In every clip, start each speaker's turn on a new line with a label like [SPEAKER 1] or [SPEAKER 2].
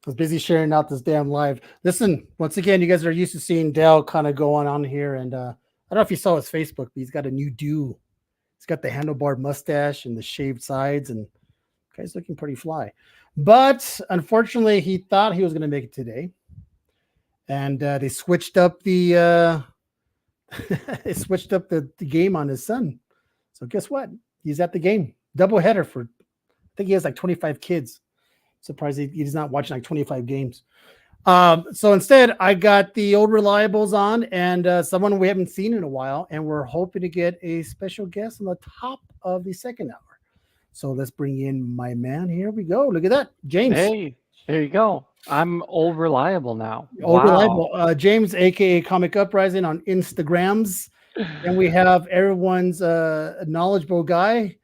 [SPEAKER 1] was busy sharing out this damn live. Listen, once again, you guys are used to seeing Dale kind of go on here, and I don't know if you saw his Facebook, but he's got a new do. He's got the handlebar mustache and the shaved sides, and guy's looking pretty fly. But unfortunately, he thought he was going to make it today, and they switched up they switched up the game on his son. So guess what? He's at the game. Double header for I think he has like 25 kids. Surprised he's not watching like 25 games. So instead, I got the old reliables on and someone we haven't seen in a while, and we're hoping to get a special guest on the top of the second hour. So let's bring in my man. Here we go. Look at that, James.
[SPEAKER 2] Hey, there you go. I'm old reliable now.
[SPEAKER 1] Old
[SPEAKER 2] Wow.
[SPEAKER 1] reliable, James, aka Comic Uprising on Instagrams, and we have everyone's knowledgeable guy.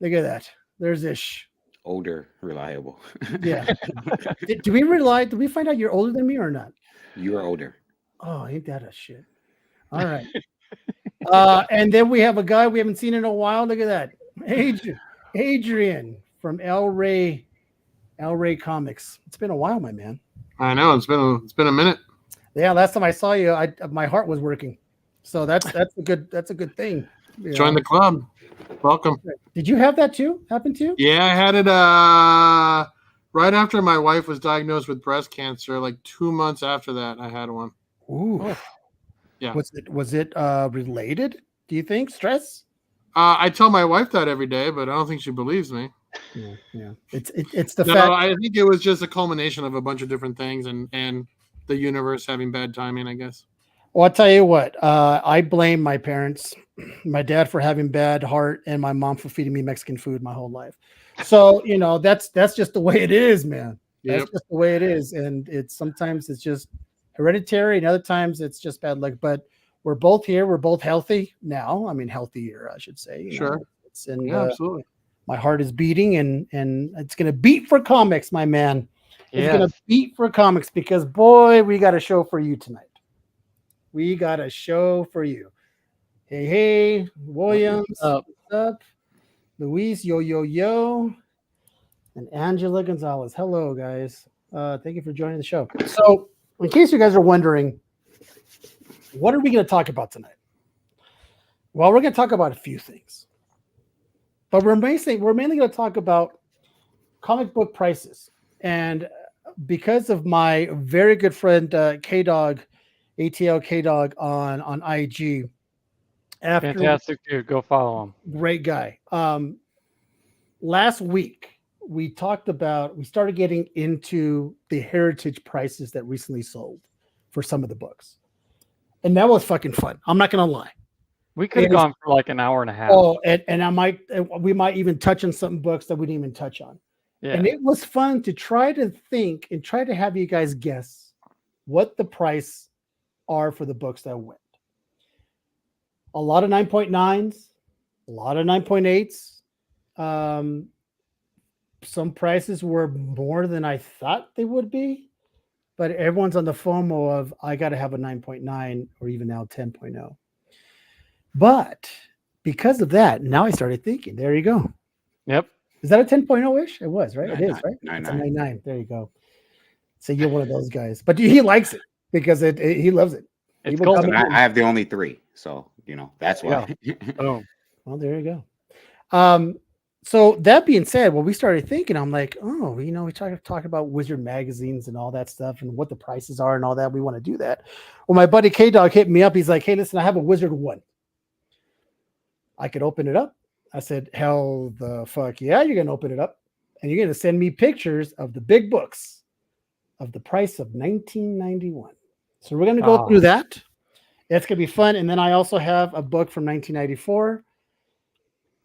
[SPEAKER 1] Look at that. There's Ish.
[SPEAKER 3] Older, reliable.
[SPEAKER 1] Yeah. Do we rely? Did we find out you're older than me or not?
[SPEAKER 3] You are older.
[SPEAKER 1] Oh, ain't that a shit? All right. And then we have a guy we haven't seen in a while. Look at that, Adrian from El Ray Comics. It's been a while, my man.
[SPEAKER 4] I know it's been a minute.
[SPEAKER 1] Yeah, last time I saw you, my heart was working. So that's a good thing.
[SPEAKER 4] Join the club. Welcome.
[SPEAKER 1] Did you have that too? Happen to you?
[SPEAKER 4] Yeah, I had it right after my wife was diagnosed with breast cancer. Like 2 months after that, I had one.
[SPEAKER 1] Ooh.
[SPEAKER 4] Yeah.
[SPEAKER 1] Was it related? Do you think stress?
[SPEAKER 4] I tell my wife that every day, but I don't think she believes me.
[SPEAKER 1] Yeah. It's the
[SPEAKER 4] No,
[SPEAKER 1] fact.
[SPEAKER 4] I think it was just a culmination of a bunch of different things and the universe having bad timing, I guess.
[SPEAKER 1] Well, I'll tell you what. I blame my parents, my dad for having bad heart, and my mom for feeding me Mexican food my whole life. So that's just the way it is, man. That's
[SPEAKER 4] Yep.
[SPEAKER 1] just the way it is, and sometimes it's just hereditary, and other times it's just bad luck. But we're both here. We're both healthy now. I mean, healthier, I should say.
[SPEAKER 4] Sure.
[SPEAKER 1] And
[SPEAKER 4] Yeah, absolutely.
[SPEAKER 1] my heart is beating, and it's gonna beat for comics, my man. It's gonna beat for comics because boy, we got a show for you tonight. We got a show for you. Hey, Williams, what's up? Luis, yo, and Angela Gonzalez. Hello, guys. Thank you for joining the show. So, in case you guys are wondering, what are we going to talk about tonight? Well, we're going to talk about a few things, but we're mainly going to talk about comic book prices. And because of my very good friend K-Dog, ATL K-Dog on IG.
[SPEAKER 2] Fantastic dude. Go follow him.
[SPEAKER 1] Great guy. Last week, we started getting into the heritage prices that recently sold for some of the books. And that was fucking fun. I'm not going to lie.
[SPEAKER 2] We could have gone for like an hour and a half.
[SPEAKER 1] Oh, and we might even touch on some books that we didn't even touch on. Yeah. And it was fun to try to think and try to have you guys guess what the price are for the books that went. A lot of 9.9s, a lot of 9.8s. Some prices were more than I thought they would be, but everyone's on the FOMO of I got to have a 9.9 or even now 10.0. But because of that, now I started thinking, there you go.
[SPEAKER 2] Yep.
[SPEAKER 1] Is that a 10.0-ish? It was, right?
[SPEAKER 3] 9,
[SPEAKER 1] it is, right?
[SPEAKER 3] 9,
[SPEAKER 1] it's a 9.9. There you go. So you're one of those guys. But he likes it because he loves it.
[SPEAKER 2] It's cool.
[SPEAKER 3] I have the only 3. So, that's why.
[SPEAKER 1] Oh, well, there you go. So that being said, when we started thinking, I'm like, oh, we talk about Wizard magazines and all that stuff and what the prices are and all that. We want to do that. Well, my buddy K-Dog hit me up. He's like, hey, listen, I have a Wizard 1. I could open it up. I said, hell the fuck yeah, you're going to open it up. And you're going to send me pictures of the big books of the price of 1991. So we're going to go through that. It's going to be fun. And then I also have a book from 1994.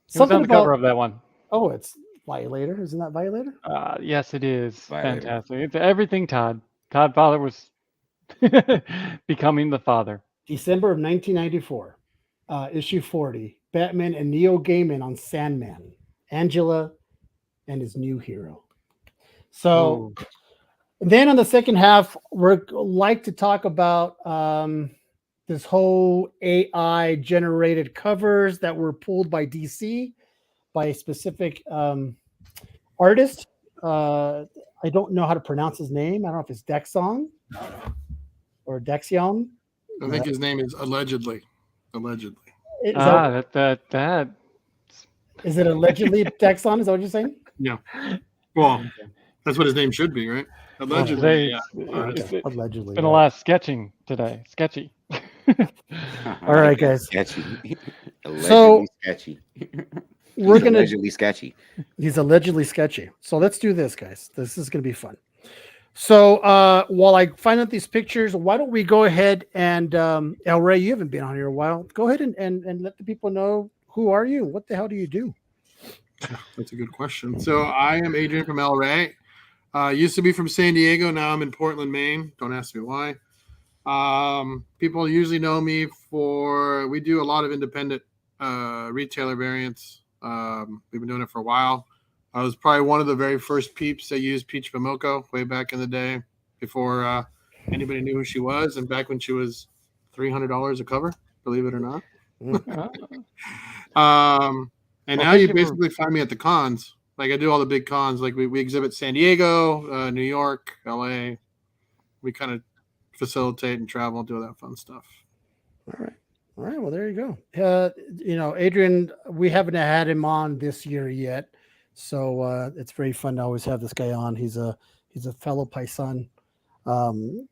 [SPEAKER 2] Something on the cover of that one.
[SPEAKER 1] Oh, it's Violator. Isn't that Violator?
[SPEAKER 2] Yes, it is.
[SPEAKER 3] Violator.
[SPEAKER 2] Fantastic. It's everything Todd. Todd Father was becoming the father.
[SPEAKER 1] December of 1994. Issue 40. Batman and Neil Gaiman on Sandman. Angela and his new hero. So then on the second half, we're like to talk about this whole AI generated covers that were pulled by DC by a specific artist I don't know how to pronounce his name. I don't know if it's Dexon or Dexion.
[SPEAKER 4] I think his name is allegedly. Allegedly.
[SPEAKER 1] Is,
[SPEAKER 2] that
[SPEAKER 1] is it allegedly Dexon? Is that what you're saying?
[SPEAKER 4] Yeah. Well, that's what his name should be, right? Allegedly.
[SPEAKER 2] say
[SPEAKER 4] Yeah.
[SPEAKER 1] Okay, allegedly.
[SPEAKER 2] been a lot of sketching today. Sketchy.
[SPEAKER 1] All right, guys.
[SPEAKER 3] Sketchy.
[SPEAKER 1] So-
[SPEAKER 3] Allegedly sketchy.
[SPEAKER 1] We're
[SPEAKER 3] He's
[SPEAKER 1] gonna.
[SPEAKER 3] allegedly sketchy.
[SPEAKER 1] He's allegedly sketchy. So let's do this, guys. This is gonna be fun. So while I find out these pictures, why don't we go ahead and El Ray, you haven't been on here a while. Go ahead and let the people know, who are you? What the hell do you do?
[SPEAKER 4] That's a good question. So I am Adrian from El Rey. Used to be from San Diego. Now I'm in Portland, Maine. Don't ask me why. People usually know me for, we do a lot of independent retailer variants. We've been doing it for a while. I was probably one of the very first peeps that used Peach Momoko way back in the day, before anybody knew who she was, and back when she was $300 a cover, believe it or not. And now you basically find me at the cons. Like, I do all the big cons. Like, we exhibit San Diego, New York, LA. We kind of facilitate and travel and do all that fun stuff.
[SPEAKER 1] All right. Well, there you go. Adrian, we haven't had him on this year yet, so it's very fun to always have this guy on. He's a fellow Paisan.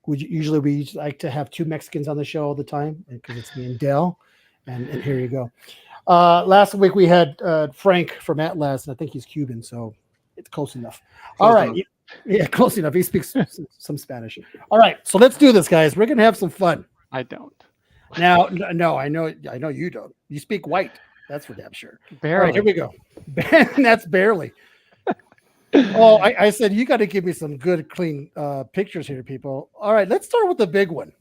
[SPEAKER 1] We like to have two Mexicans on the show all the time, because it's me and Dell, and here you go. Last week we had Frank from Atlas, and I think he's Cuban, so it's close enough. All right. Yeah, close enough. He speaks some Spanish. All right, so let's do this, guys. We're gonna have some fun.
[SPEAKER 2] I don't.
[SPEAKER 1] Now, no, I know you don't. You speak white. That's for damn sure.
[SPEAKER 2] Barely.
[SPEAKER 1] All right, here we go. That's barely. Oh, I said you got to give me some good, clean pictures here, people. All right, let's start with the big one.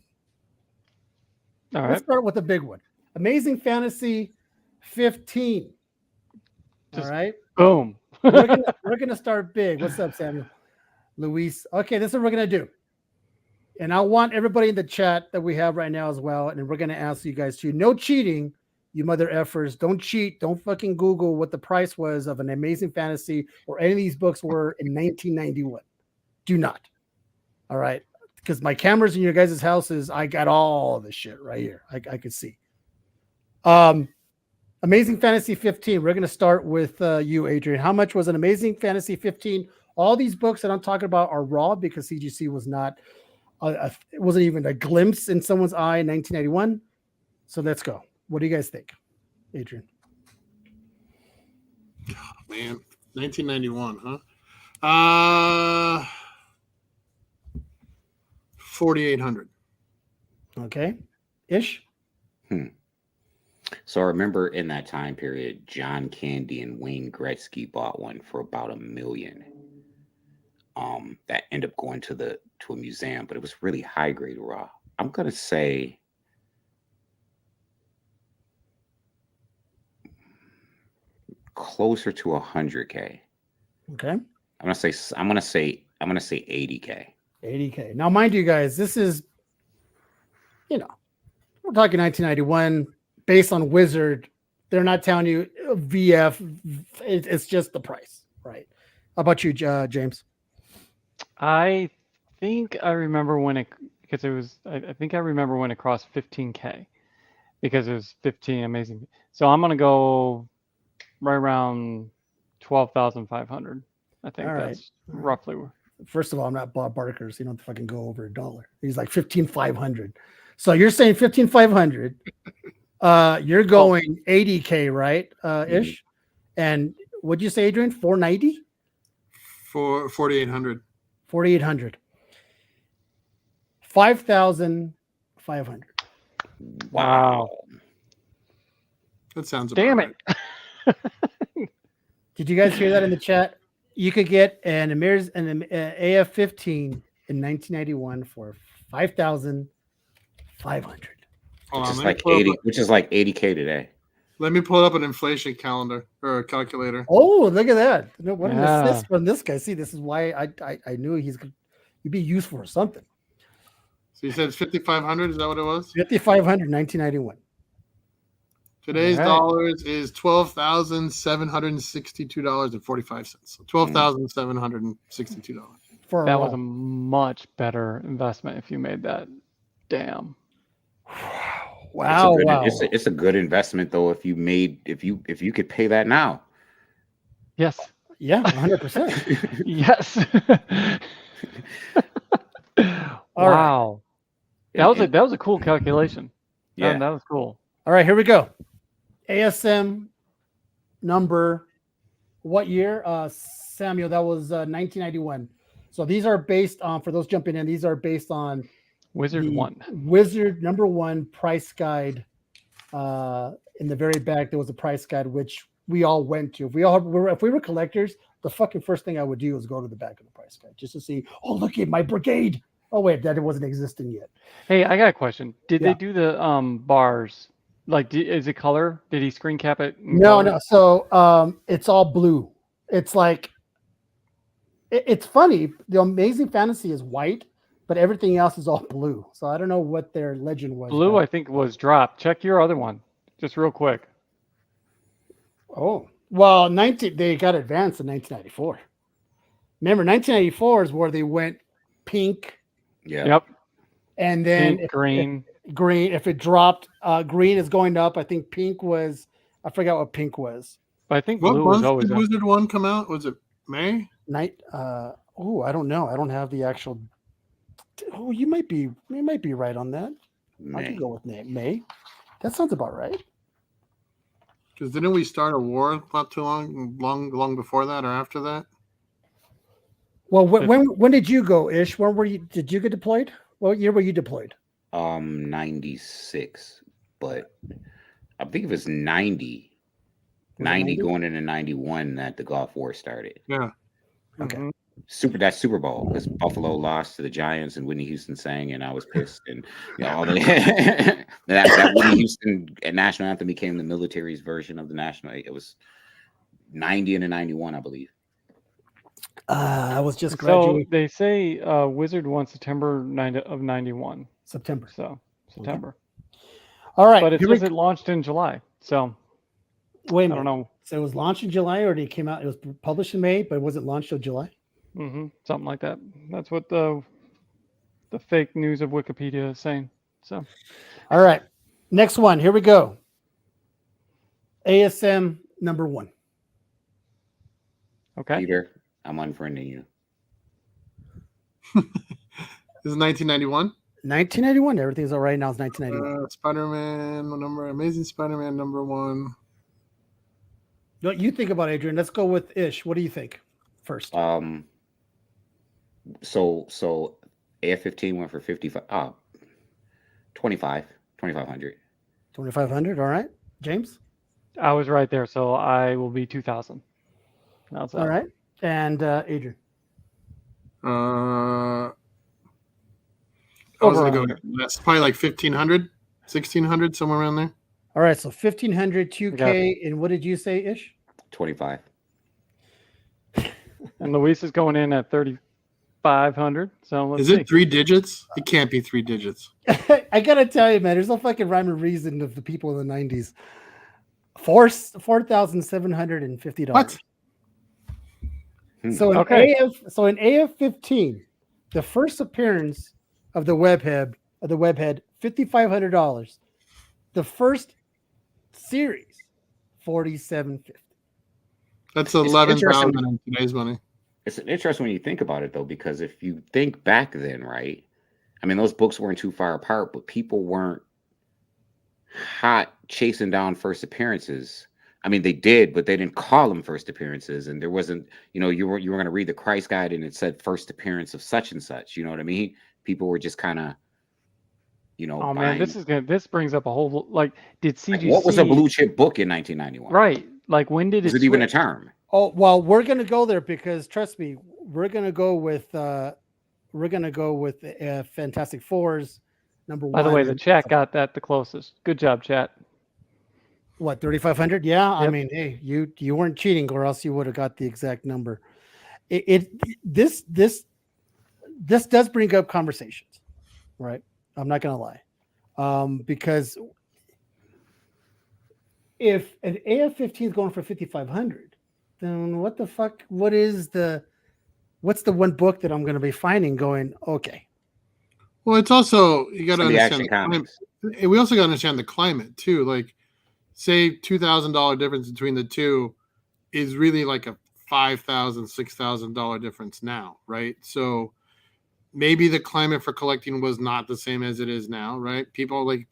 [SPEAKER 2] All right.
[SPEAKER 1] Let's start with the big one. Amazing Fantasy 15. All right.
[SPEAKER 2] Boom.
[SPEAKER 1] We're gonna start big. What's up, Samuel? Luis. Okay, this is what we're gonna do. And I want everybody in the chat that we have right now as well. And we're gonna ask you guys to no cheating, you mother effers. Don't cheat. Don't fucking Google what the price was of an Amazing Fantasy or any of these books were in 1991. Do not. All right. Because my cameras in your guys' houses, I got all this shit right here. I could see. Amazing Fantasy 15. We're going to start with you, Adrian. How much was an Amazing Fantasy 15? All these books that I'm talking about are raw, because CGC was not, it wasn't even a glimpse in someone's eye in 1991. So let's go. What do you guys think, Adrian?
[SPEAKER 4] Man, 1991, huh? 4,800.
[SPEAKER 1] Okay. Ish?
[SPEAKER 3] So I remember in that time period, John Candy and Wayne Gretzky bought one for about $1 million. That ended up going to a museum, but it was really high grade raw. I'm gonna say closer to 100K.
[SPEAKER 1] Okay.
[SPEAKER 3] I'm gonna say 80K.
[SPEAKER 1] 80K. Now, mind you guys, this is, we're talking 1991, based on Wizard. They're not telling you VF. It's just the price, right? How about you, James?
[SPEAKER 2] I think I remember when it, because it was, I think I remember when it crossed 15K, because it was 15 amazing. So I'm going to go right around 12,500. I think that's roughly where.
[SPEAKER 1] First of all, I'm not Bob Barker, so you don't fucking go over $1. He's like 15,500. So you're saying 15,500. You're going 80K, right? Ish. And what'd you say, Adrian? 490?
[SPEAKER 4] 4,800.
[SPEAKER 1] 4,800. 5,500.
[SPEAKER 2] Wow.
[SPEAKER 4] That sounds about
[SPEAKER 2] Damn
[SPEAKER 4] right.
[SPEAKER 2] it.
[SPEAKER 1] Did you guys hear that in the chat? You could get an AF-15 in 1991 for 5,500.
[SPEAKER 4] Hold on,
[SPEAKER 3] Which is like 80K today.
[SPEAKER 4] Let me pull up an inflation calendar or a calculator.
[SPEAKER 1] Oh, look at that! What an assist from this guy. See, this is why I knew he'd be useful for something.
[SPEAKER 4] So you said it's 5,500. Is that what it was?
[SPEAKER 1] 5,500, 1991.
[SPEAKER 4] Today's
[SPEAKER 2] All right.
[SPEAKER 4] dollars is $12,762.45. So $12,762.
[SPEAKER 1] For
[SPEAKER 2] That
[SPEAKER 1] what?
[SPEAKER 2] was a much better investment if you made that. Damn.
[SPEAKER 1] Wow, wow.
[SPEAKER 3] It's a good investment though if you could pay that now.
[SPEAKER 2] Yes.
[SPEAKER 1] Yeah, 100%.
[SPEAKER 2] Yes.
[SPEAKER 1] All right.
[SPEAKER 2] Wow. That was a cool calculation.
[SPEAKER 3] Yeah.
[SPEAKER 2] That was cool.
[SPEAKER 1] All right, here we go. ASM number, what year? Samuel, that was 1991. So these are based on, for those jumping in, these are based on
[SPEAKER 2] Wizard
[SPEAKER 1] the
[SPEAKER 2] 1.
[SPEAKER 1] Wizard number 1 price guide. In the very back, there was a price guide, which we all went to. If we were collectors, the fucking first thing I would do is go to the back of the price guide just to see, oh, look at my brigade. Oh, wait, that it wasn't existing yet.
[SPEAKER 2] Hey, I got a question. Did
[SPEAKER 1] Yeah.
[SPEAKER 2] they do the bars? Like, is it color? Did he screen cap it?
[SPEAKER 1] No. So it's all blue. It's like, it's funny. The Amazing Fantasy is white, but everything else is all blue. So I don't know what their legend was.
[SPEAKER 2] Blue, I think, was dropped. Check your other one, just real quick.
[SPEAKER 1] Oh, well, they got advanced in 1994. Remember, 1994 is where they went pink.
[SPEAKER 3] Yeah.
[SPEAKER 2] Yep.
[SPEAKER 1] And then
[SPEAKER 2] Pink, green.
[SPEAKER 1] Green. If it dropped, green is going up. I think pink was. I forgot what pink was.
[SPEAKER 2] But I think
[SPEAKER 4] What
[SPEAKER 2] blue was
[SPEAKER 4] month
[SPEAKER 2] always
[SPEAKER 4] did
[SPEAKER 2] up.
[SPEAKER 4] Wizard 1 come out? Was it May?
[SPEAKER 1] I don't know. I don't have the actual. Oh, you might be right on that. I
[SPEAKER 3] May.
[SPEAKER 1] could go with May. That sounds about right.
[SPEAKER 4] Because didn't we start a war not too long before that or after that?
[SPEAKER 1] Well, when did you go, Ish? When were you? Did you get deployed? What year were you deployed?
[SPEAKER 3] 96, but I think it was 90
[SPEAKER 1] Was it 90?
[SPEAKER 3] going into 91 that the Gulf War started.
[SPEAKER 4] Yeah.
[SPEAKER 1] Okay.
[SPEAKER 2] Mhm.
[SPEAKER 3] That Super Bowl because Buffalo lost to the Giants and Whitney Houston sang and I was pissed and all the that Whitney Houston national anthem became the military's version of the national. It was 90 into 91, I believe.
[SPEAKER 1] I was just
[SPEAKER 2] So
[SPEAKER 1] graduating
[SPEAKER 2] they say Wizard 1 September 91.
[SPEAKER 1] September.
[SPEAKER 2] So September.
[SPEAKER 1] All right.
[SPEAKER 2] But it
[SPEAKER 1] here we
[SPEAKER 2] says it launched in July. So
[SPEAKER 1] Wait a
[SPEAKER 2] I
[SPEAKER 1] minute.
[SPEAKER 2] don't know.
[SPEAKER 1] So it was launched in July, or it came out? It was published in May, but it wasn't launched till July.
[SPEAKER 2] Something like that. That's what the fake news of Wikipedia is saying. So
[SPEAKER 1] All right. Next one. Here we go. ASM number 1.
[SPEAKER 2] okay.
[SPEAKER 3] Peter, I'm unfriending you.
[SPEAKER 4] This is 1991.
[SPEAKER 1] 1991. Everything's all right now. It's 1991.
[SPEAKER 4] Spider-Man number, Amazing Spider-Man number 1.
[SPEAKER 1] What you think about, Adrian? Let's go with Ish. What do you think first?
[SPEAKER 3] So AF-15 went for 2500.
[SPEAKER 1] 2,500. All right. James?
[SPEAKER 2] I was right there, so I will be 2,000. That's
[SPEAKER 1] All right. And Adrian?
[SPEAKER 4] I was going to go less, probably like 1,500, 1,600, somewhere around there.
[SPEAKER 1] All right. So 1,500, 2K. And what did you say, Ish?
[SPEAKER 3] 25.
[SPEAKER 2] And Luis is going in at 3,500. So let's
[SPEAKER 4] Is
[SPEAKER 2] see.
[SPEAKER 4] it 3 digits? It can't be 3 digits.
[SPEAKER 1] I got to tell you, man, there's no fucking rhyme or reason of the people in the 90s. $4,750.
[SPEAKER 4] What?
[SPEAKER 1] So in AF-15, the first appearance of the webhead, $5,500. The first series, $4,750.
[SPEAKER 4] That's
[SPEAKER 3] It's
[SPEAKER 4] 11,000
[SPEAKER 3] interesting.
[SPEAKER 4] in today's money.
[SPEAKER 3] It's interesting when you think about it, though, because if you think back then, right? I mean, those books weren't too far apart, but people weren't hot chasing down first appearances. I mean, they did, but they didn't call them first appearances, and there wasn't, you were going to read the Christ Guide, and it said first appearance of such and such. You know what I mean? People were just kind of,
[SPEAKER 2] Oh man, this brings up a whole did CGC?
[SPEAKER 3] Like, what was a blue chip book in 1991?
[SPEAKER 2] Right. Like when did
[SPEAKER 3] Was
[SPEAKER 2] it
[SPEAKER 3] it even a
[SPEAKER 2] switch?
[SPEAKER 3] term?
[SPEAKER 1] Oh, well, we're going to go there because trust me, we're going to go with Fantastic Fours number 1.
[SPEAKER 2] By the way, the chat got that the closest. Good job, chat.
[SPEAKER 1] What, 3,500? Yeah. I
[SPEAKER 2] Yep.
[SPEAKER 1] mean, hey, you weren't cheating, or else you would have got the exact number. This does bring up conversations, right? I'm not gonna lie, because if an AF-15 is going for 5,500, then what the fuck? What's the one book that I'm going to be finding? Going okay.
[SPEAKER 4] Well, it's also you got to
[SPEAKER 3] Some of the
[SPEAKER 4] understand
[SPEAKER 3] Action Comics.
[SPEAKER 4] and we also got to understand the climate too. Like, say $2,000 difference between the two is really like a $5,000, $6,000 difference now, right? So maybe the climate for collecting was not the same as it is now, right? People like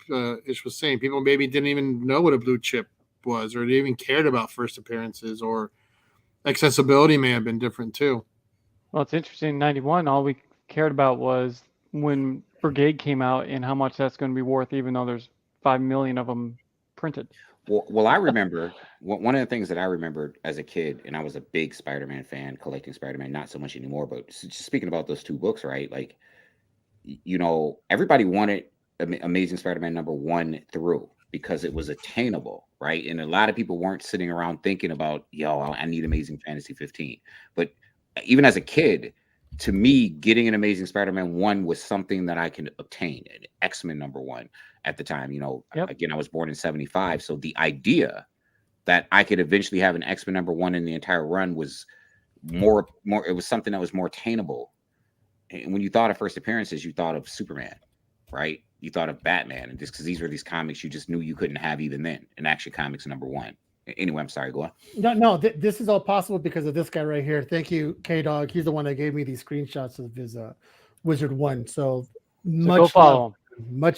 [SPEAKER 4] Ish was saying, people maybe didn't even know what a blue chip was, or they even cared about first appearances, or accessibility may have been different too.
[SPEAKER 2] Well, it's interesting. In '91, all we cared about was when Brigade came out and how much that's going to be worth, even though there's 5 million of them printed.
[SPEAKER 3] Well, I remember one of the things that I remembered as a kid, and I was a big Spider-Man fan, collecting Spider-Man, not so much anymore, but just speaking about those two books, right? Like, everybody wanted Amazing Spider-Man #1 through because it was attainable, right? And a lot of people weren't sitting around thinking about, I need Amazing Fantasy 15. But even as a kid, to me, getting an Amazing Spider-Man 1 was something that I can obtain. An Xmen #1 at the time,
[SPEAKER 2] Yep.
[SPEAKER 3] Again, I was born in 75. So the idea that I could eventually have an Xmen #1 in the entire run was more, it was something that was more attainable. And when you thought of first appearances, you thought of Superman, right? You thought of Batman, and just because these were these comics you just knew you couldn't have even then. In Action Comics #1. Anyway, I'm sorry, go on.
[SPEAKER 1] No, this is all possible because of this guy right here. Thank you, K-Dog. He's the one that gave me these screenshots of his Wizard 1. So much
[SPEAKER 2] go follow him.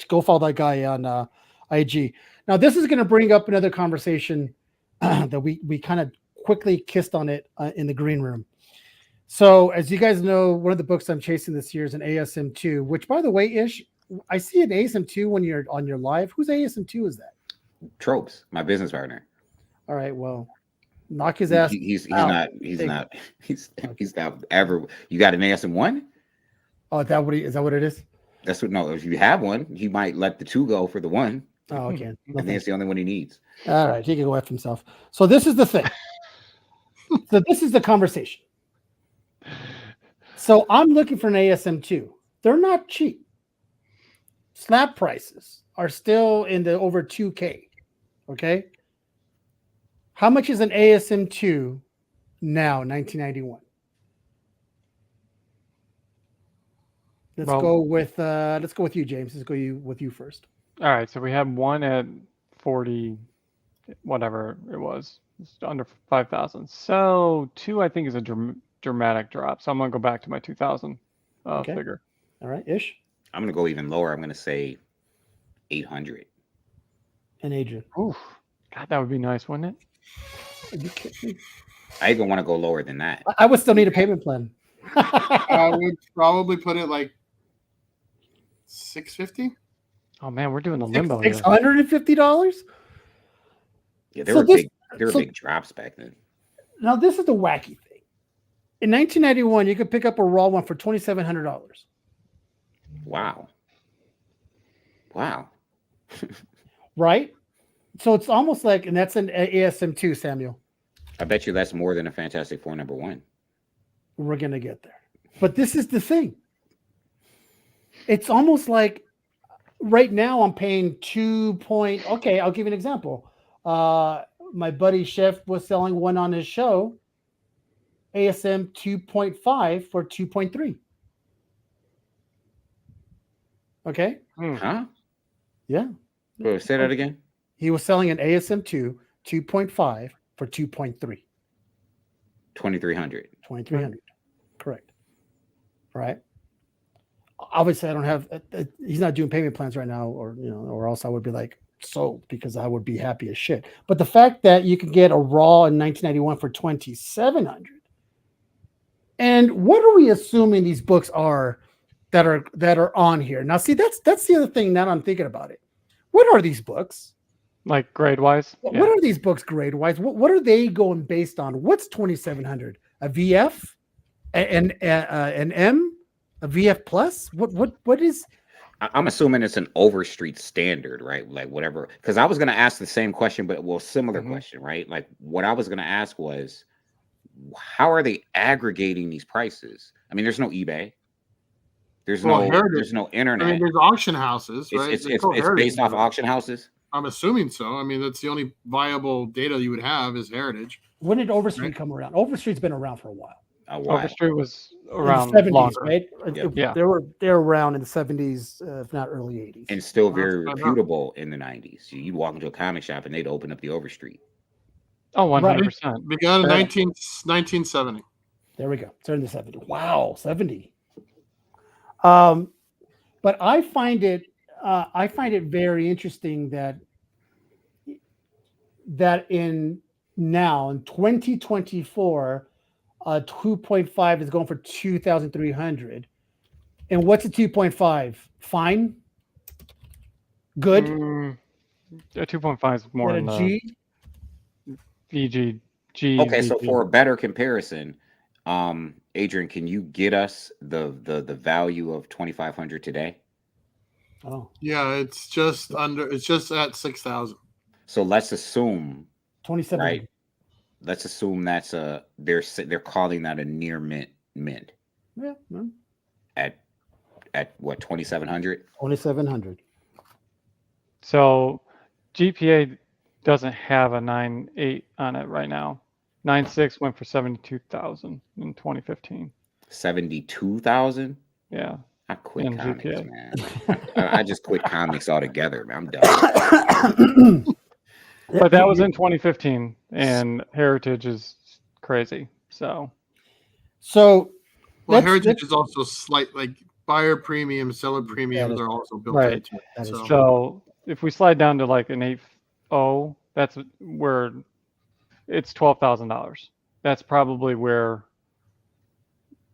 [SPEAKER 1] Go follow that guy on IG. Now, this is going to bring up another conversation that we kind of quickly kissed on it in the green room. So, as you guys know, one of the books I'm chasing this year is an ASM2, which, by the way, Ish, I see an ASM2 when you're on your live. Whose ASM2 is that?
[SPEAKER 3] Tropes, my business partner.
[SPEAKER 1] All right, well, knock his ass.
[SPEAKER 3] He's not ever. You got an ASM1?
[SPEAKER 1] Oh, is that what it is?
[SPEAKER 3] That's what. No, if you have one, he might let the 2 go for the 1.
[SPEAKER 1] Oh, okay.
[SPEAKER 3] And that's the only one he needs.
[SPEAKER 1] All right, he can go after himself. So this is the thing. So this is the conversation. So I'm looking for an ASM2. They're not cheap. Slab prices are still in the over 2K. Okay. How much is an ASM2 now, 1991? Let's go with you, James. Let's go with you first.
[SPEAKER 2] All right, so we have one at 40, whatever it was, just under 5,000. So 2, I think, is a dramatic drop. So I'm gonna go back to my 2,000 figure.
[SPEAKER 1] All right, Ish.
[SPEAKER 3] I'm gonna go even lower. I'm gonna say 800.
[SPEAKER 1] And Adrian.
[SPEAKER 2] Oof, God, that would be nice, wouldn't it?
[SPEAKER 1] Are you kidding me?
[SPEAKER 3] I even want to go lower than that.
[SPEAKER 1] I would still need a payment plan.
[SPEAKER 4] I would probably put it like 650.
[SPEAKER 2] Oh man, we're doing the limbo.
[SPEAKER 1] $650.
[SPEAKER 3] Yeah, there were big drops back then.
[SPEAKER 1] Now this is the wacky thing. In 1991, you could pick up a raw one for $2,700.
[SPEAKER 3] Wow.
[SPEAKER 1] Right? So it's almost like, and that's an ASM2, Samuel.
[SPEAKER 3] I bet you that's more than a Fantastic Four #1.
[SPEAKER 1] We're going to get there. But this is the thing. It's almost like right now I'm paying okay, I'll give you an example. My buddy Chef was selling one on his show, ASM 2.5 for 2.3. Okay?
[SPEAKER 3] Huh?
[SPEAKER 1] Yeah.
[SPEAKER 3] Say that again.
[SPEAKER 1] He was selling an ASM 2.5 for 2.3.
[SPEAKER 3] 2,300.
[SPEAKER 1] 2,300. Correct. Right. Obviously, I don't have. He's not doing payment plans right now, or else I would be like sold because I would be happy as shit. But the fact that you could get a raw in 1991 for 2,700, and what are we assuming these books are that are on here? Now, see, that's the other thing. Now I'm thinking about it. What are these books?
[SPEAKER 2] Like grade wise?
[SPEAKER 1] What are these books grade wise? What are they going based on? What's 2,700? A VF, an M, a VF plus? What is?
[SPEAKER 3] I'm assuming it's an Overstreet standard, right? Like whatever. Because I was going to ask the same question, but similar question, right? Like what I was going to ask was, how are they aggregating these prices? I mean, there's no eBay. There's no internet.
[SPEAKER 4] I mean, there's auction houses, right?
[SPEAKER 3] It's based off auction houses.
[SPEAKER 4] I'm assuming so. I mean, that's the only viable data you would have is Heritage.
[SPEAKER 1] When did Overstreet come around? Overstreet's been around for a while.
[SPEAKER 3] A while.
[SPEAKER 2] Overstreet was
[SPEAKER 1] In
[SPEAKER 2] around
[SPEAKER 1] the 70s,
[SPEAKER 2] longer.
[SPEAKER 1] right?
[SPEAKER 3] Yep.
[SPEAKER 2] Yeah.
[SPEAKER 1] They were around in the 70s, if not early 80s.
[SPEAKER 3] And still very
[SPEAKER 4] That's
[SPEAKER 3] reputable in the 90s. You'd walk into a comic shop and they'd open up the Overstreet.
[SPEAKER 2] Oh, 100%.
[SPEAKER 4] Began in
[SPEAKER 2] Yeah.
[SPEAKER 4] 1970.
[SPEAKER 1] There we go. It's in the 70s. Wow, 70. But I find it very interesting that in 2024, 2.5 is going for 2,300. And what's a 2.5? Fine, good.
[SPEAKER 2] A 2.5 is more
[SPEAKER 1] What
[SPEAKER 2] than
[SPEAKER 1] a
[SPEAKER 2] the
[SPEAKER 1] G?
[SPEAKER 2] VG.
[SPEAKER 3] Okay, so for a better comparison, Adrian, can you get us the value of 2,500 today?
[SPEAKER 1] Oh,
[SPEAKER 4] Yeah, it's just at 6,000.
[SPEAKER 3] So let's assume,
[SPEAKER 1] 27.
[SPEAKER 3] right? Let's assume that's they're calling that a near mint
[SPEAKER 1] Yeah, no,
[SPEAKER 3] at what, 2,700?
[SPEAKER 1] 2,700.
[SPEAKER 2] So GPA doesn't have a 9.8 on it right now. 9.6 went for 72,000 in 2015.
[SPEAKER 3] 72,000?
[SPEAKER 2] Yeah.
[SPEAKER 3] I quit
[SPEAKER 2] In
[SPEAKER 3] comics,
[SPEAKER 2] GPA.
[SPEAKER 3] man. I just quit comics altogether, man. I'm done.
[SPEAKER 2] But that was in 2015, and Heritage is crazy. So
[SPEAKER 1] So
[SPEAKER 4] Well,
[SPEAKER 1] That's-
[SPEAKER 4] Heritage is also slight, like buyer premium, seller premiums
[SPEAKER 1] is-
[SPEAKER 4] are also built
[SPEAKER 1] right.
[SPEAKER 4] into it.
[SPEAKER 1] That is
[SPEAKER 4] So,
[SPEAKER 1] true.
[SPEAKER 2] so if we slide down to like an 8.0, that's where it's $12,000. That's probably where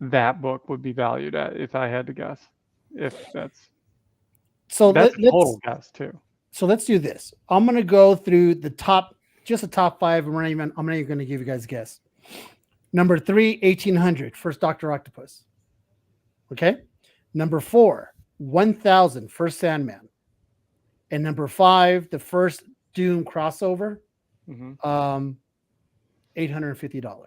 [SPEAKER 2] that book would be valued at, if I had to guess. If that's
[SPEAKER 1] So
[SPEAKER 2] that's
[SPEAKER 1] let's
[SPEAKER 2] a total guess too.
[SPEAKER 1] So let's do this. I'm gonna go through the top 5. I'm not even going to give you guys a guess. Number 3, 1,800, first Dr. Octopus. Okay. Number 4, 1,000, first Sandman. And number 5, the first Doom crossover,
[SPEAKER 2] Mhm.
[SPEAKER 1] $850.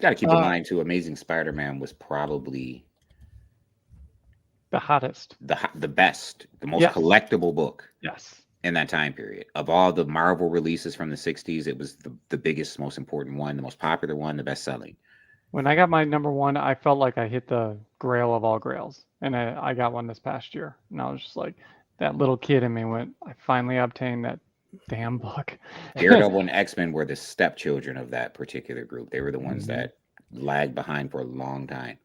[SPEAKER 3] Got to keep in mind too, Amazing Spider-Man was probably
[SPEAKER 2] The hottest.
[SPEAKER 3] the best, the most
[SPEAKER 2] Yes.
[SPEAKER 3] collectible book
[SPEAKER 2] Yes.
[SPEAKER 3] in that time period. Of all the Marvel releases from the 60s, it was the biggest, most important one, the most popular one, the best selling.
[SPEAKER 2] When I got my number 1, I felt like I hit the grail of all grails. And I got one this past year. And I was just like, that little kid in me went, I finally obtained that damn book.
[SPEAKER 3] Daredevil and X-Men were the stepchildren of that particular group. They were the ones
[SPEAKER 1] Mhm.
[SPEAKER 3] that lagged behind for a long time.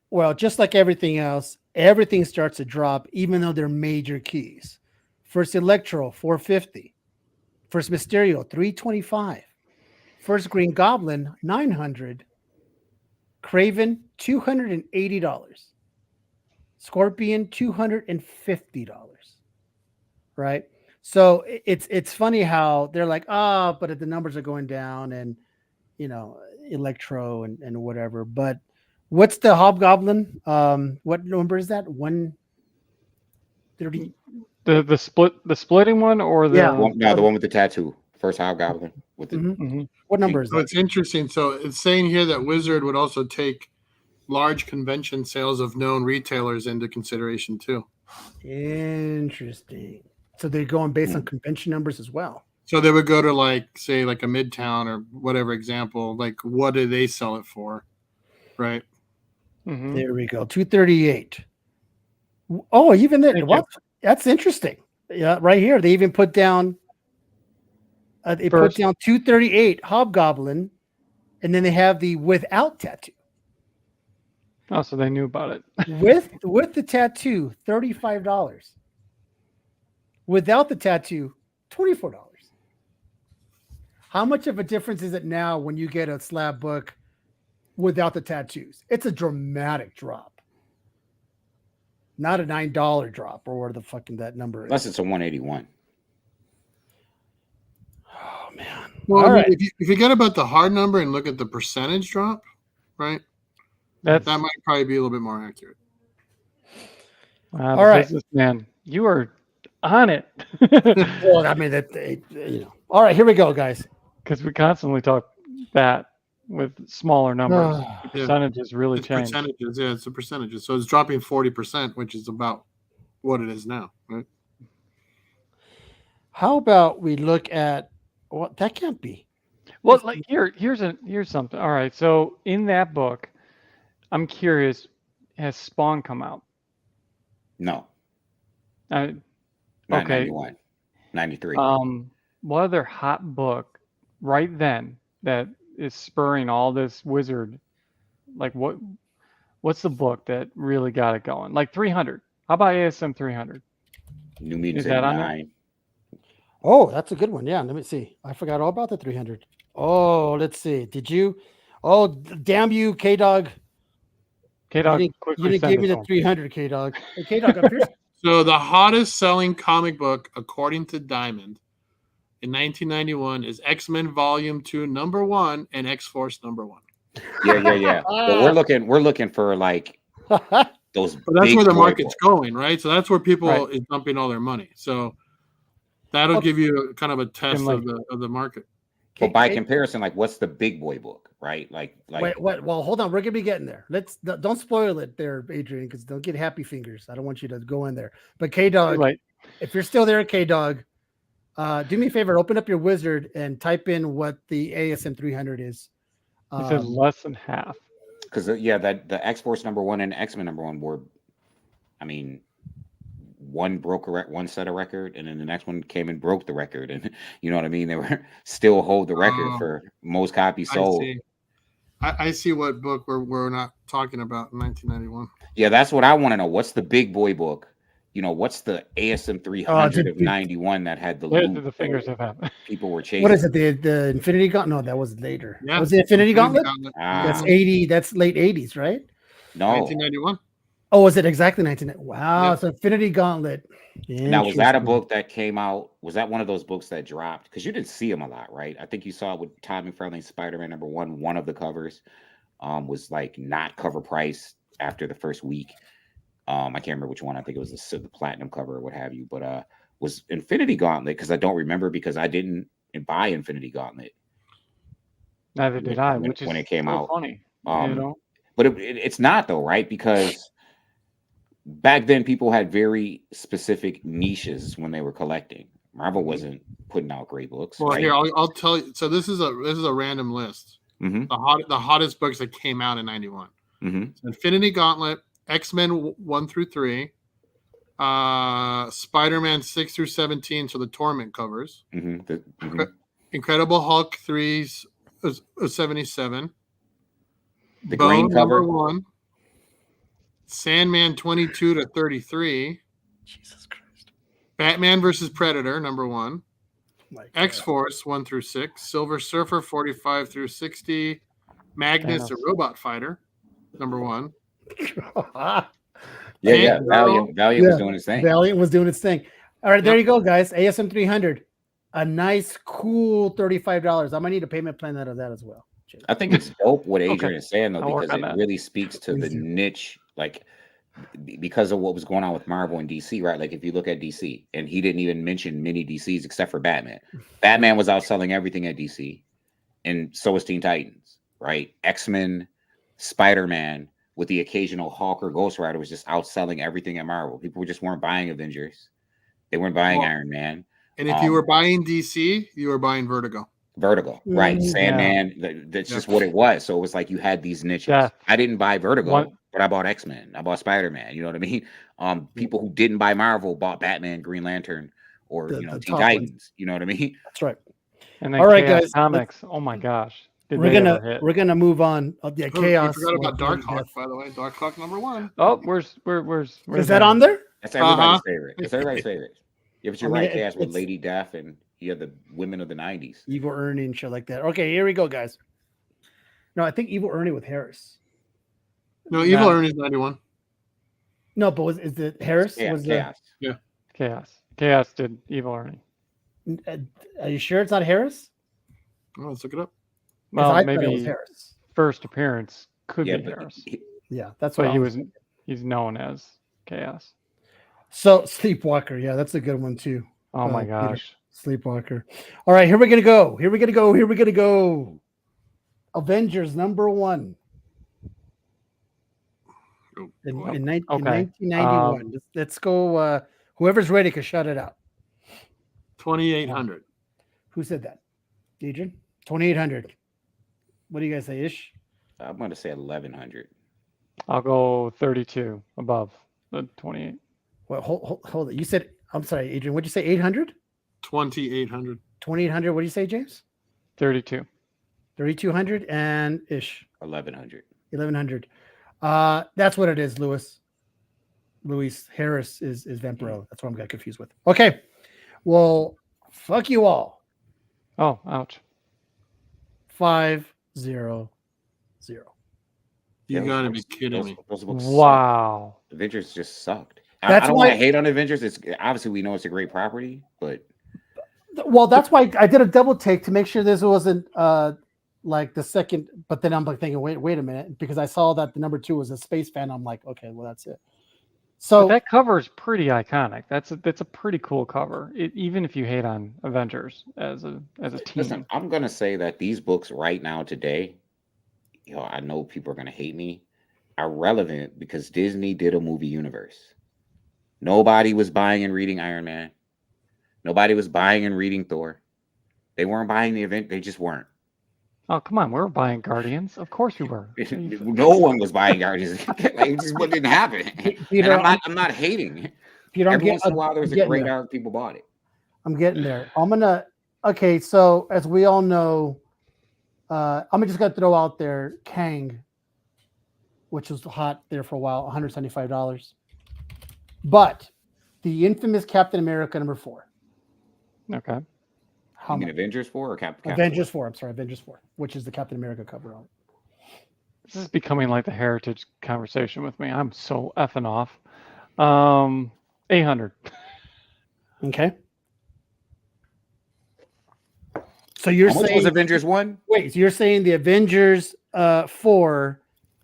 [SPEAKER 1] Well, just like everything else, everything starts to drop, even though they're major keys. First Electro, $450. First Mysterio, $325. First Green Goblin, $900. Craven, $280. Scorpion, $250. Right? So it's funny how they're like, but the numbers are going down, and Electro and whatever. But what's the Hobgoblin? What number is that? 130.
[SPEAKER 2] The splitting one, or the
[SPEAKER 1] Yeah.
[SPEAKER 3] The one with the tattoo. First Hobgoblin with the
[SPEAKER 1] Mhm.
[SPEAKER 2] Mhm.
[SPEAKER 1] What number is
[SPEAKER 4] so
[SPEAKER 1] that?
[SPEAKER 4] it's interesting. So it's saying here that Wizard would also take large convention sales of known retailers into consideration too.
[SPEAKER 1] Interesting. So they're going based on convention numbers as well.
[SPEAKER 4] So they would go to like say like a Midtown or whatever example, like what do they sell it for? Right.
[SPEAKER 2] Mhm.
[SPEAKER 1] There we go. 238. Oh, even then,
[SPEAKER 2] Thank
[SPEAKER 1] what? That's interesting. Yeah, right here. They even put down they
[SPEAKER 2] First.
[SPEAKER 1] put down 238 Hobgoblin, and then they have the without tattoo.
[SPEAKER 2] Oh, so they knew about it.
[SPEAKER 1] With the tattoo, $35. Without the tattoo, $24. How much of a difference is it now when you get a slab book without the tattoos? It's a dramatic drop. Not a $9 drop, or where the fucking that number is.
[SPEAKER 3] Unless it's a 181.
[SPEAKER 1] Oh man.
[SPEAKER 4] Well,
[SPEAKER 1] All right.
[SPEAKER 4] if you forget about the hard number and look at the percentage drop, right?
[SPEAKER 2] That's
[SPEAKER 4] That might probably be a little bit more accurate.
[SPEAKER 2] wow,
[SPEAKER 1] All right.
[SPEAKER 2] businessman. You are on it.
[SPEAKER 1] Well, I mean All right, here we go, guys.
[SPEAKER 2] Because we constantly talk that with smaller numbers.
[SPEAKER 1] Ah.
[SPEAKER 2] The percentages really
[SPEAKER 4] It's
[SPEAKER 2] change.
[SPEAKER 4] percentages, yeah, it's the percentages. So it's dropping 40%, which is about what it is now, right?
[SPEAKER 1] How about we look at what that can't be.
[SPEAKER 2] Well, like here's something. All right, so in that book, I'm curious, has Spawn come out?
[SPEAKER 3] No,
[SPEAKER 2] Uh,
[SPEAKER 3] not
[SPEAKER 2] okay.
[SPEAKER 3] 91, 93.
[SPEAKER 2] What other hot book right then that is spurring all this wizard? Like what's the book that really got it going? Like 300. How about ASM 300?
[SPEAKER 3] New Mutants
[SPEAKER 2] Is that on there?
[SPEAKER 3] 89.
[SPEAKER 1] Oh, that's a good one. Yeah, let me see. I forgot all about the 300. Oh, let's see. Did you? Oh, damn you, K Dog.
[SPEAKER 2] K-Dog,
[SPEAKER 1] You
[SPEAKER 2] quickly
[SPEAKER 1] didn't
[SPEAKER 2] send
[SPEAKER 1] give
[SPEAKER 2] it
[SPEAKER 1] me
[SPEAKER 2] to
[SPEAKER 1] the
[SPEAKER 2] him.
[SPEAKER 1] 300, K Dog. Hey, K Dog, if you're
[SPEAKER 4] So the hottest selling comic book, according to Diamond, in 1991 is X-Men Volume 2 number 1 and X-Force number 1.
[SPEAKER 3] Yeah. But we're looking for like those
[SPEAKER 4] But that's
[SPEAKER 3] big
[SPEAKER 4] where the
[SPEAKER 3] boy
[SPEAKER 4] market's
[SPEAKER 3] books.
[SPEAKER 4] going, right? So that's where people
[SPEAKER 2] Right.
[SPEAKER 4] is dumping all their money. So that'll
[SPEAKER 1] Okay.
[SPEAKER 4] give you a, kind of a test
[SPEAKER 2] Finley.
[SPEAKER 4] of the market.
[SPEAKER 3] But by comparison, like what's the big boy book, right? Like
[SPEAKER 1] wait, what? Well, hold on. We're gonna be getting there. Don't spoil it there, Adrian, because don't get happy fingers. I don't want you to go in there. But K Dog,
[SPEAKER 2] Like
[SPEAKER 1] if you're still there, K Dog, do me a favor. Open up your wizard and type in what the ASM 300 is.
[SPEAKER 2] he said less than half.
[SPEAKER 3] because that the X-Force number 1 and X-Men number 1 were, I mean, one broke one set a record, and then the next one came and broke the record, and you know what I mean. They were still hold the record for most copies sold.
[SPEAKER 4] I see what book we're not talking about in 1991.
[SPEAKER 3] Yeah, that's what I want to know. What's the big boy book? You know, what's the ASM 300 of 91 that had the loot
[SPEAKER 2] The fingers have happened.
[SPEAKER 3] people were chasing?
[SPEAKER 1] What is it? The Infinity Gauntlet? No, that was later.
[SPEAKER 4] Yeah,
[SPEAKER 1] Was it Infinity Gauntlet? That's
[SPEAKER 3] Ah.
[SPEAKER 1] 80. That's late 80s, right?
[SPEAKER 3] No.
[SPEAKER 4] 1991.
[SPEAKER 1] Oh, was it exactly 19? Wow.
[SPEAKER 4] Yeah.
[SPEAKER 1] So Infinity Gauntlet.
[SPEAKER 3] Now, was that a
[SPEAKER 1] Interesting.
[SPEAKER 3] book that came out? Was that one of those books that dropped? Because you didn't see them a lot, right? I think you saw it with Todd McFarlane's Spider-Man number 1. One of the covers was like not cover price after the first week. I can't remember which one. I think it was the platinum cover or what have you. But was Infinity Gauntlet, because I don't remember, because I didn't buy Infinity Gauntlet.
[SPEAKER 2] Neither did I, which is
[SPEAKER 3] when it came
[SPEAKER 2] so
[SPEAKER 3] out.
[SPEAKER 2] funny. You know,
[SPEAKER 3] But it's not though, right? Because back then people had very specific niches when they were collecting. Marvel wasn't putting out great books.
[SPEAKER 4] Well,
[SPEAKER 3] right?
[SPEAKER 4] here I'll tell you. So this is a random list.
[SPEAKER 3] Mm-hmm.
[SPEAKER 4] The hottest books that came out in 91.
[SPEAKER 3] Mm-hmm.
[SPEAKER 4] So Infinity Gauntlet, X-Men 1 through 3, Spider-Man 6 through 17, so the Torment covers.
[SPEAKER 3] Mm-hmm.
[SPEAKER 4] Incredible Hulk 3's 77.
[SPEAKER 3] The
[SPEAKER 4] Bone
[SPEAKER 3] green cover.
[SPEAKER 4] number 1. Sandman 22 to 33.
[SPEAKER 1] Jesus Christ.
[SPEAKER 4] Batman versus Predator number 1.
[SPEAKER 1] My God.
[SPEAKER 4] X-Force 1 through 6. Silver Surfer 45 through 60. Magnus, a Robot Fighter number 1.
[SPEAKER 3] Yeah. Valiant was doing his thing.
[SPEAKER 1] Valiant was doing its thing. All right, there you go, guys. ASM 300. A nice, cool $35. I might need a payment plan out of that as well.
[SPEAKER 3] I think it's dope what Adrian is saying, though, because it
[SPEAKER 2] that.
[SPEAKER 3] really speaks to the niche, like, because of what was going on with Marvel and DC, right? Like, if you look at DC, and he didn't even mention many DCs except for Batman. Batman was outselling everything at DC, and so was Teen Titans, right? X-Men, Spider-Man, with the occasional Hulk or Ghost Rider, was just outselling everything at Marvel. People just weren't buying Avengers. They weren't buying Iron Man.
[SPEAKER 4] And if you were buying DC, you were buying Vertigo,
[SPEAKER 3] right? Sandman. That's just what it was. So it was like you had these niches. Yeah. I didn't buy Vertigo, but I bought X-Men. I bought Spider-Man. You know what I mean? People who didn't buy Marvel bought Batman, Green Lantern, or Teen Titans. You know what I mean?
[SPEAKER 1] That's right.
[SPEAKER 2] And then
[SPEAKER 1] all right, guys.
[SPEAKER 2] Comics. Oh my gosh.
[SPEAKER 1] We're gonna move on. Yeah, Chaos.
[SPEAKER 4] You forgot about Darkhawk, by the way. Darkhawk number 1.
[SPEAKER 2] Oh, where's
[SPEAKER 1] is that on there?
[SPEAKER 3] That's everybody's favorite. It's everybody's favorite. Yeah, but you're right, Chaos, with Lady Death and you had the women of the 90s.
[SPEAKER 1] Evil Ernie and shit like that. Okay, here we go, guys. No, I think Evil Ernie with Harris.
[SPEAKER 4] No, Evil Ernie's 91.
[SPEAKER 1] No, but is it Harris?
[SPEAKER 3] Yeah,
[SPEAKER 1] was
[SPEAKER 3] Chaos.
[SPEAKER 2] Chaos did Evil Ernie.
[SPEAKER 1] Are you sure it's not Harris?
[SPEAKER 4] Oh, let's look it up.
[SPEAKER 2] Well, maybe
[SPEAKER 1] it was Harris.
[SPEAKER 2] First appearance could be Harris.
[SPEAKER 1] That's what
[SPEAKER 2] he's known as Chaos.
[SPEAKER 1] So Sleepwalker, yeah, that's a good one too.
[SPEAKER 2] Oh my gosh.
[SPEAKER 1] Sleepwalker. All right, here we're gonna go. Avengers number 1. In 1991. Let's go. Whoever's ready can shut it out.
[SPEAKER 4] $2,800.
[SPEAKER 1] Who said that? Adrian? 2,800. What do you guys say, Ish?
[SPEAKER 3] I'm going to say 1,100.
[SPEAKER 2] I'll go 32 above the 28.
[SPEAKER 1] Well, hold it. You said, I'm sorry, Adrian. What'd you say? 800?
[SPEAKER 4] 2,800.
[SPEAKER 1] 2,800. What do you say, James?
[SPEAKER 2] 32.
[SPEAKER 1] 3,200 and Ish.
[SPEAKER 3] 1,100.
[SPEAKER 1] 1,100. That's what it is, Luis. Harris is Vampiro. That's what I'm got confused with. Okay. Well, fuck you all.
[SPEAKER 2] Oh, ouch.
[SPEAKER 1] 5-0-0.
[SPEAKER 4] You gotta be kidding me.
[SPEAKER 3] Those books
[SPEAKER 2] Wow.
[SPEAKER 3] sucked. Avengers just sucked.
[SPEAKER 1] That's
[SPEAKER 3] I don't
[SPEAKER 1] why-
[SPEAKER 3] want to hate on Avengers. It's obviously we know it's a great property, but
[SPEAKER 1] Well, that's why I did a double take to make sure this wasn't like the second. But then I'm like thinking, wait a minute, because I saw that the number 2 was a space fan. I'm like, okay, well that's it. So
[SPEAKER 2] But that cover is pretty iconic. That's a pretty cool cover. Even if you hate on Avengers as a team.
[SPEAKER 3] listen, I'm gonna say that these books right now today, I know people are gonna hate me, are relevant because Disney did a movie universe. Nobody was buying and reading Iron Man. Nobody was buying and reading Thor. They weren't buying the event. They just weren't.
[SPEAKER 2] Oh, come on. We were buying Guardians. Of course we were.
[SPEAKER 3] No one was buying Guardians. It just what didn't happen.
[SPEAKER 1] Peter,
[SPEAKER 3] And I'm not hating.
[SPEAKER 1] Peter,
[SPEAKER 3] Every once in a while, there's a
[SPEAKER 1] getting
[SPEAKER 3] great
[SPEAKER 1] there.
[SPEAKER 3] arc. People bought it.
[SPEAKER 1] I'm getting there. Okay, so as we all know, I'm just gonna throw out there Kang, which was hot there for a while, $175. But the infamous Captain America number 4.
[SPEAKER 2] Okay.
[SPEAKER 1] How
[SPEAKER 3] You mean
[SPEAKER 1] much?
[SPEAKER 3] Avengers 4 or Captain?
[SPEAKER 1] Avengers 4. I'm sorry, Avengers 4, which is the Captain America cover on it.
[SPEAKER 2] This is becoming like the heritage conversation with me. I'm so effing off. 800.
[SPEAKER 1] Okay. So you're
[SPEAKER 3] How much
[SPEAKER 1] saying
[SPEAKER 3] was Avengers 1?
[SPEAKER 1] wait, so you're saying the Avengers 4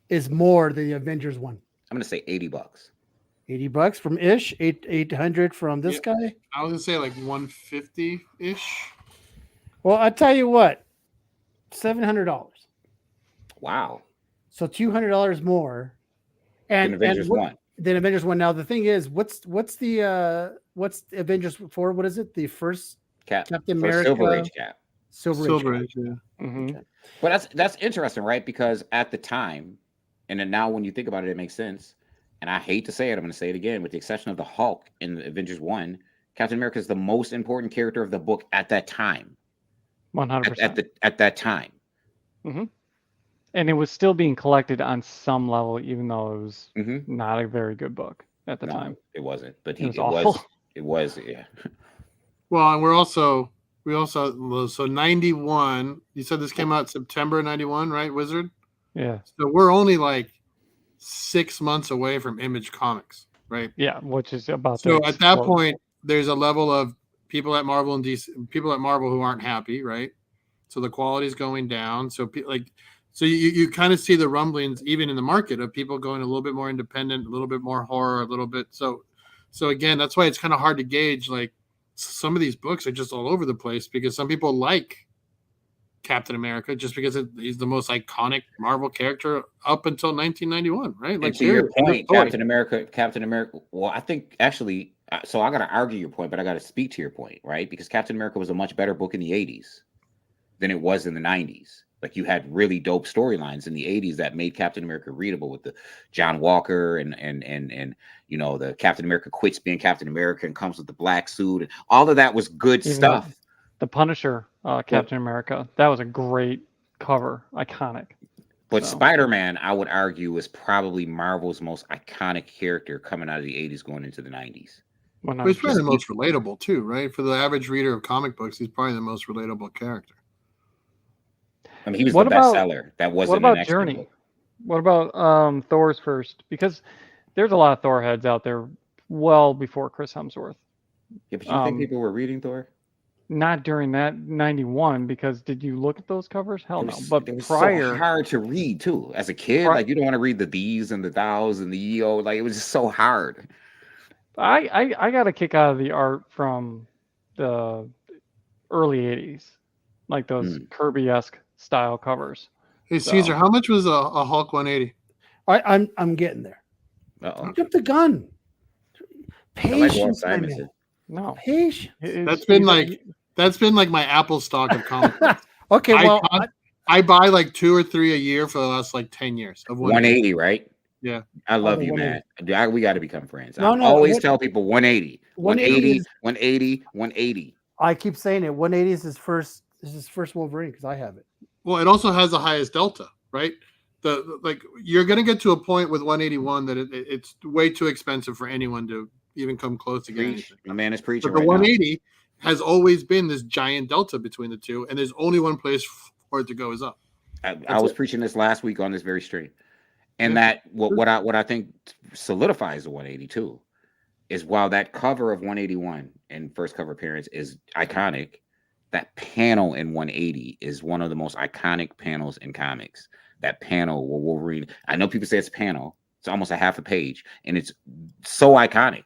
[SPEAKER 1] is more than the Avengers 1.
[SPEAKER 3] I'm gonna say $80.
[SPEAKER 1] $80 from Ish, 800 from this
[SPEAKER 4] Yeah.
[SPEAKER 1] guy.
[SPEAKER 4] I was gonna say like 150-ish.
[SPEAKER 1] Well, I tell you what, $700.
[SPEAKER 3] Wow.
[SPEAKER 1] So $200 more. And
[SPEAKER 3] Avengers 1.
[SPEAKER 1] Than Avengers 1. Now the thing is, what's the Avengers 4? What is it? The first Captain
[SPEAKER 3] for
[SPEAKER 1] America
[SPEAKER 3] Silver Age Cap.
[SPEAKER 1] Silver Age.
[SPEAKER 4] Age, yeah.
[SPEAKER 2] Mm-hmm.
[SPEAKER 1] Okay.
[SPEAKER 3] But that's interesting, right? Because at the time, and then now when you think about it, it makes sense. And I hate to say it, I'm going to say it again, with the exception of the Hulk in Avengers 1, Captain America is the most important character of the book at that time.
[SPEAKER 2] 100%.
[SPEAKER 3] At that time.
[SPEAKER 2] Mm-hmm. And it was still being collected on some level, even though it was
[SPEAKER 3] Mhm.
[SPEAKER 2] not a very good book at the
[SPEAKER 3] No,
[SPEAKER 2] time.
[SPEAKER 3] it wasn't. But
[SPEAKER 2] It was awful.
[SPEAKER 3] It was, yeah.
[SPEAKER 4] Well, and we also so 91. You said this came out September 91, right, Wizard?
[SPEAKER 2] Yeah.
[SPEAKER 4] So we're only like 6 months away from Image Comics, right?
[SPEAKER 2] Yeah, which is about
[SPEAKER 4] So
[SPEAKER 2] to
[SPEAKER 4] at that
[SPEAKER 2] explode.
[SPEAKER 4] point, there's a level of people at Marvel and DC, people at Marvel who aren't happy, right? So the quality is going down. So you kind of see the rumblings even in the market of people going a little bit more independent, a little bit more horror, a little bit. So again, that's why it's kind of hard to gauge. Like some of these books are just all over the place because some people like Captain America just because he's the most iconic Marvel character up until 1991, right?
[SPEAKER 3] And
[SPEAKER 4] Like
[SPEAKER 3] to your
[SPEAKER 4] period.
[SPEAKER 3] point, Captain America. Well, I think actually, so I got to argue your point, but I got to speak to your point, right? Because Captain America was a much better book in the 80s than it was in the 90s. Like you had really dope storylines in the 80s that made Captain America readable with the John Walker and the Captain America quits being Captain America and comes with the black suit and all of that was good
[SPEAKER 2] Even
[SPEAKER 3] stuff.
[SPEAKER 2] The Punisher, Captain America, that was a great cover, iconic.
[SPEAKER 3] But
[SPEAKER 2] So.
[SPEAKER 3] Spider-Man, I would argue, was probably Marvel's most iconic character coming out of the 80s going into the 90s.
[SPEAKER 4] But he's probably the most relatable too, right? For the average reader of comic books, he's probably the most relatable character.
[SPEAKER 3] I mean, he was
[SPEAKER 2] What
[SPEAKER 3] the
[SPEAKER 2] about-
[SPEAKER 3] bestseller. That wasn't
[SPEAKER 2] What about
[SPEAKER 3] an X-Men
[SPEAKER 2] Journey?
[SPEAKER 3] book.
[SPEAKER 2] What about Thor's first? Because there's a lot of Thor heads out there well before Chris Hemsworth.
[SPEAKER 3] Yeah, but you think people were reading Thor?
[SPEAKER 2] Not during that 91, because did you look at those covers? Hell no. But
[SPEAKER 3] it was
[SPEAKER 2] prior,
[SPEAKER 3] so hard to read too. As a kid, like you don't want to read the these and the thous and the yo. Like it was just so hard.
[SPEAKER 2] I got a kick out of the art from the early 80s, like those Kirby-esque style covers.
[SPEAKER 4] Hey Caesar, how much was a Hulk 180?
[SPEAKER 1] I'm getting there.
[SPEAKER 3] Uh-oh.
[SPEAKER 1] Pick up the gun.
[SPEAKER 3] I like Walt
[SPEAKER 1] Patience, my
[SPEAKER 3] Simonson.
[SPEAKER 1] man.
[SPEAKER 2] No.
[SPEAKER 1] Page.
[SPEAKER 4] That's been like my Apple stock of comic books.
[SPEAKER 1] Okay, well,
[SPEAKER 4] I buy like 2 or 3 a year for the last like 10 years. Of
[SPEAKER 3] 180, right?
[SPEAKER 4] Yeah.
[SPEAKER 3] I love
[SPEAKER 1] the
[SPEAKER 3] you, man.
[SPEAKER 1] 180.
[SPEAKER 3] We got to become friends.
[SPEAKER 1] No,
[SPEAKER 3] I
[SPEAKER 1] no,
[SPEAKER 3] always tell people 180, 180,
[SPEAKER 1] 180
[SPEAKER 3] 180.
[SPEAKER 1] I keep saying it. 180 is his first. This is his first Wolverine because I have it.
[SPEAKER 4] Well, it also has the highest delta, right? Like you're gonna get to a point with 181 that it's way too expensive for anyone to even come close to getting anything.
[SPEAKER 3] My man is preaching.
[SPEAKER 4] But the
[SPEAKER 3] right
[SPEAKER 4] 180 has always been this giant delta between the two, and there's only one place for it to go is up.
[SPEAKER 3] I was preaching this last week on this very stream, and that what I think solidifies the 182 is while that cover of 181 and first cover appearance is iconic, that panel in 180 is one of the most iconic panels in comics. That panel where Wolverine, I know people say it's a panel, it's almost a half a page, and it's so iconic.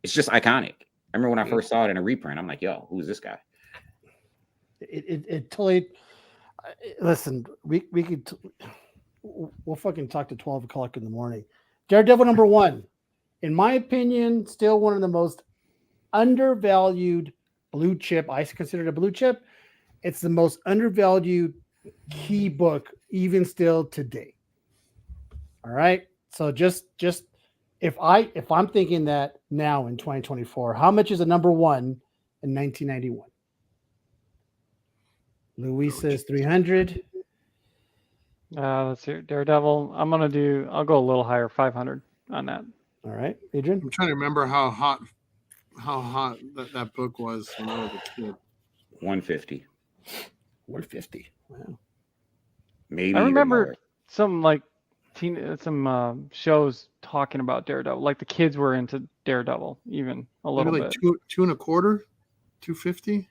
[SPEAKER 3] It's just iconic. I remember when I first saw it in a reprint, I'm like, yo, who's this guy?
[SPEAKER 1] It totally. Listen, we could. We'll fucking talk to 12 o'clock in the morning. Daredevil #1, in my opinion, still one of the most undervalued blue chip. I consider it a blue chip. It's the most undervalued key book, even still today. All right. So just if I'm thinking that now in 2024, how much is a #1 in 1991? Luis says 300.
[SPEAKER 2] Let's see. Daredevil. I'll go a little higher, 500 on that.
[SPEAKER 1] All right, Adrian.
[SPEAKER 4] I'm trying to remember how hot that book was when I was a kid.
[SPEAKER 3] 150.
[SPEAKER 1] 150. Wow.
[SPEAKER 3] Maybe
[SPEAKER 2] I
[SPEAKER 3] even
[SPEAKER 2] remember
[SPEAKER 3] more.
[SPEAKER 2] some shows talking about Daredevil. Like the kids were into Daredevil, even a little
[SPEAKER 4] Maybe like
[SPEAKER 2] bit.
[SPEAKER 4] two and a quarter, 250.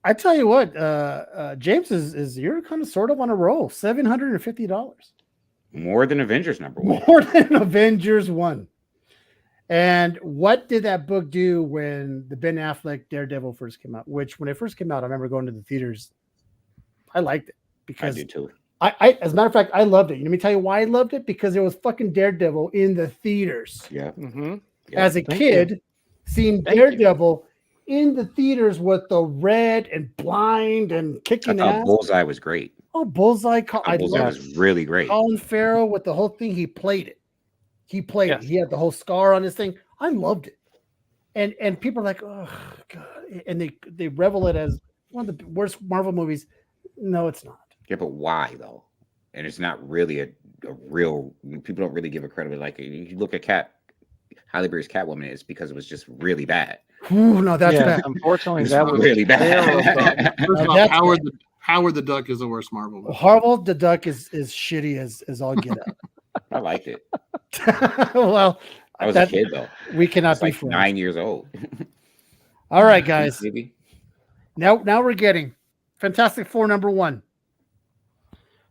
[SPEAKER 1] I tell you what, James is you're kind of sort of on a roll. $750.
[SPEAKER 3] More than Avengers #1.
[SPEAKER 1] More than Avengers 1. And what did that book do when the Ben Affleck Daredevil first came out? Which when it first came out, I remember going to the theaters. I liked it because
[SPEAKER 3] I do too.
[SPEAKER 1] I as a matter of fact, I loved it. Let me tell you why I loved it, because it was fucking Daredevil in the theaters.
[SPEAKER 3] Yeah.
[SPEAKER 2] Mm-hmm.
[SPEAKER 1] As a kid, seeing Daredevil in the theaters with the red and blind and kicking ass.
[SPEAKER 3] Bullseye was great.
[SPEAKER 1] Oh, Bullseye!
[SPEAKER 3] Bullseye was really great.
[SPEAKER 1] Colin Farrell with the whole thing. He played it. He played it. He had the whole scar on his thing. I loved it. And people are like, oh god, and they revel it as one of the worst Marvel movies. No, it's not.
[SPEAKER 3] Yeah, but why though? And it's not really a real. People don't really give it credit. Like you look at Halle Berry's Catwoman, it's because it was just really bad.
[SPEAKER 1] Ooh, no, that's bad.
[SPEAKER 2] Unfortunately,
[SPEAKER 3] It's
[SPEAKER 2] that was
[SPEAKER 3] really bad.
[SPEAKER 4] First of all, Howard the Duck is the worst Marvel movie.
[SPEAKER 1] Howard the Duck is shitty as all get out.
[SPEAKER 3] I liked it.
[SPEAKER 1] Well,
[SPEAKER 3] I was a kid though.
[SPEAKER 1] We cannot be
[SPEAKER 3] like
[SPEAKER 1] friends.
[SPEAKER 3] 9 years old.
[SPEAKER 1] All right, guys.
[SPEAKER 3] Maybe.
[SPEAKER 1] Now we're getting Fantastic Four #1.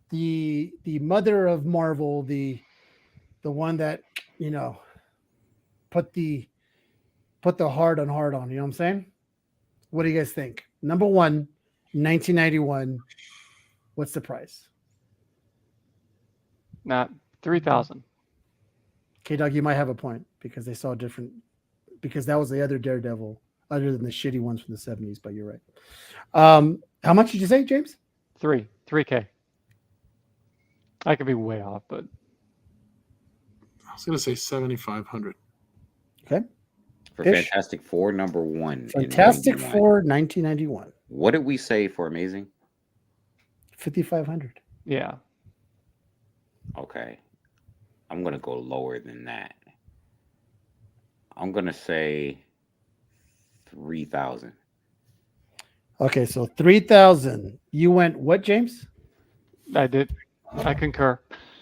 [SPEAKER 1] The mother of Marvel, the one that, you know, put the hard on, you know what I'm saying? What do you guys think? #1, 1991. What's the price?
[SPEAKER 2] not 3,000.
[SPEAKER 1] Okay, Doug, you might have a point because they saw different, because that was the other Daredevil other than the shitty ones from the 70s, but you're right. How much did you say, James?
[SPEAKER 2] 3K. I could be way off, but
[SPEAKER 4] I was going to say 7,500.
[SPEAKER 1] Okay.
[SPEAKER 3] For Fantastic Four #1.
[SPEAKER 1] Fantastic Four 1991.
[SPEAKER 3] What did we say for Amazing?
[SPEAKER 1] 5,500.
[SPEAKER 2] yeah.
[SPEAKER 3] Okay. I'm going to go lower than that. I'm going to say 3,000.
[SPEAKER 1] Okay, so 3,000. You went what, James?
[SPEAKER 2] I did. I concur.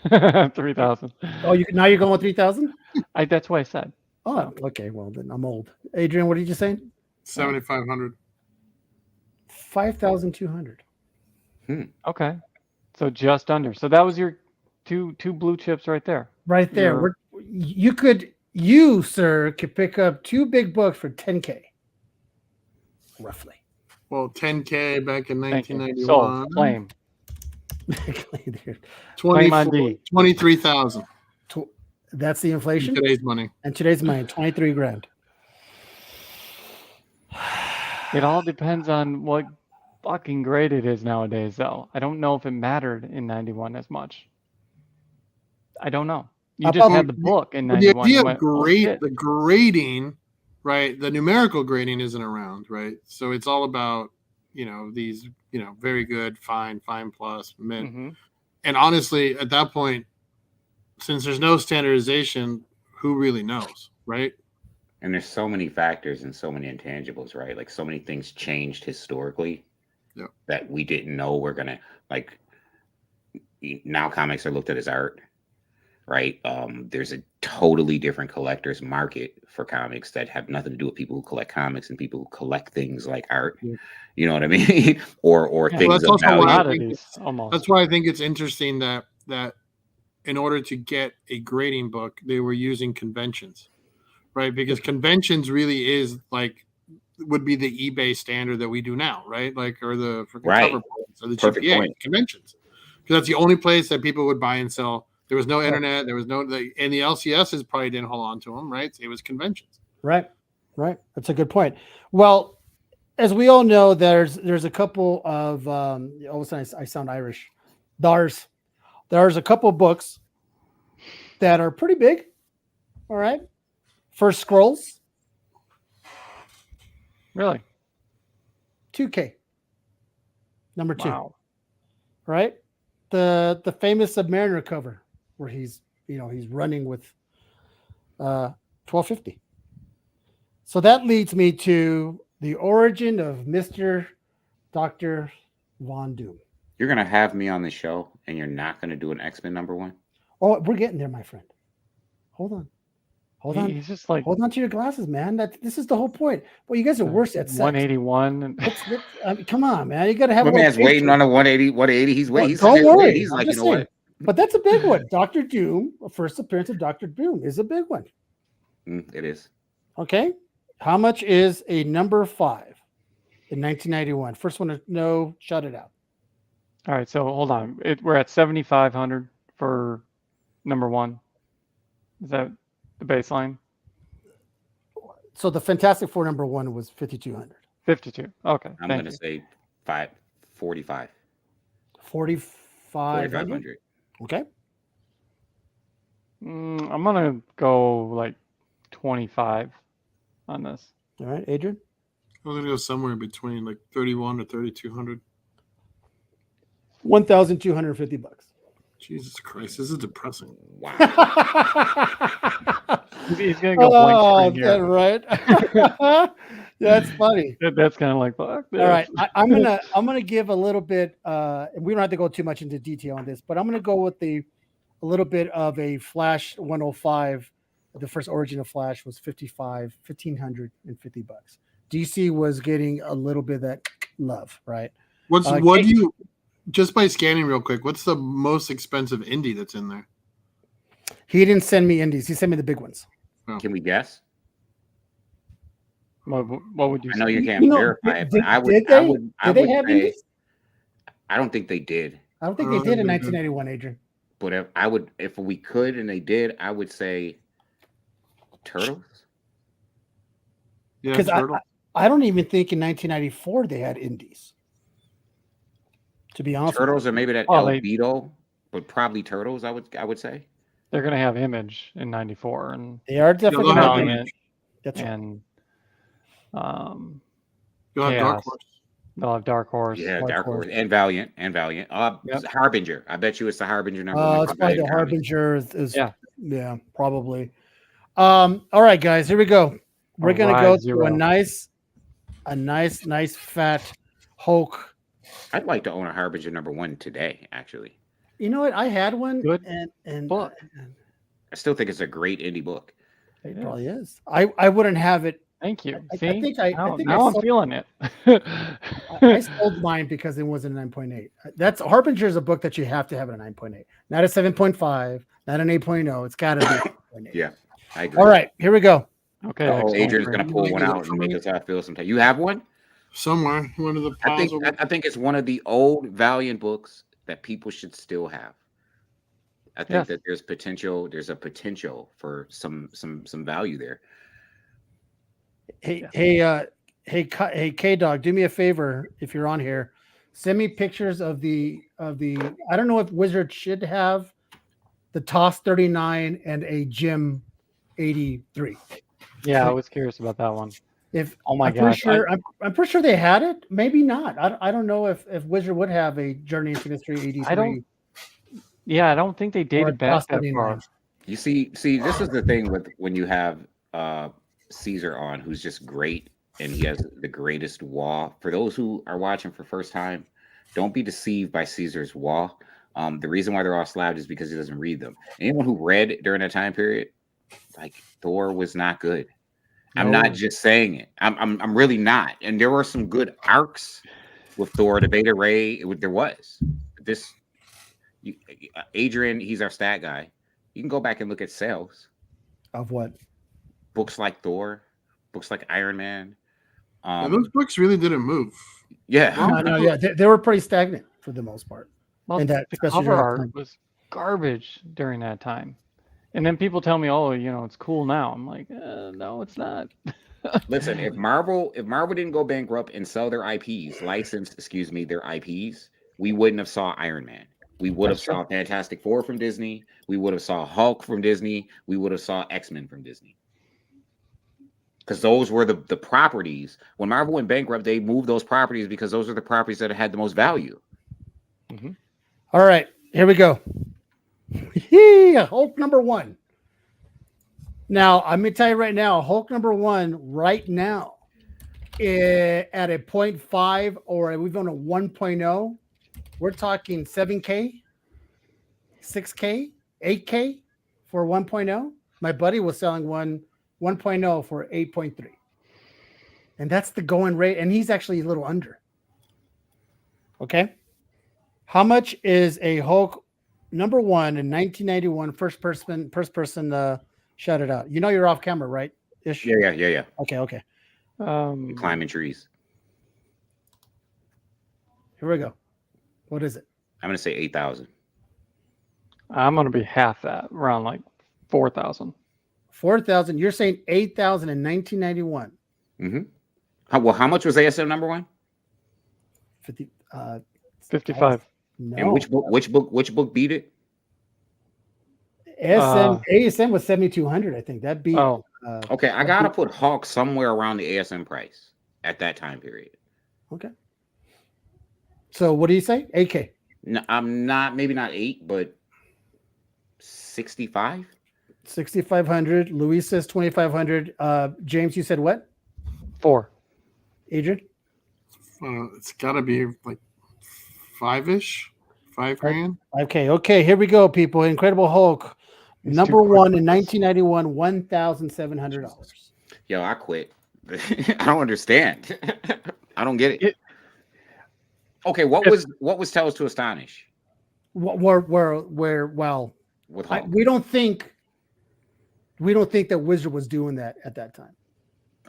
[SPEAKER 2] 3,000.
[SPEAKER 1] Oh, now you're going with 3,000?
[SPEAKER 2] That's what I said.
[SPEAKER 1] Oh, okay. Well, then I'm old. Adrian, what did you say?
[SPEAKER 4] 7,500.
[SPEAKER 1] 5,200.
[SPEAKER 2] Okay. So just under. So that was your two blue chips right there.
[SPEAKER 1] Right there. You, sir, could pick up 2 big books for 10K. Roughly.
[SPEAKER 4] Well, 10K back in 1991.
[SPEAKER 2] So claim.
[SPEAKER 4] 23,000.
[SPEAKER 1] That's the inflation.
[SPEAKER 4] Today's money.
[SPEAKER 1] And today's money, 23 grand.
[SPEAKER 2] It all depends on what fucking grade it is nowadays, though. I don't know if it mattered in 91 as much. I don't know. You just had the book in
[SPEAKER 4] the
[SPEAKER 2] 91.
[SPEAKER 4] idea
[SPEAKER 2] and
[SPEAKER 4] of
[SPEAKER 2] went, oh, shit.
[SPEAKER 4] the grading, right? The numerical grading isn't around, right? So it's all about, these, very good, fine plus, mint.
[SPEAKER 2] Mm-hmm.
[SPEAKER 4] And honestly, at that point, since there's no standardization, who really knows, right?
[SPEAKER 3] And there's so many factors and so many intangibles, right? Like so many things changed historically that we didn't know we're gonna like. Now comics are looked at as art, right? There's a totally different collector's market for comics that have nothing to do with people who collect comics and people who collect things like art.
[SPEAKER 4] Yeah.
[SPEAKER 3] You know what I mean? or things of value.
[SPEAKER 4] That's why I think it's interesting that in order to get a grading book, they were using conventions, right? Because conventions really is would be the eBay standard that we do now, right? Or the cover points or the GPA conventions, because that's the only place that people would buy and sell. There was no internet. There was no, and the LCSs probably didn't hold on to them, right? It was conventions.
[SPEAKER 1] Right. That's a good point. Well, as we all know, there's a couple of all of a sudden I sound Irish. There's a couple of books that are pretty big. All right. First Scrolls.
[SPEAKER 2] Really?
[SPEAKER 1] 2K. Number 2.
[SPEAKER 2] Wow.
[SPEAKER 1] Right? The famous Submariner cover where he's running with 1250. So that leads me to the origin of Mr. Dr. Von Doom.
[SPEAKER 3] You're gonna have me on the show and you're not gonna do an X-Men #1?
[SPEAKER 1] Oh, we're getting there, my friend. Hold on.
[SPEAKER 2] He's just like,
[SPEAKER 1] hold on to your glasses, man. This is the whole point. Well, you guys are worse at sex.
[SPEAKER 2] 181.
[SPEAKER 1] Come on, man. You got to have.
[SPEAKER 3] My man's waiting on a 180. He's waiting.
[SPEAKER 1] Don't worry.
[SPEAKER 3] He's like, you know what?
[SPEAKER 1] But that's a big one. Dr. Doom, first appearance of Dr. Doom is a big one.
[SPEAKER 3] It is.
[SPEAKER 1] Okay. How much is a number 5 in 1991? First one to know, shout it out.
[SPEAKER 2] All right. So hold on. We're at 7,500 for number 1. Is that the baseline?
[SPEAKER 1] So the Fantastic Four number 1 was 5,200.
[SPEAKER 2] 52. Okay.
[SPEAKER 3] I'm going to say 45.
[SPEAKER 1] 4,500. Okay.
[SPEAKER 2] I'm going to go like 25 on this.
[SPEAKER 1] All right, Adrian?
[SPEAKER 4] I'm going to go somewhere in between, like 31 to 3,200.
[SPEAKER 1] $1,250.
[SPEAKER 4] Jesus Christ, this is depressing.
[SPEAKER 3] Wow.
[SPEAKER 2] He's going to go blank screen here.
[SPEAKER 1] Right. That's funny.
[SPEAKER 2] That's kind of like, fuck this.
[SPEAKER 1] All right. I'm gonna give a little bit, we don't have to go too much into detail on this, but I'm gonna go with a little bit of a Flash 105. The first origin of Flash was $1,550. DC was getting a little bit of that love, right?
[SPEAKER 4] Just by scanning real quick, what's the most expensive indie that's in there?
[SPEAKER 1] He didn't send me indies. He sent me the big ones.
[SPEAKER 3] Oh. Can we guess?
[SPEAKER 2] What would you say?
[SPEAKER 3] I know you can't verify it, but I would.
[SPEAKER 1] Did they have indies?
[SPEAKER 3] I don't think they did.
[SPEAKER 1] I don't think they did in 1991, Adrian.
[SPEAKER 3] But if we could and they did, I would say Turtles.
[SPEAKER 4] Yeah,
[SPEAKER 1] because I don't even think in 1994 they had indies. To be honest,
[SPEAKER 3] Turtles or maybe that El Beetle, but probably Turtles. I would say
[SPEAKER 2] they're gonna have Image in '94, and
[SPEAKER 1] they are definitely
[SPEAKER 2] Valiant.
[SPEAKER 1] That's right.
[SPEAKER 2] And
[SPEAKER 4] you'll have Dark Horse.
[SPEAKER 2] They'll have Dark Horse.
[SPEAKER 3] Yeah, Dark Horse and Valiant. Harbinger. I bet you it's the Harbinger number.
[SPEAKER 1] It's probably the Harbinger. Yeah, probably. All right, guys, here we go. We're gonna go through a nice fat Hulk.
[SPEAKER 3] I'd like to own a Harbinger #1 today, actually.
[SPEAKER 1] You know what? I had one.
[SPEAKER 2] Good
[SPEAKER 1] and
[SPEAKER 2] book.
[SPEAKER 3] I still think it's a great indie book.
[SPEAKER 1] It probably is. I wouldn't have it.
[SPEAKER 2] Thank you.
[SPEAKER 1] Now
[SPEAKER 2] I'm feeling it.
[SPEAKER 1] I sold mine because it wasn't a 9.8. That's Harbinger is a book that you have to have at a 9.8, not a 7.5, not an 8.0. It's got to be 8.8.
[SPEAKER 3] Yeah, I agree.
[SPEAKER 1] All right, here we go.
[SPEAKER 2] Okay.
[SPEAKER 3] Adrian's gonna pull one out and make us all feel sometime. You have one?
[SPEAKER 4] Somewhere, one of the.
[SPEAKER 3] I think it's one of the old Valiant books that people should still have. I think that there's potential. There's a potential for some value there.
[SPEAKER 1] Hey, Hey, K Dog, do me a favor if you're on here. Send me pictures of the. I don't know if Wizard should have the Toss 39 and a Jim 83.
[SPEAKER 2] Yeah, I was curious about that one.
[SPEAKER 1] If
[SPEAKER 2] Oh my
[SPEAKER 1] I'm pretty
[SPEAKER 2] gosh,
[SPEAKER 1] sure, I'm pretty sure they had it. Maybe not. I don't know if Wizard would have a Journey into Mystery 83
[SPEAKER 2] I don't think they
[SPEAKER 1] or a
[SPEAKER 2] dated back
[SPEAKER 1] Toss
[SPEAKER 2] that
[SPEAKER 1] 39.
[SPEAKER 2] far.
[SPEAKER 3] You see, this is the thing with when you have Caesar on, who's just great, and he has the greatest wall. For those who are watching for first time, don't be deceived by Caesar's wall. The reason why they're all slabbed is because he doesn't read them. Anyone who read during that time period, like Thor, was not good. I'm not just saying it. I'm really not. And there were some good arcs with Thor, the Beta Ray. There was this. Adrian, he's our stat guy. You can go back and look at sales
[SPEAKER 1] Of what?
[SPEAKER 3] books like Thor, books like Iron Man.
[SPEAKER 4] And those books really didn't move.
[SPEAKER 3] Yeah,
[SPEAKER 1] No, yeah, they were pretty stagnant for the most part.
[SPEAKER 2] Well,
[SPEAKER 1] And that
[SPEAKER 2] the
[SPEAKER 1] especially
[SPEAKER 2] cover
[SPEAKER 1] during that
[SPEAKER 2] art
[SPEAKER 1] time.
[SPEAKER 2] was garbage during that time. And then people tell me, "Oh, it's cool now." I'm like, "No, it's not."
[SPEAKER 3] listen, if Marvel didn't go bankrupt and sell their IPs, their IPs, we wouldn't have saw Iron Man. We would have saw Fantastic Four from Disney. We would have saw Hulk from Disney. We would have saw X-Men from Disney. Because those were the properties. When Marvel went bankrupt, they moved those properties because those are the properties that had the most value.
[SPEAKER 2] Mm-hmm.
[SPEAKER 1] All right, here we go. Hulk number 1. Now, I'm going to tell you right now, Hulk number 1 right now at a 0.5 or we've on a 1.0, we're talking 7K, 6K, 8K for 1.0. My buddy was selling 1.0 for 8.3. And that's the going rate. And he's actually a little under. Okay. How much is a Hulk number 1 in 1991 first person shout it out? You're off camera, right? Ish?
[SPEAKER 3] Yeah.
[SPEAKER 1] Okay.
[SPEAKER 3] Climbing trees.
[SPEAKER 1] Here we go. What is it?
[SPEAKER 3] I'm gonna say 8,000.
[SPEAKER 2] I'm gonna be half that, around like 4,000.
[SPEAKER 1] 4,000. You're saying 8,000 in 1991.
[SPEAKER 3] Mm-hmm. How much was ASM number 1?
[SPEAKER 2] 55.
[SPEAKER 1] No.
[SPEAKER 3] And which book beat it?
[SPEAKER 1] ASM was 7,200. I think that beat.
[SPEAKER 3] Okay, I gotta put Hulk somewhere around the ASM price at that time period.
[SPEAKER 1] Okay. So what do you say? 8K.
[SPEAKER 3] No, I'm not. Maybe not 8, but 65.
[SPEAKER 1] 6,500. Luis says 2,500. James, you said what?
[SPEAKER 2] 4.
[SPEAKER 1] Adrian?
[SPEAKER 4] It's got to be like 5-ish, $5,000.
[SPEAKER 1] 5K. Okay, here we go, people. Incredible Hulk.
[SPEAKER 2] It's
[SPEAKER 1] Number
[SPEAKER 2] too quick
[SPEAKER 1] 1
[SPEAKER 2] for
[SPEAKER 1] in
[SPEAKER 2] this.
[SPEAKER 1] 1991, $1,700.
[SPEAKER 3] Yo, I quit. I don't understand. I don't get it. Okay, what was Tell Us to Astonish?
[SPEAKER 1] Well,
[SPEAKER 3] With Hulk?
[SPEAKER 1] we don't think that Wizard was doing that at that time.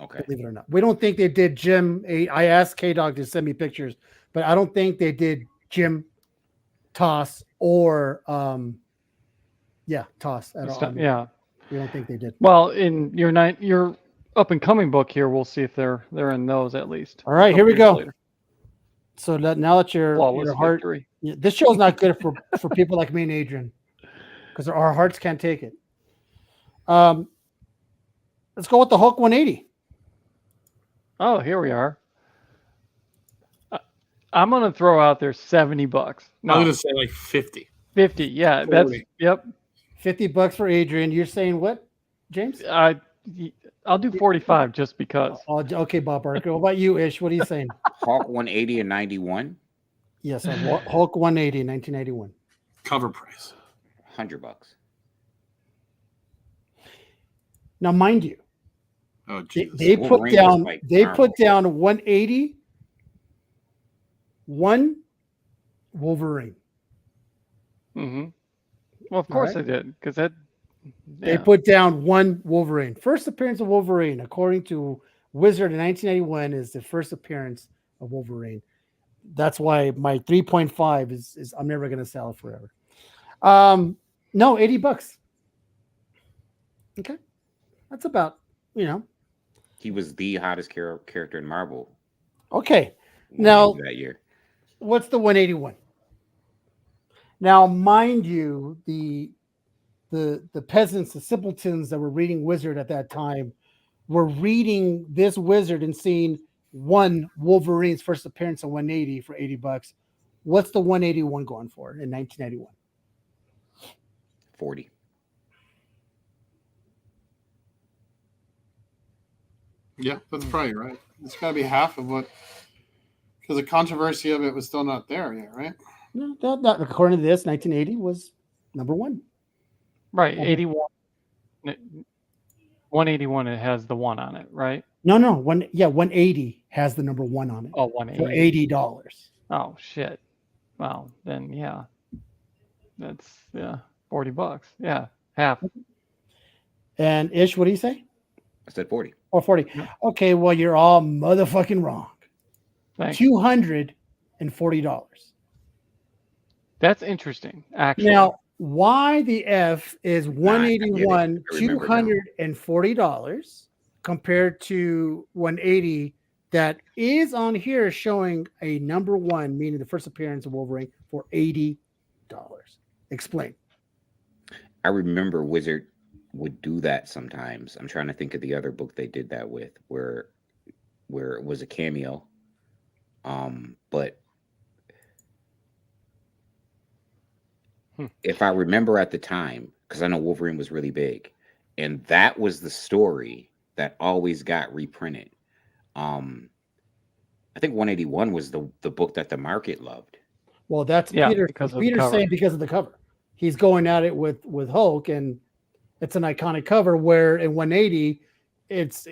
[SPEAKER 3] Okay.
[SPEAKER 1] Believe it or not. We don't think they did Jim. I asked K-Dog to send me pictures, but I don't think they did Jim, Toss, or Toss at all.
[SPEAKER 2] Yeah.
[SPEAKER 1] We don't think they did.
[SPEAKER 2] Well, in your up and coming book here, we'll see if they're in those at least.
[SPEAKER 1] All right, here we
[SPEAKER 2] Couple
[SPEAKER 1] go.
[SPEAKER 2] years later.
[SPEAKER 1] So now that your
[SPEAKER 2] Flawless
[SPEAKER 1] heart,
[SPEAKER 2] victory.
[SPEAKER 1] this show's not good for people like me and Adrian because our hearts can't take it. Let's go with the Hulk 180.
[SPEAKER 2] Oh, here we are. I'm gonna throw out there $70. No,
[SPEAKER 4] I'm going to say like 50.
[SPEAKER 2] 50. Yeah,
[SPEAKER 4] 40.
[SPEAKER 2] yep.
[SPEAKER 1] $50 for Adrian. You're saying what, James?
[SPEAKER 2] I'll do 45 just because.
[SPEAKER 1] Oh, okay, Bob Barker. What about you, Ish? What are you saying?
[SPEAKER 3] Hulk 180 and 91.
[SPEAKER 1] Yes, Hulk 180 in 1991.
[SPEAKER 4] Cover price.
[SPEAKER 3] $100.
[SPEAKER 1] Now, mind you,
[SPEAKER 4] Oh, Jesus.
[SPEAKER 1] they put
[SPEAKER 3] Wolverine
[SPEAKER 1] down
[SPEAKER 3] was like
[SPEAKER 1] they
[SPEAKER 3] Marvel.
[SPEAKER 1] put down 180, one Wolverine.
[SPEAKER 2] Mm-hmm. Well, of course
[SPEAKER 1] right.
[SPEAKER 2] I did, because that.
[SPEAKER 1] They
[SPEAKER 2] Yeah.
[SPEAKER 1] put down one Wolverine. First appearance of Wolverine, according to Wizard in 1991, is the first appearance of Wolverine. That's why my 3.5 is I'm never going to sell it forever. No, $80. Okay. That's about,
[SPEAKER 3] He was the hottest character in Marvel.
[SPEAKER 1] Okay. Now,
[SPEAKER 3] that year.
[SPEAKER 1] what's the 181? Now, mind you, the peasants, the simpletons that were reading Wizard at that time were reading this Wizard and seeing one Wolverine's first appearance on 180 for $80. What's the 181 going for in 1991?
[SPEAKER 3] 40.
[SPEAKER 4] Yeah, that's probably right. It's got to be half of what, because the controversy of it was still not there yet, right?
[SPEAKER 1] No, not according to this. 1980 was number one.
[SPEAKER 2] Right, 81. 181. It has the 1 on it, right?
[SPEAKER 1] No, 180 has the number 1 on it.
[SPEAKER 2] Oh,
[SPEAKER 1] For
[SPEAKER 2] 180.
[SPEAKER 1] $80.
[SPEAKER 2] Oh shit. Well, then yeah, that's $40. Yeah, half.
[SPEAKER 1] And Ish, what do you say?
[SPEAKER 3] I said 40.
[SPEAKER 1] Or 40.
[SPEAKER 2] Yeah.
[SPEAKER 1] Okay, well, you're all motherfucking wrong.
[SPEAKER 2] Thanks.
[SPEAKER 1] $240.
[SPEAKER 2] That's interesting, actually.
[SPEAKER 1] Now, why the F is
[SPEAKER 3] I get it.
[SPEAKER 1] 181,
[SPEAKER 3] I remember now.
[SPEAKER 1] $240 compared to 180 that is on here showing a number 1, meaning the first appearance of Wolverine, for $80. Explain.
[SPEAKER 3] I remember Wizard would do that sometimes. I'm trying to think of the other book they did that with, where it was a cameo. But if I remember at the time, because I know Wolverine was really big, and that was the story that always got reprinted. I think 181 was the book that the market loved.
[SPEAKER 1] Well, that's
[SPEAKER 2] Yeah,
[SPEAKER 1] Peter.
[SPEAKER 2] because of the
[SPEAKER 1] Peter's
[SPEAKER 2] cover.
[SPEAKER 1] saying because of the cover. He's going at it with Hulk, and it's an iconic cover. Where in 180, it's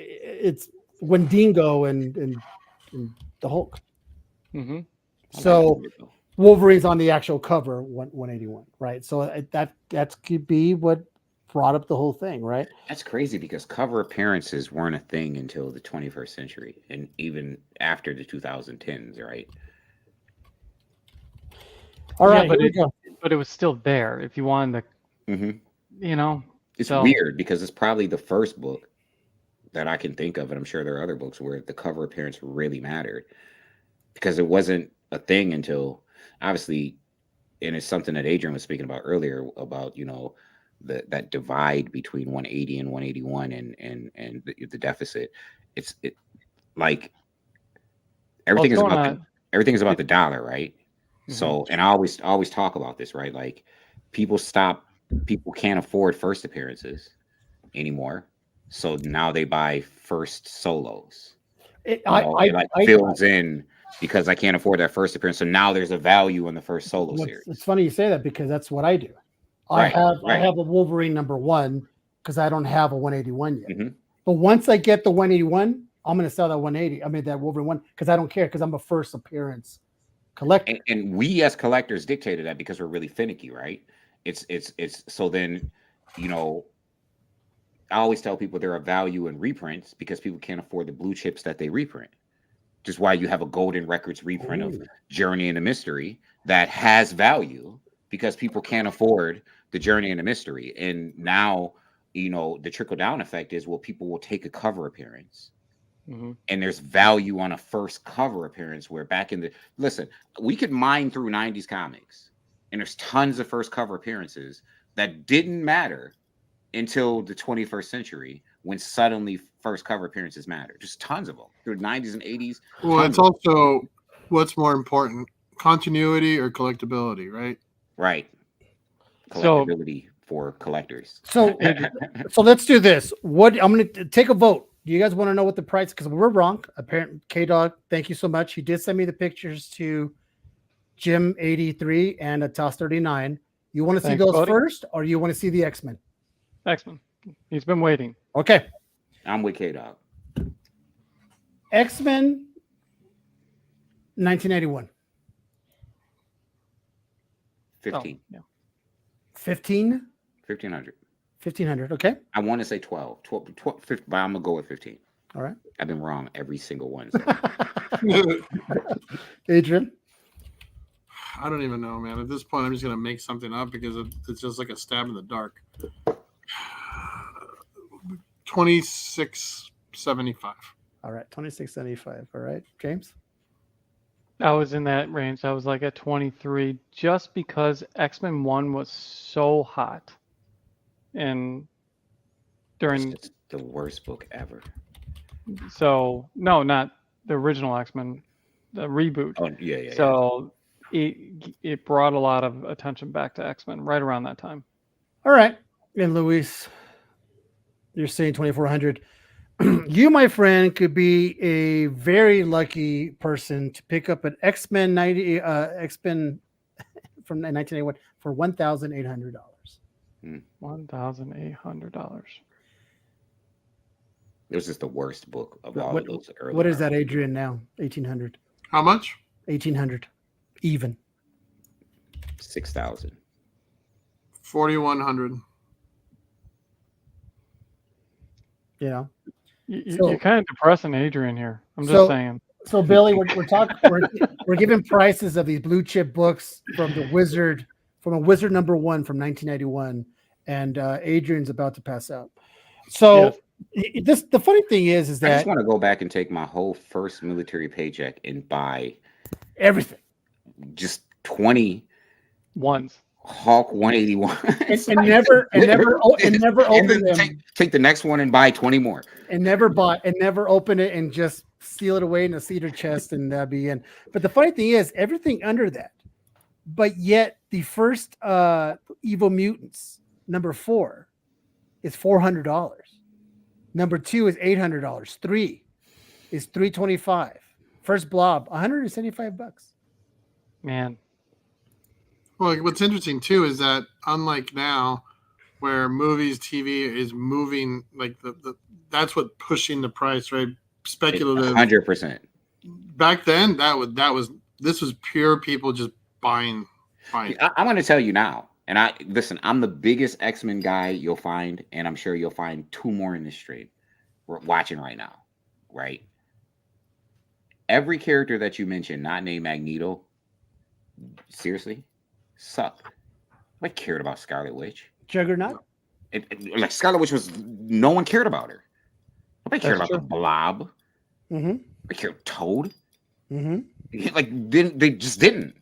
[SPEAKER 1] Wendigo and the Hulk.
[SPEAKER 2] Mm-hmm.
[SPEAKER 1] So Wolverine's on the actual cover, 181, right? So that could be what brought up the whole thing, right?
[SPEAKER 3] That's crazy because cover appearances weren't a thing until the 21st century, and even after the 2010s, right?
[SPEAKER 1] All right,
[SPEAKER 2] but
[SPEAKER 1] here we go.
[SPEAKER 2] But it was still there if you wanted to,
[SPEAKER 3] It's
[SPEAKER 2] so-
[SPEAKER 3] weird because it's probably the first book that I can think of, and I'm sure there are other books where the cover appearance really mattered, because it wasn't a thing until, obviously, and it's something that Adrian was speaking about earlier about, that divide between 180 and 181 and the deficit. It's like everything is about the dollar, right? So, and I always talk about this, right? Like people can't afford first appearances anymore, so now they buy first solos. It fills in because I can't afford that first appearance, so now there's a value in the first solo series.
[SPEAKER 1] It's funny you say that because that's what I do. I have a Wolverine number 1 because I don't have a 181 yet.
[SPEAKER 3] Mm-hmm.
[SPEAKER 1] But once I get the 181, I'm going to sell that 180. I mean that Wolverine 1 because I don't care because I'm a first appearance collector.
[SPEAKER 3] And we as collectors dictated that because we're really finicky, right? It's so then, I always tell people there are value in reprints because people can't afford the blue chips that they reprint. Just why you have a Golden Records reprint of Journey and the Mystery that has value because people can't afford the Journey and the Mystery. And now, the trickle down effect is, well, people will take a cover appearance. Mm-hmm. And there's value on a first cover appearance where listen, we could mine through 90s comics and there's tons of first cover appearances that didn't matter until the 21st century when suddenly first cover appearances matter. Just tons of them through the 90s and 80s.
[SPEAKER 4] Well, it's also what's more important, continuity or collectability, right?
[SPEAKER 3] Right. Collectability for collectors.
[SPEAKER 1] So let's do this. I'm going to take a vote. Do you guys want to know what the price? Because we're wrong. Apparently, K-Dog, thank you so much. He did send me the pictures to Jim 83 and Atas 39. You want to see those first, or you want to see the X-Men?
[SPEAKER 2] X-Men. He's been waiting.
[SPEAKER 1] Okay.
[SPEAKER 3] I'm with K-Dog.
[SPEAKER 1] X-Men 1981.
[SPEAKER 3] 15.
[SPEAKER 2] Oh, yeah.
[SPEAKER 1] 15?
[SPEAKER 3] 1500.
[SPEAKER 1] 1500. Okay.
[SPEAKER 3] I want to say 12, 15, but I'm going to go with 15.
[SPEAKER 1] All right.
[SPEAKER 3] I've been wrong every single one.
[SPEAKER 1] Adrian?
[SPEAKER 4] I don't even know, man. At this point, I'm just going to make something up because it's just like a stab in the dark. 26 $26.75.
[SPEAKER 1] All right, $26.75. All right, James.
[SPEAKER 2] I was in that range. I was like at 23, just because X-Men 1 was so hot, and
[SPEAKER 3] It's
[SPEAKER 2] during
[SPEAKER 3] just the worst book ever.
[SPEAKER 2] so no, not the original X-Men, the reboot.
[SPEAKER 3] Oh yeah.
[SPEAKER 2] So it brought a lot of attention back to X-Men right around that time.
[SPEAKER 1] All right, and Luis, you're saying 2,400. You, my friend, could be a very lucky person to pick up an X-Men X-Men from 1981 for $1,800.
[SPEAKER 2] $1,800.
[SPEAKER 3] It was just the worst book of all of those early.
[SPEAKER 1] What is that, Adrian? Now 1,800.
[SPEAKER 4] How much?
[SPEAKER 1] 1,800, even.
[SPEAKER 3] 6,000.
[SPEAKER 4] 4,100.
[SPEAKER 1] You know.
[SPEAKER 2] You're kind of depressing Adrian here. I'm just saying.
[SPEAKER 1] So Billy, we're talking. We're giving prices of these blue chip books from a Wizard number 1 from 1991, and Adrian's about to pass out. So the funny thing is that
[SPEAKER 3] I just want to go back and take my whole first military paycheck and buy
[SPEAKER 1] everything,
[SPEAKER 3] just 20
[SPEAKER 2] ones.
[SPEAKER 3] Hawk 181
[SPEAKER 1] and never open them.
[SPEAKER 3] Take the next one and buy 20 more.
[SPEAKER 1] And never open it and just seal it away in a cedar chest and that'd be in. But the funny thing is everything under that. But yet the first Evil Mutants number 4 is $400. Number 2 is $800. 3 is $325. First Blob, $175.
[SPEAKER 2] Man.
[SPEAKER 4] Well, what's interesting too is that unlike now, where movies, TV is moving, like that's what pushing the price, right? Speculative.
[SPEAKER 3] 100%.
[SPEAKER 4] Back then, this was pure people just buying.
[SPEAKER 3] I'm going to tell you now, and I'm the biggest X-Men guy you'll find, and I'm sure you'll find 2 more in this stream we're watching right now, right? Every character that you mentioned, not named Magneto, seriously, sucked. I cared about Scarlet Witch.
[SPEAKER 1] Juggernaut?
[SPEAKER 3] Like Scarlet Witch no one cared about her. Nobody cared about the Blob.
[SPEAKER 1] Mm-hmm.
[SPEAKER 3] They cared Toad.
[SPEAKER 1] Mm-hmm.
[SPEAKER 3] Like they just didn't.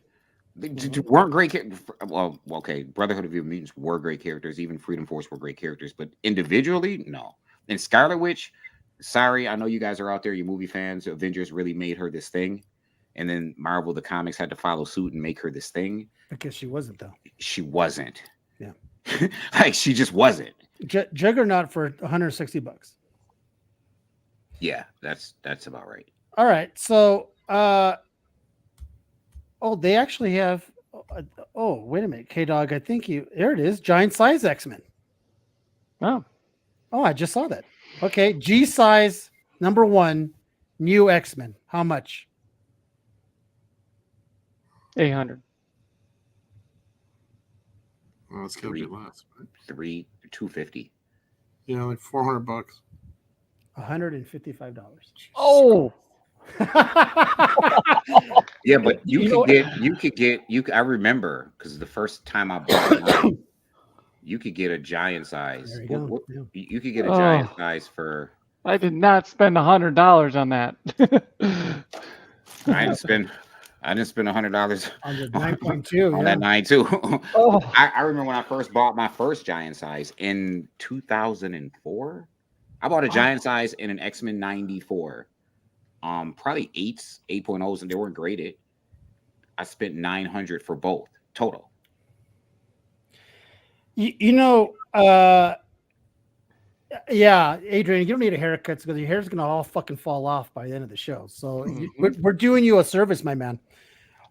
[SPEAKER 3] They weren't great characters. Well, okay, Brotherhood of Evil Mutants were great characters. Even Freedom Force were great characters, but individually, no. And Scarlet Witch, sorry, I know you guys are out there, you movie fans. Avengers really made her this thing. And then Marvel, the comics, had to follow suit and make her this thing.
[SPEAKER 1] Because she wasn't, though.
[SPEAKER 3] She wasn't.
[SPEAKER 1] Yeah.
[SPEAKER 3] Like, she just wasn't.
[SPEAKER 1] Juggernaut for $160.
[SPEAKER 3] Yeah, that's about right.
[SPEAKER 1] All right. So, they actually have, wait a minute. K-Dog, I think there it is. Giant size X-Men.
[SPEAKER 2] Oh,
[SPEAKER 1] I just saw that. Okay. G size number 1, new X-Men. How much?
[SPEAKER 2] 800.
[SPEAKER 4] Well, it's gonna be less. Right?
[SPEAKER 3] 250.
[SPEAKER 4] Yeah, like $400.
[SPEAKER 1] $155.
[SPEAKER 2] Oh.
[SPEAKER 3] Yeah, but I remember because the first time I bought one, you could get a giant size. You could get a giant size for.
[SPEAKER 2] I did not spend $100 on that.
[SPEAKER 3] I didn't spend $100
[SPEAKER 1] on the 9.2
[SPEAKER 3] on that 9.2. I remember when I first bought my first giant size in 2004. I bought a giant size in an X-Men 94. Probably 8.0s, and they weren't graded. I spent $900 for both total.
[SPEAKER 1] Yeah, Adrian, you don't need a haircut because your hair's gonna all fucking fall off by the end of the show. So we're doing you a service, my man.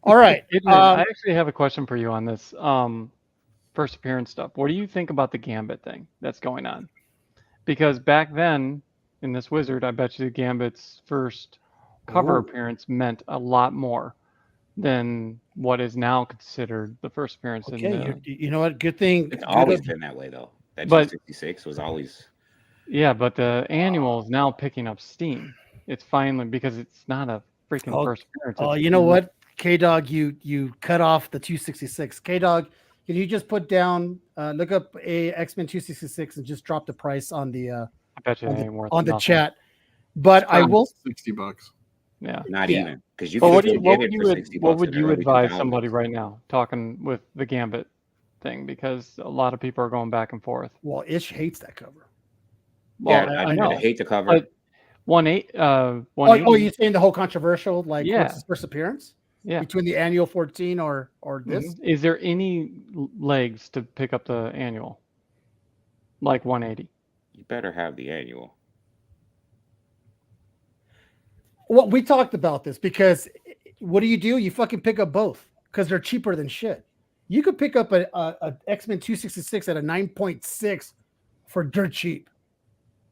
[SPEAKER 1] All right.
[SPEAKER 2] I actually have a question for you on this first appearance stuff. What do you think about the Gambit thing that's going on? Because back then in this Wizard, I bet you the Gambit's first cover appearance meant a lot more than what is now considered the first appearance.
[SPEAKER 1] Okay, you know what? Good thing.
[SPEAKER 3] It's always been that way, though. That G66 was always.
[SPEAKER 2] Yeah, but the annual is now picking up steam. It's finally because it's not a freaking first appearance.
[SPEAKER 1] Oh, you know what, K-Dog, you cut off the 266. K-Dog, can you just put down, look up a X-Men 266 and just drop the price on the
[SPEAKER 2] I bet you it ain't worth
[SPEAKER 1] on the
[SPEAKER 2] nothing.
[SPEAKER 1] chat. But I will.
[SPEAKER 4] $60.
[SPEAKER 2] Yeah.
[SPEAKER 3] Not
[SPEAKER 1] Yeah.
[SPEAKER 3] even, because you
[SPEAKER 2] But
[SPEAKER 3] can
[SPEAKER 2] what
[SPEAKER 3] still
[SPEAKER 2] would
[SPEAKER 3] get it
[SPEAKER 2] you
[SPEAKER 3] for 60
[SPEAKER 2] what
[SPEAKER 3] bucks
[SPEAKER 2] would
[SPEAKER 3] at
[SPEAKER 2] you
[SPEAKER 3] early
[SPEAKER 2] advise
[SPEAKER 3] 2000s.
[SPEAKER 2] somebody right now talking with the Gambit thing, because a lot of people are going back and forth.
[SPEAKER 1] Well, Ish hates that cover.
[SPEAKER 2] Well,
[SPEAKER 3] Yeah,
[SPEAKER 2] I
[SPEAKER 3] I
[SPEAKER 2] know,
[SPEAKER 3] hate the cover.
[SPEAKER 2] but 180.
[SPEAKER 1] Oh, you're saying the whole controversial, like
[SPEAKER 2] Yeah.
[SPEAKER 1] what's his first appearance?
[SPEAKER 2] Yeah.
[SPEAKER 1] Between the annual 14 or this?
[SPEAKER 2] Is there any legs to pick up the annual? Like 180?
[SPEAKER 3] You better have the annual.
[SPEAKER 1] Well, we talked about this because what do? You fucking pick up both because they're cheaper than shit. You could pick up a X-Men 266 at a 9.6 for dirt cheap.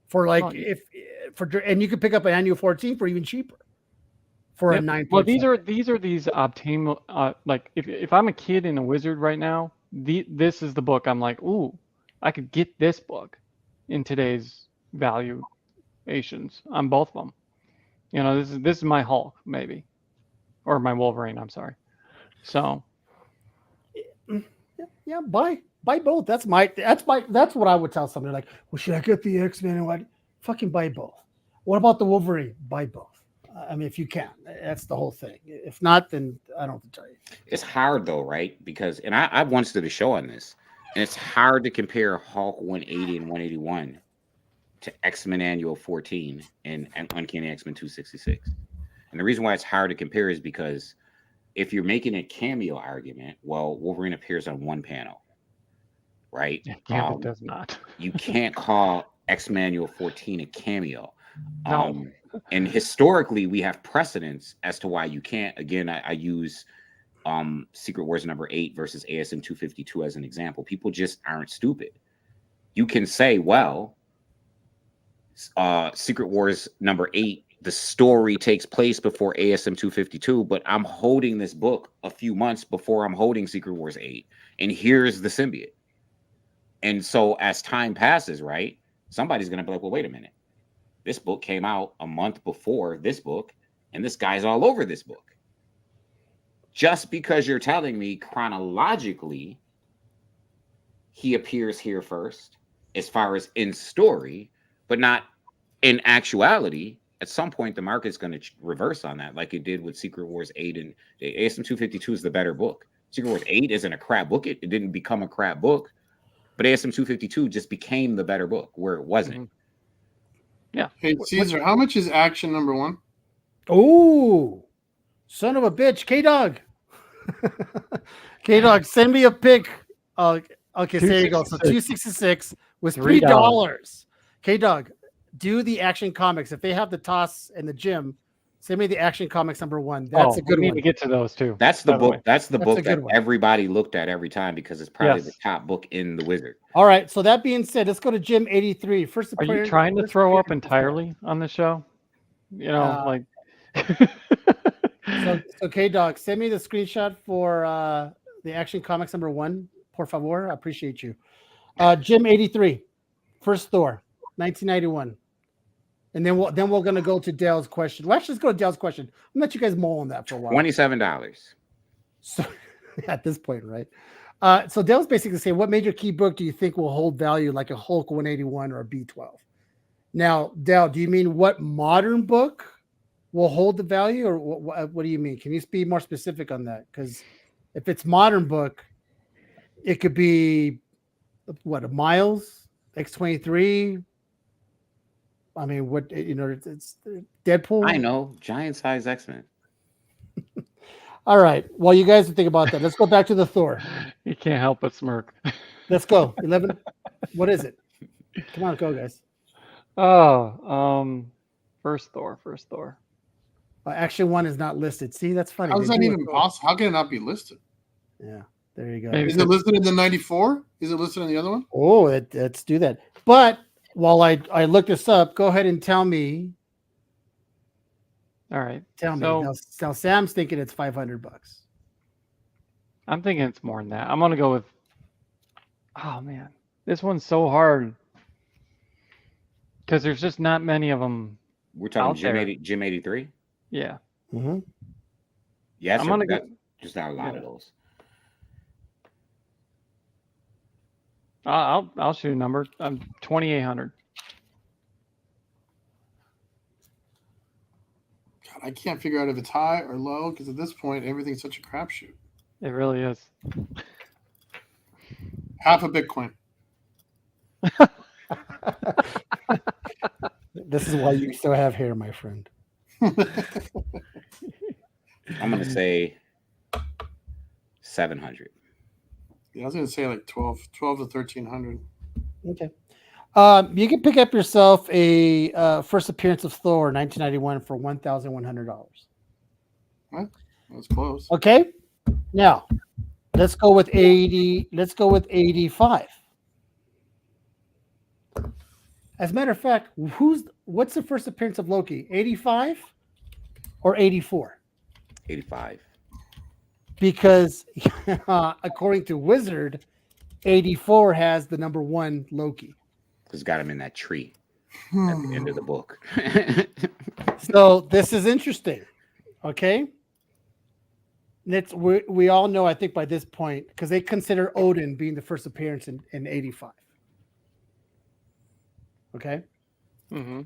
[SPEAKER 1] For like and you could pick up an annual 14 for even cheaper. For a 9.
[SPEAKER 2] Well, these are these obtain like if I'm a kid in a wizard right now, this is the book I'm like, ooh, I could get this book in today's valuations on both of them. You know, this is my Hulk maybe, or my Wolverine. I'm sorry. So
[SPEAKER 1] yeah, buy both. That's what I would tell somebody, like, well, should I get the X-Men and what? Fucking buy both. What about the Wolverine? Buy both. I mean, if you can, that's the whole thing. If not, then I don't have to tell you.
[SPEAKER 3] It's hard though, right? Because, and I once did a show on this, and it's hard to compare Hulk 180 and 181 to X-Men Annual 14 and Uncanny X-Men 266. And the reason why it's hard to compare is because if you're making a cameo argument, well, Wolverine appears on one panel, right?
[SPEAKER 2] Yeah, it does not.
[SPEAKER 3] You can't call X-Men Annual 14 a cameo.
[SPEAKER 2] No.
[SPEAKER 3] And historically, we have precedents as to why you can't. Again, I use Secret Wars number 8 versus ASM 252 as an example. People just aren't stupid. You can say, well, Secret Wars number 8, the story takes place before ASM 252, but I'm holding this book a few months before I'm holding Secret Wars 8, and here's the symbiote. And so as time passes, right, somebody's going to be like, well, wait a minute. This book came out a month before this book, and this guy's all over this book. Just because you're telling me chronologically he appears here first, as far as in story, but not in actuality, at some point the market's going to reverse on that, like it did with Secret Wars 8, and ASM 252 is the better book. Secret Wars 8 isn't a crap book. It didn't become a crap book, but ASM 252 just became the better book where it wasn't.
[SPEAKER 2] Mm-hmm. Yeah.
[SPEAKER 4] Hey, Caesar, how much is Action number 1?
[SPEAKER 1] Oh, son of a bitch. K-Dog. K-Dog, send me a pic. Okay, so there you go. So 266 was $3. K-Dog, do the Action Comics. If they have the toss in the gym, send me the Action Comics number 1. That's a good one.
[SPEAKER 2] We need to get to those too.
[SPEAKER 3] That's the book. That's the book that
[SPEAKER 1] one.
[SPEAKER 3] everybody looked at every time because it's probably the top book in the Wizard.
[SPEAKER 1] All right. So that being said, let's go to Jim 83. First,
[SPEAKER 2] are you trying to throw up entirely on the show? You know, like.
[SPEAKER 1] So K-Dog, send me the screenshot for the Action Comics number 1, por favor. I appreciate you. Jim 83, first Thor, 1991. And then we're gonna go to Dale's question. Well, actually, let's go to Dale's question. I'm let you guys mull on that for a while.
[SPEAKER 3] $27.
[SPEAKER 1] So at this point, right? So Dale's basically saying, what major key book do you think will hold value like a Hulk 181 or a B12? Now, Dale, do you mean what modern book will hold the value, or what do you mean? Can you be more specific on that? Because if it's modern book, it could be what, a Miles, X-23. I mean, what, you know, it's Deadpool.
[SPEAKER 3] I know, giant size X-Men.
[SPEAKER 1] All right. Well, you guys think about that. Let's go back to the Thor.
[SPEAKER 2] You can't help but smirk.
[SPEAKER 1] Let's go. 11. What is it? Come on, go, guys.
[SPEAKER 2] Oh, first Thor.
[SPEAKER 1] Action 1 is not listed. See, that's funny.
[SPEAKER 4] How is that even possible? How can it not be listed?
[SPEAKER 1] Yeah, there you go.
[SPEAKER 2] Maybe
[SPEAKER 4] Is it listed in the 94? Is it listed in the other one?
[SPEAKER 1] Oh, let's do that. But while I look this up, go ahead and tell me.
[SPEAKER 2] All right.
[SPEAKER 1] Tell me. Now Sam's thinking it's $500.
[SPEAKER 2] I'm thinking it's more than that. I'm gonna go with. Oh man, this one's so hard because there's just not many of them.
[SPEAKER 3] We're talking Jim 83.
[SPEAKER 2] Yeah.
[SPEAKER 1] Mm-hmm.
[SPEAKER 3] Yes,
[SPEAKER 2] I'm gonna go.
[SPEAKER 3] Just not a lot of those.
[SPEAKER 2] I'll shoot a number. I'm 2,800.
[SPEAKER 4] I can't figure out if it's high or low because at this point everything's such a crapshoot.
[SPEAKER 2] It really is.
[SPEAKER 4] Half a Bitcoin.
[SPEAKER 1] This is why you still have hair, my friend.
[SPEAKER 3] I'm gonna say 700.
[SPEAKER 4] Yeah, I was gonna say like 12 to 1300.
[SPEAKER 1] Okay. You can pick up yourself a first appearance of Thor 1991 for $1,100.
[SPEAKER 4] That was close.
[SPEAKER 1] Okay. Now, let's go with 80. Let's go with 85. As a matter of fact, what's the first appearance of Loki? 85 or 84?
[SPEAKER 3] 85.
[SPEAKER 1] Because according to Wizard, 84 has the number 1 Loki.
[SPEAKER 3] It's got him in that tree at the end of the book.
[SPEAKER 1] So this is interesting. Okay. We all know, I think, by this point, because they consider Odin being the first appearance in 85. Okay.
[SPEAKER 2] Mm-hmm.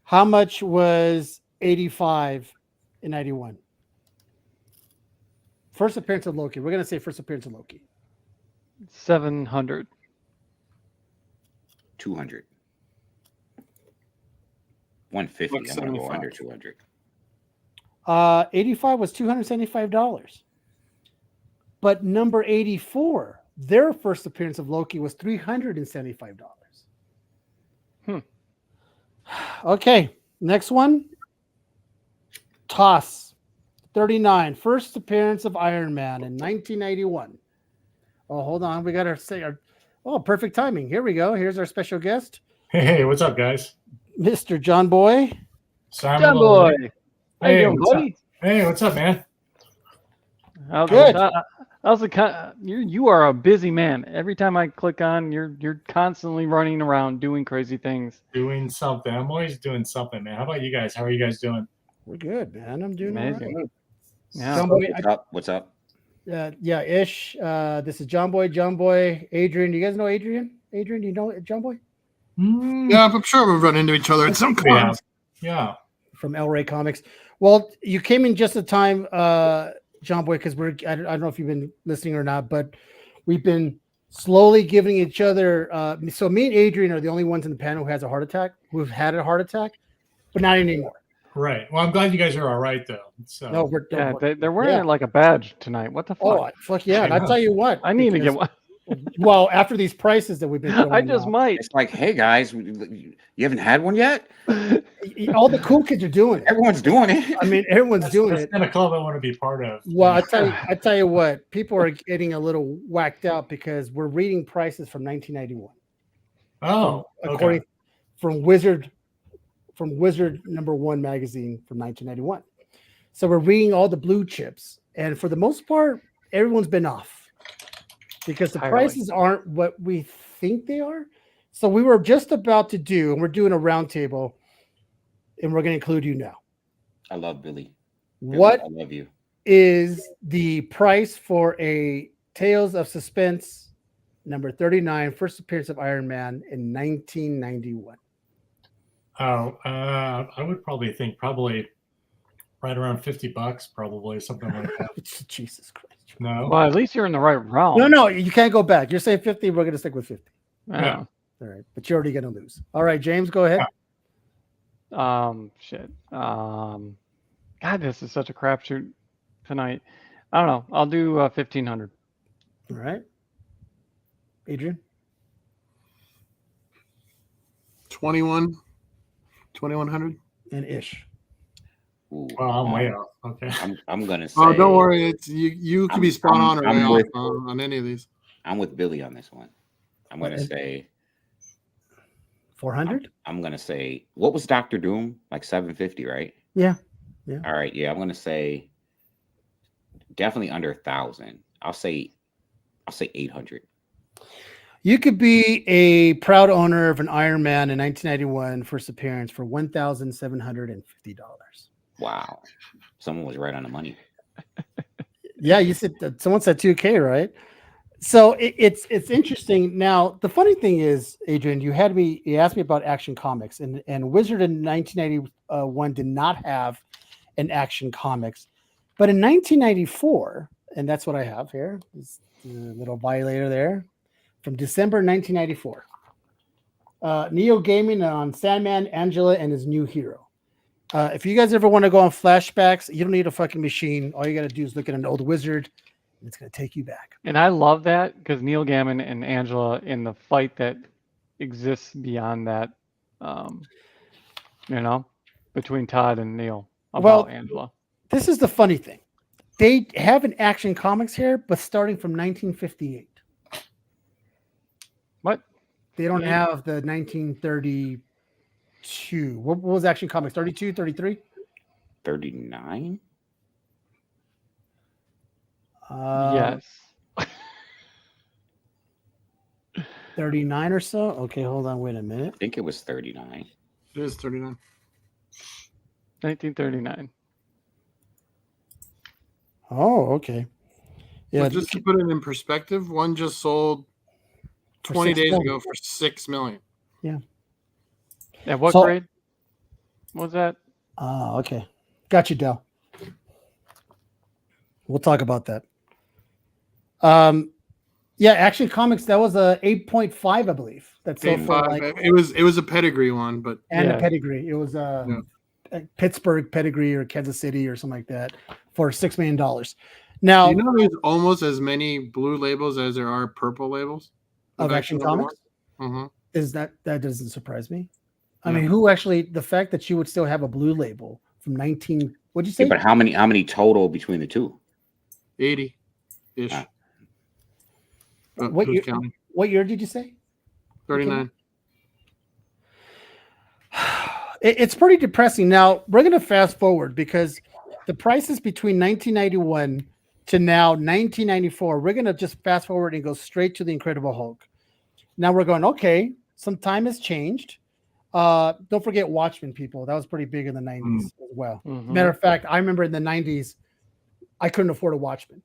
[SPEAKER 1] How much was 85 in 91? First appearance of Loki. We're going to say first appearance of Loki.
[SPEAKER 2] 700.
[SPEAKER 3] 200. 150. I'm gonna go under 200.
[SPEAKER 1] 85 was $275. But number 84, their first appearance of Loki was $375. Okay, next one. Toss 39, first appearance of Iron Man in 1981. Oh, hold on. We got to say perfect timing. Here we go. Here's our special guest,
[SPEAKER 5] Hey, what's up, guys?
[SPEAKER 1] Mr. John Boy.
[SPEAKER 5] Simon
[SPEAKER 2] John Boy. How you
[SPEAKER 5] Hey,
[SPEAKER 2] doing,
[SPEAKER 5] what's up?
[SPEAKER 2] buddy?
[SPEAKER 5] Hey, what's up, man?
[SPEAKER 1] Good.
[SPEAKER 2] You are a busy man. Every time I click on, you're constantly running around doing crazy things.
[SPEAKER 5] Doing something. I'm always doing something, man. How about you guys? How are you guys doing?
[SPEAKER 1] We're good, man. I'm doing
[SPEAKER 2] Amazing.
[SPEAKER 1] all right.
[SPEAKER 2] Yeah.
[SPEAKER 1] John Boy,
[SPEAKER 3] What's up?
[SPEAKER 1] yeah, Ish. This is John Boy, Adrian. Do you guys know Adrian? Adrian, do you know John Boy?
[SPEAKER 4] Yeah, I'm sure we'll run into each other at some point.
[SPEAKER 5] Yeah.
[SPEAKER 1] From El Rey Comics. Well, you came in just in time, John Boy, because I don't know if you've been listening or not, but we've been slowly giving each other. So me and Adrian are the only ones in the panel who've had a heart attack, but not anymore.
[SPEAKER 5] Right. Well, I'm glad you guys are all right, though. So
[SPEAKER 1] No, we're
[SPEAKER 2] They're wearing it like a badge tonight. What the fuck?
[SPEAKER 1] Oh, fuck yeah! And I tell you what,
[SPEAKER 2] I need to get one.
[SPEAKER 1] Well, after these prices that we've been throwing
[SPEAKER 2] I just
[SPEAKER 1] out,
[SPEAKER 2] might.
[SPEAKER 3] It's like, hey guys, you haven't had one yet?
[SPEAKER 1] all the cool kids are doing it.
[SPEAKER 3] Everyone's doing it.
[SPEAKER 1] I mean, everyone's doing it.
[SPEAKER 5] That's a club I want to be part of.
[SPEAKER 1] Well, I tell you what, people are getting a little whacked out because we're reading prices from 1991.
[SPEAKER 5] Oh,
[SPEAKER 1] According from Wizard #1 magazine from 1991. So we're reading all the blue chips, and for the most part, everyone's been off because the prices aren't what we think they are. So we were just about to do, and we're doing a roundtable, and we're going to include you now.
[SPEAKER 3] I love Billy.
[SPEAKER 1] What
[SPEAKER 3] I love you.
[SPEAKER 1] is the price for a Tales of Suspense number 39, first appearance of Iron Man in 1991?
[SPEAKER 5] Oh, I would probably think right around $50, probably something like that.
[SPEAKER 1] Jesus Christ.
[SPEAKER 5] No.
[SPEAKER 2] Well, at least you're in the right realm.
[SPEAKER 1] No, you can't go back. You're saying 50. We're going to stick with 50.
[SPEAKER 5] Yeah.
[SPEAKER 1] All right, but you're already going to lose. All right, James, go ahead.
[SPEAKER 2] Shit. God, this is such a crapshoot tonight. I don't know. I'll do 1,500.
[SPEAKER 1] All right, Adrian.
[SPEAKER 4] 2100
[SPEAKER 1] And Ish.
[SPEAKER 3] Ooh,
[SPEAKER 5] Well, I'm way off. Okay.
[SPEAKER 3] I'm gonna say.
[SPEAKER 4] Oh, don't worry. It's you can be spot on or way
[SPEAKER 3] I'm
[SPEAKER 4] off
[SPEAKER 3] with-
[SPEAKER 4] on any of these.
[SPEAKER 3] I'm with Billy on this one. I'm gonna say
[SPEAKER 1] 400.
[SPEAKER 3] I'm gonna say, what was Doctor Doom? Like 750, right?
[SPEAKER 1] Yeah.
[SPEAKER 3] All right. Yeah, I'm gonna say definitely under 1,000. I'll say 800.
[SPEAKER 1] You could be a proud owner of an Iron Man in 1991 first appearance for $1,750.
[SPEAKER 3] Wow. Someone was right on the money.
[SPEAKER 1] Yeah, you said someone said 2K, right? So it's interesting. Now, the funny thing is, Adrian, you asked me about Action Comics, and Wizard in 1991 did not have in Action Comics. But in 1994, and that's what I have here, this little violator there, from December 1994. Neo Gaming on Sandman, Angela, and his new hero. If you guys ever want to go on flashbacks, you don't need a fucking machine. All you got to do is look at an old wizard, and it's going to take you back.
[SPEAKER 2] And I love that because Neil Gaiman and Angela in the fight that exists beyond that, between Todd and Neil about Angela.
[SPEAKER 1] This is the funny thing. They have an Action Comics here, but starting from 1958.
[SPEAKER 2] What?
[SPEAKER 1] They don't have the 1932. What was Action Comics? 32, 33?
[SPEAKER 3] 39?
[SPEAKER 2] Yes.
[SPEAKER 1] 39 or so? Okay, hold on. Wait a minute.
[SPEAKER 3] I think it was 39.
[SPEAKER 4] It is 39.
[SPEAKER 2] 1939.
[SPEAKER 1] Oh, okay. Yeah,
[SPEAKER 4] But just to put it in perspective, one just sold 20 days ago for $6 million.
[SPEAKER 1] Yeah.
[SPEAKER 2] At what grade was that?
[SPEAKER 1] Oh, okay. Got you, Del. We'll talk about that. Yeah, Action Comics, that was a 8.5, I believe. That's so for like
[SPEAKER 4] it was a pedigree one, but
[SPEAKER 1] a pedigree. It was a Pittsburgh pedigree or Kansas City or something like that for $6 million. Now,
[SPEAKER 4] you know, there's almost as many blue labels as there are purple labels
[SPEAKER 1] of Action Comics.
[SPEAKER 4] Mm-hmm.
[SPEAKER 1] Is that doesn't surprise me? I mean, who actually, the fact that you would still have a blue label from 19, what'd you say?
[SPEAKER 3] Yeah, but how many total between the two?
[SPEAKER 4] 80-ish.
[SPEAKER 1] What year did you say?
[SPEAKER 4] 39.
[SPEAKER 1] It's pretty depressing. Now, we're going to fast forward because the prices between 1991 to now 1994, we're going to just fast forward and go straight to the Incredible Hulk. Now we're going, okay, some time has changed. Don't forget Watchmen, people. That was pretty big in the 90s as well. Mm-hmm. Matter of fact, I remember in the 90s, I couldn't afford a Watchmen.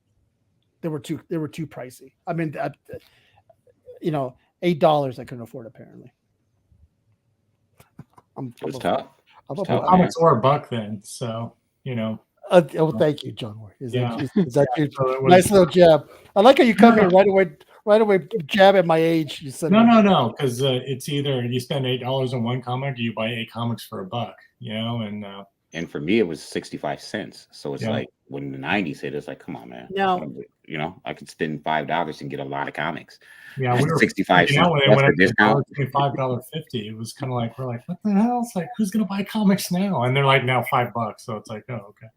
[SPEAKER 1] They were too pricey. I mean, $8 I couldn't afford apparently.
[SPEAKER 3] It was tough.
[SPEAKER 5] Comics were $1 then, so
[SPEAKER 1] thank you, John Ward. Is that nice little jab? I like how you come here right away jab at my age. You said
[SPEAKER 5] no, because it's either you spend $8 on one comic, or you buy 8 comics for $1.
[SPEAKER 3] And for me, it was 65 cents. So it's like when the 90s hit, it's like, come on, man.
[SPEAKER 1] Now,
[SPEAKER 3] I could spend $5 and get a lot of comics.
[SPEAKER 5] Yeah, we were
[SPEAKER 3] 65 cents.
[SPEAKER 5] When they went up to $5.50, it was kind of like, we're like, what the hell? It's like, who's gonna buy comics now? And they're like, now $5. So it's like, oh, okay.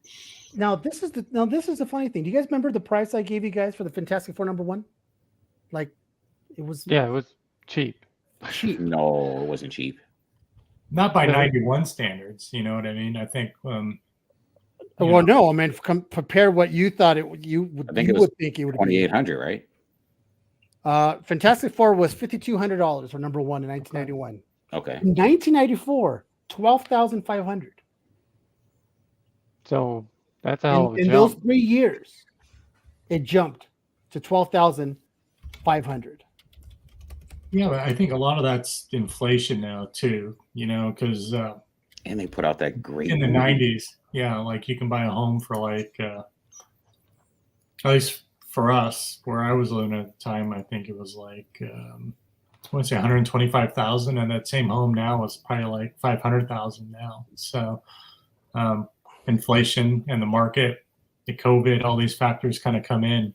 [SPEAKER 1] Now this is the funny thing. Do you guys remember the price I gave you guys for the Fantastic Four #1? Like, it was
[SPEAKER 2] it was cheap.
[SPEAKER 1] Cheap?
[SPEAKER 3] No, it wasn't cheap.
[SPEAKER 5] Not by 91 standards, you know what I mean? I think.
[SPEAKER 1] No, I mean, compare what you thought it would. You would think it would be
[SPEAKER 3] $2,800, right?
[SPEAKER 1] Fantastic Four was $5,200 for #1 in 1991.
[SPEAKER 3] Okay.
[SPEAKER 1] In 1994, $12,500.
[SPEAKER 2] So that's a hell of a
[SPEAKER 1] jump. In those 3 years, it jumped to $12,500.
[SPEAKER 5] Yeah, but I think a lot of that's inflation now too. Because
[SPEAKER 3] and they put out that great
[SPEAKER 5] in the 90s. Yeah, like you can buy a home for like at least for us where I was living at the time, I think it was like I want to say 125,000, and that same home now is probably like 500,000 now. So inflation and the market, the COVID, all these factors kind of come in.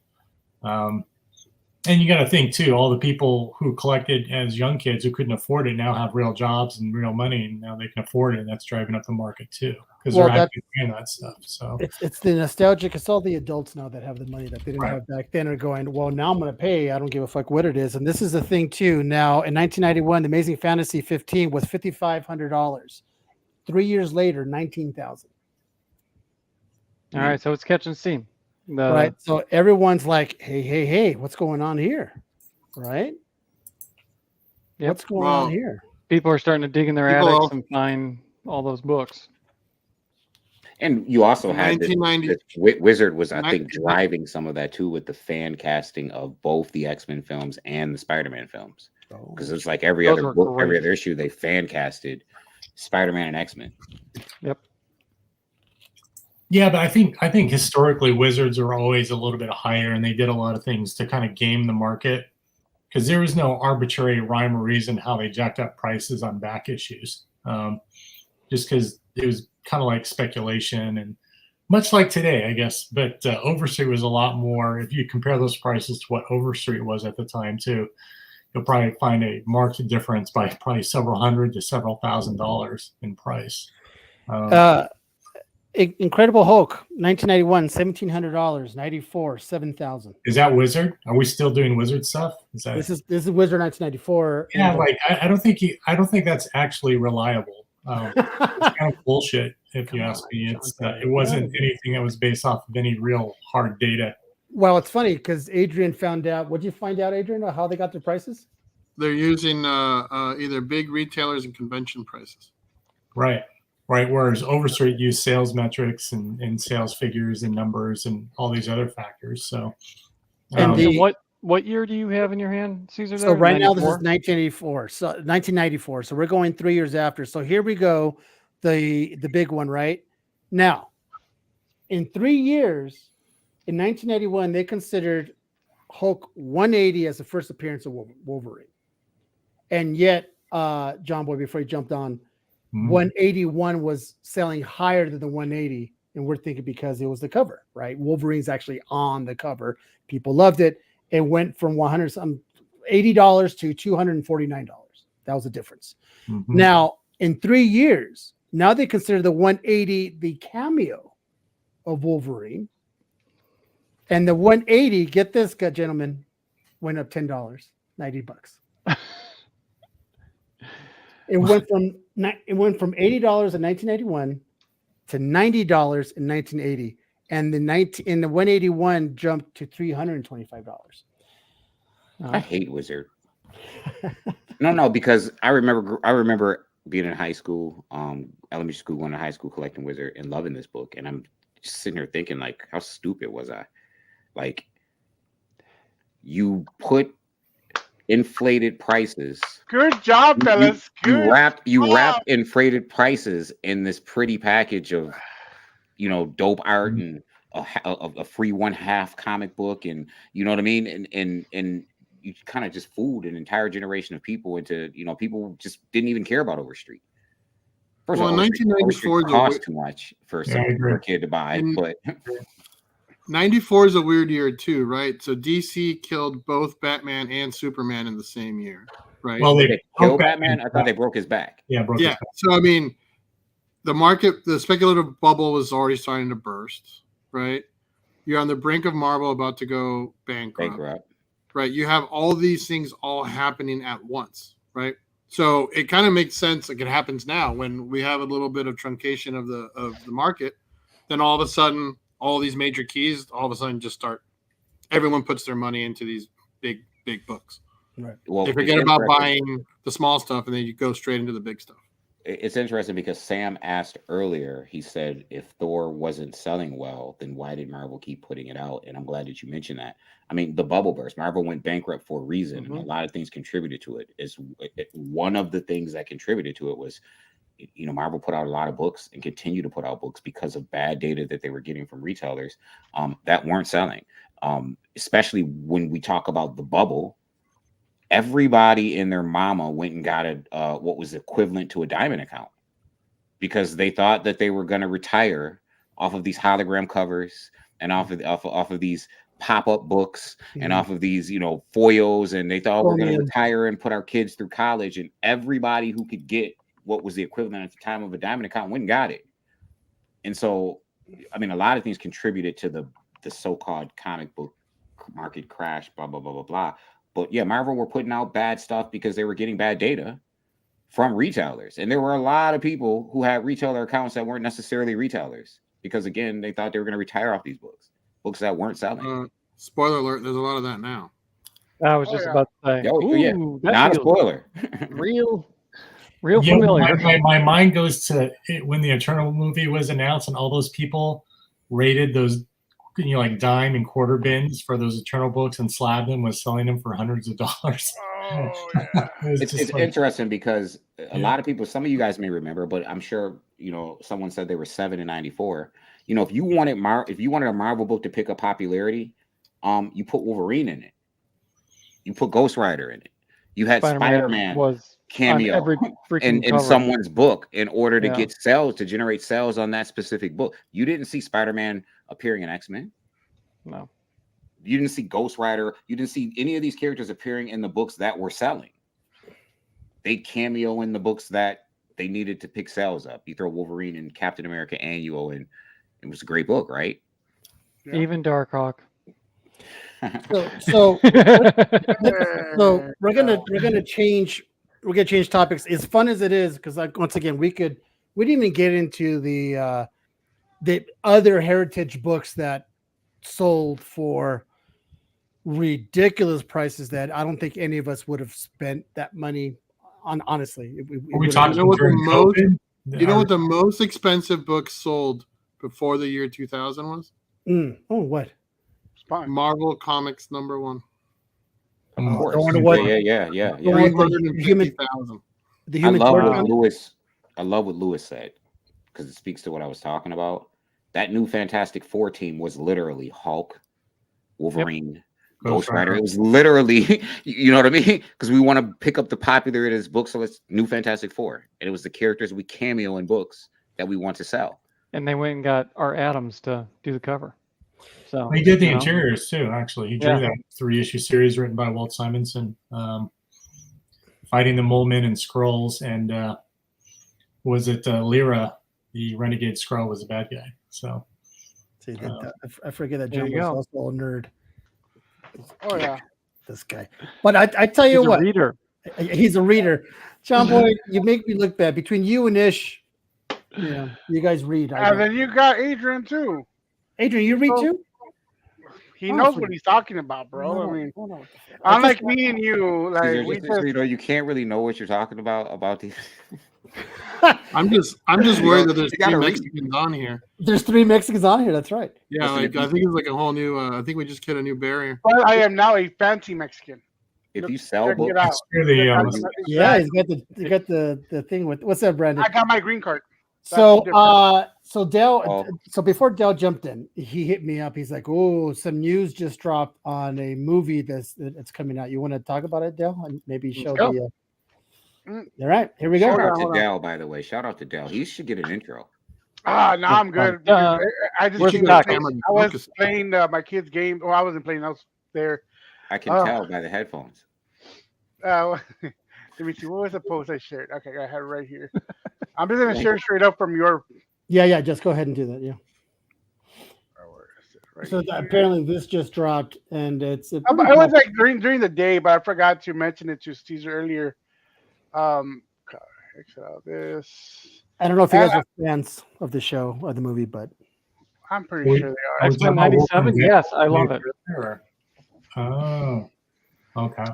[SPEAKER 5] And you got to think too, all the people who collected as young kids who couldn't afford it now have real jobs and real money, and now they can afford it, and that's driving up the market too because they're actually paying that stuff. So
[SPEAKER 1] it's the nostalgic. It's all the adults now that have the money that they didn't have back then are going, well, now I'm going to pay. I don't give a fuck what it is. And this is the thing too. Now in 1991, the Amazing Fantasy 15 was $5,500. 3 years later, $19,000.
[SPEAKER 2] All right, so it's catching steam.
[SPEAKER 1] Right. So everyone's like, hey, what's going on here? Right? Yep. What's going on here?
[SPEAKER 2] People are starting to dig in their attics and find all those books.
[SPEAKER 3] And you also had this Wizard was, I think, driving some of that too with the fan casting of both the X-Men films and the Spider-Man films. Because it's like every other book, every other issue, they fan casted Spider-Man and X-Men.
[SPEAKER 2] Yep.
[SPEAKER 5] Yeah, but I think historically Wizards are always a little bit higher, and they did a lot of things to kind of game the market because there was no arbitrary rhyme or reason how they jacked up prices on back issues. Just because it was kind of like speculation and much like today, I guess. But Overstreet was a lot more. If you compare those prices to what Overstreet was at the time, too, you'll probably find a marked difference by probably several hundred to several $1,000s in price.
[SPEAKER 1] Incredible Hulk, 1991, $1,700, 94, $7,000.
[SPEAKER 5] Is that Wizard? Are we still doing Wizard stuff?
[SPEAKER 1] This is Wizard 1994.
[SPEAKER 5] Yeah, like I don't think that's actually reliable. It's kind of bullshit, if you ask me. It wasn't anything that was based off of any real hard data.
[SPEAKER 1] Well, it's funny because Adrian found out. What did you find out, Adrian, how they got their prices?
[SPEAKER 4] They're using either big retailers and convention prices.
[SPEAKER 5] Right. Whereas Overstreet used sales metrics and sales figures and numbers and all these other factors. So,
[SPEAKER 2] and what year do you have in your hand, Caesar?
[SPEAKER 1] So right now this is 1984. So 1994. So we're going 3 years after. So here we go, the big one right now. In 3 years, in 1981, they considered Hulk 180 as the first appearance of Wolverine, and yet, John Boy, before he jumped on. 181 was selling higher than the 180, and we're thinking because it was the cover, right? Wolverine's actually on the cover. People loved it. It went from $80 to $249. That was the difference.
[SPEAKER 5] Mm-hmm.
[SPEAKER 1] Now, in 3 years, now they consider the 180 the cameo of Wolverine, and the 180, get this, gentlemen, went up $10, $90. It went from $80 in 1991 to $90 in 1980, and the 181 jumped to $325.
[SPEAKER 3] I hate Wizard. No, because I remember being in high school, elementary school, going to high school, collecting Wizard and loving this book, and I'm just sitting there thinking, like, how stupid was I? Like, you put inflated prices.
[SPEAKER 6] Good job, fellas.
[SPEAKER 3] You wrap inflated prices in this pretty package of, dope art and a free 1/2 comic book, and you know what I mean, and you kind of just fooled an entire generation of people into, people just didn't even care about Overstreet. First of all, 1994 cost too much for a kid to buy, but
[SPEAKER 4] 94 is a weird year too, right? So DC killed both Batman and Superman in the same year, right?
[SPEAKER 3] Well, they killed Batman. I thought they broke his back.
[SPEAKER 5] Yeah,
[SPEAKER 4] his back. So I mean, the speculative bubble was already starting to burst, right? You're on the brink of Marvel about to go bankrupt. Right? You have all these things all happening at once, right? So it kind of makes sense. Like it happens now when we have a little bit of truncation of the market, then all of a sudden, all these major keys all of a sudden just start. Everyone puts their money into these big books.
[SPEAKER 1] Right.
[SPEAKER 3] Well,
[SPEAKER 4] they forget about buying the small stuff, and then you go straight into the big stuff.
[SPEAKER 3] It's interesting because Sam asked earlier. He said, "If Thor wasn't selling well, then why did Marvel keep putting it out?" And I'm glad that you mentioned that. I mean, the bubble burst. Marvel went bankrupt for a reason, and a lot of things contributed to it. One of the things that contributed to it was, Marvel put out a lot of books and continue to put out books because of bad data that they were getting from retailers that weren't selling. Especially when we talk about the bubble, everybody and their mama went and got what was equivalent to a diamond account because they thought that they were going to retire off of these hologram covers and off of these pop-up books and off of these, foils, and they thought we're going to retire and put our kids through college, and everybody who could get what was the equivalent at the time of a diamond account went and got it. And so, I mean, a lot of things contributed to the so-called comic book market crash, blah, blah, blah, blah, blah. But yeah, Marvel were putting out bad stuff because they were getting bad data from retailers. And there were a lot of people who had retailer accounts that weren't necessarily retailers because, again, they thought they were going to retire off these books that weren't selling.
[SPEAKER 4] Spoiler alert, there's a lot of that now.
[SPEAKER 2] I was just about to say.
[SPEAKER 3] Not a spoiler.
[SPEAKER 2] real familiar.
[SPEAKER 5] My mind goes to when the Eternal movie was announced and all those people rated those like dime and quarter bins for those Eternal books and slabbed them, was selling them for hundreds of dollars.
[SPEAKER 6] Oh, yeah.
[SPEAKER 3] It's interesting because a lot of people, some of you guys may remember, but I'm sure, someone said they were 7 in 94. You know, if you wanted a Marvel book to pick up popularity, you put Wolverine in it. You put Ghost Rider in it. You had Spider-Man
[SPEAKER 2] was
[SPEAKER 3] cameo
[SPEAKER 2] on every freaking
[SPEAKER 3] in
[SPEAKER 2] cover.
[SPEAKER 3] someone's book in order to
[SPEAKER 2] Yeah.
[SPEAKER 3] get sales, to generate sales on that specific book. You didn't see Spider-Man appearing in X-Men.
[SPEAKER 2] No.
[SPEAKER 3] You didn't see Ghost Rider. You didn't see any of these characters appearing in the books that were selling. They cameo in the books that they needed to pick sales up. You throw Wolverine and Captain America Annual, and it was a great book, right?
[SPEAKER 6] Yeah.
[SPEAKER 2] Even Darkhawk.
[SPEAKER 1] So we're gonna change topics. As fun as it is, because like once again we didn't even get into the other heritage books that sold for ridiculous prices that I don't think any of us would have spent that money on. Honestly,
[SPEAKER 5] Are we talking
[SPEAKER 4] You know what the
[SPEAKER 5] during
[SPEAKER 4] most-
[SPEAKER 5] COVID?
[SPEAKER 4] You know what the most expensive book sold before the year 2000 was?
[SPEAKER 1] Oh, what?
[SPEAKER 6] Fine.
[SPEAKER 4] Marvel Comics #1.
[SPEAKER 3] Of
[SPEAKER 5] Mm.
[SPEAKER 3] course.
[SPEAKER 1] I wonder what-
[SPEAKER 3] Yeah.
[SPEAKER 1] I wonder what the Human
[SPEAKER 4] 350,000.
[SPEAKER 1] The
[SPEAKER 3] I
[SPEAKER 1] Human
[SPEAKER 3] love
[SPEAKER 1] Torch
[SPEAKER 3] what
[SPEAKER 1] on it?
[SPEAKER 3] Lewis. I love what Lewis said because it speaks to what I was talking about. That new Fantastic Four team was literally Hulk, Wolverine, Ghost Rider. It was literally, you know what I mean? Because we want to pick up the popularity of this book, so it's new Fantastic Four, and it was the characters we cameo in books that we want to sell.
[SPEAKER 2] And they went and got our Adams to do the cover. So
[SPEAKER 5] He did the
[SPEAKER 2] you know.
[SPEAKER 5] interiors too. Actually, he drew
[SPEAKER 2] Yeah.
[SPEAKER 5] that 3-issue series written by Walt Simonson, fighting the Mole Men and Skrulls, and was it Lyra, the Renegade Skrull, was the bad guy. So
[SPEAKER 1] See, I forget that
[SPEAKER 2] There
[SPEAKER 1] John
[SPEAKER 2] you
[SPEAKER 1] was
[SPEAKER 2] go.
[SPEAKER 1] also a nerd.
[SPEAKER 6] Oh yeah.
[SPEAKER 1] This guy, but I tell you
[SPEAKER 2] He's a
[SPEAKER 1] what,
[SPEAKER 2] reader.
[SPEAKER 1] he's a reader. John Boy, you make me look bad. Between you and Ish, you guys read. I
[SPEAKER 6] And
[SPEAKER 1] don't.
[SPEAKER 6] then you got Adrian too.
[SPEAKER 1] Adrian, you read
[SPEAKER 6] So-
[SPEAKER 1] too?
[SPEAKER 6] He
[SPEAKER 1] Oh,
[SPEAKER 6] knows
[SPEAKER 1] for-
[SPEAKER 6] what he's talking about, bro.
[SPEAKER 1] No,
[SPEAKER 6] I mean,
[SPEAKER 1] no, no. I
[SPEAKER 6] unlike
[SPEAKER 1] just-
[SPEAKER 6] me and you, like
[SPEAKER 3] Caesar,
[SPEAKER 6] we
[SPEAKER 3] just so
[SPEAKER 6] just
[SPEAKER 3] you know, you can't really know what you're talking about these.
[SPEAKER 4] I'm just worried that there's
[SPEAKER 3] You gotta
[SPEAKER 4] three
[SPEAKER 3] read.
[SPEAKER 4] Mexicans on here.
[SPEAKER 1] There's 3 Mexicans on here. That's right.
[SPEAKER 4] Yeah,
[SPEAKER 3] Listen,
[SPEAKER 4] like
[SPEAKER 3] if you-
[SPEAKER 4] I think it's like a whole new. I think we just hit a new barrier.
[SPEAKER 6] But I am now a fancy Mexican.
[SPEAKER 3] If you sell
[SPEAKER 6] Check
[SPEAKER 3] books,
[SPEAKER 6] it out.
[SPEAKER 5] it's really
[SPEAKER 1] Yeah, he's got the thing with what's that, Brandon?
[SPEAKER 6] I got my green card.
[SPEAKER 1] So
[SPEAKER 6] different.
[SPEAKER 1] so Dell
[SPEAKER 3] Oh.
[SPEAKER 1] so before Dell jumped in, he hit me up. He's like, "Oh, some news just dropped on a movie that's coming out. You want to talk about it, Dell? And maybe show
[SPEAKER 6] go.
[SPEAKER 1] the
[SPEAKER 6] Mm.
[SPEAKER 1] all right, here we go.
[SPEAKER 3] shout out
[SPEAKER 6] hold
[SPEAKER 3] to
[SPEAKER 6] on.
[SPEAKER 3] Dell, by the way. Shout out to Dell. He should get an intro.
[SPEAKER 6] No, I'm good. I just
[SPEAKER 2] Where's
[SPEAKER 6] came
[SPEAKER 2] the
[SPEAKER 6] to
[SPEAKER 2] back?
[SPEAKER 6] play-
[SPEAKER 4] Camera
[SPEAKER 6] I was
[SPEAKER 4] focus.
[SPEAKER 6] playing my kid's game. Well, I wasn't playing. I was there.
[SPEAKER 3] I can
[SPEAKER 6] Oh.
[SPEAKER 3] tell by the headphones.
[SPEAKER 6] Let me see. What was the post I shared? Okay, I have it right here. I'm just gonna share straight up from your.
[SPEAKER 1] Yeah, just go ahead and do that. Yeah.
[SPEAKER 6] Where is it? Right
[SPEAKER 1] So
[SPEAKER 6] here.
[SPEAKER 1] apparently this just dropped, and it's.
[SPEAKER 6] I was like during the day, but I forgot to mention it to Caesar earlier. Exit out this.
[SPEAKER 1] I don't know if you guys are fans of the show or the movie, but
[SPEAKER 6] I'm pretty
[SPEAKER 5] Wait,
[SPEAKER 6] sure they
[SPEAKER 5] I
[SPEAKER 6] are.
[SPEAKER 5] was
[SPEAKER 2] X-Men
[SPEAKER 5] talking about
[SPEAKER 2] 97.
[SPEAKER 5] Wolverine.
[SPEAKER 2] Yes, I love it.
[SPEAKER 5] Oh, okay.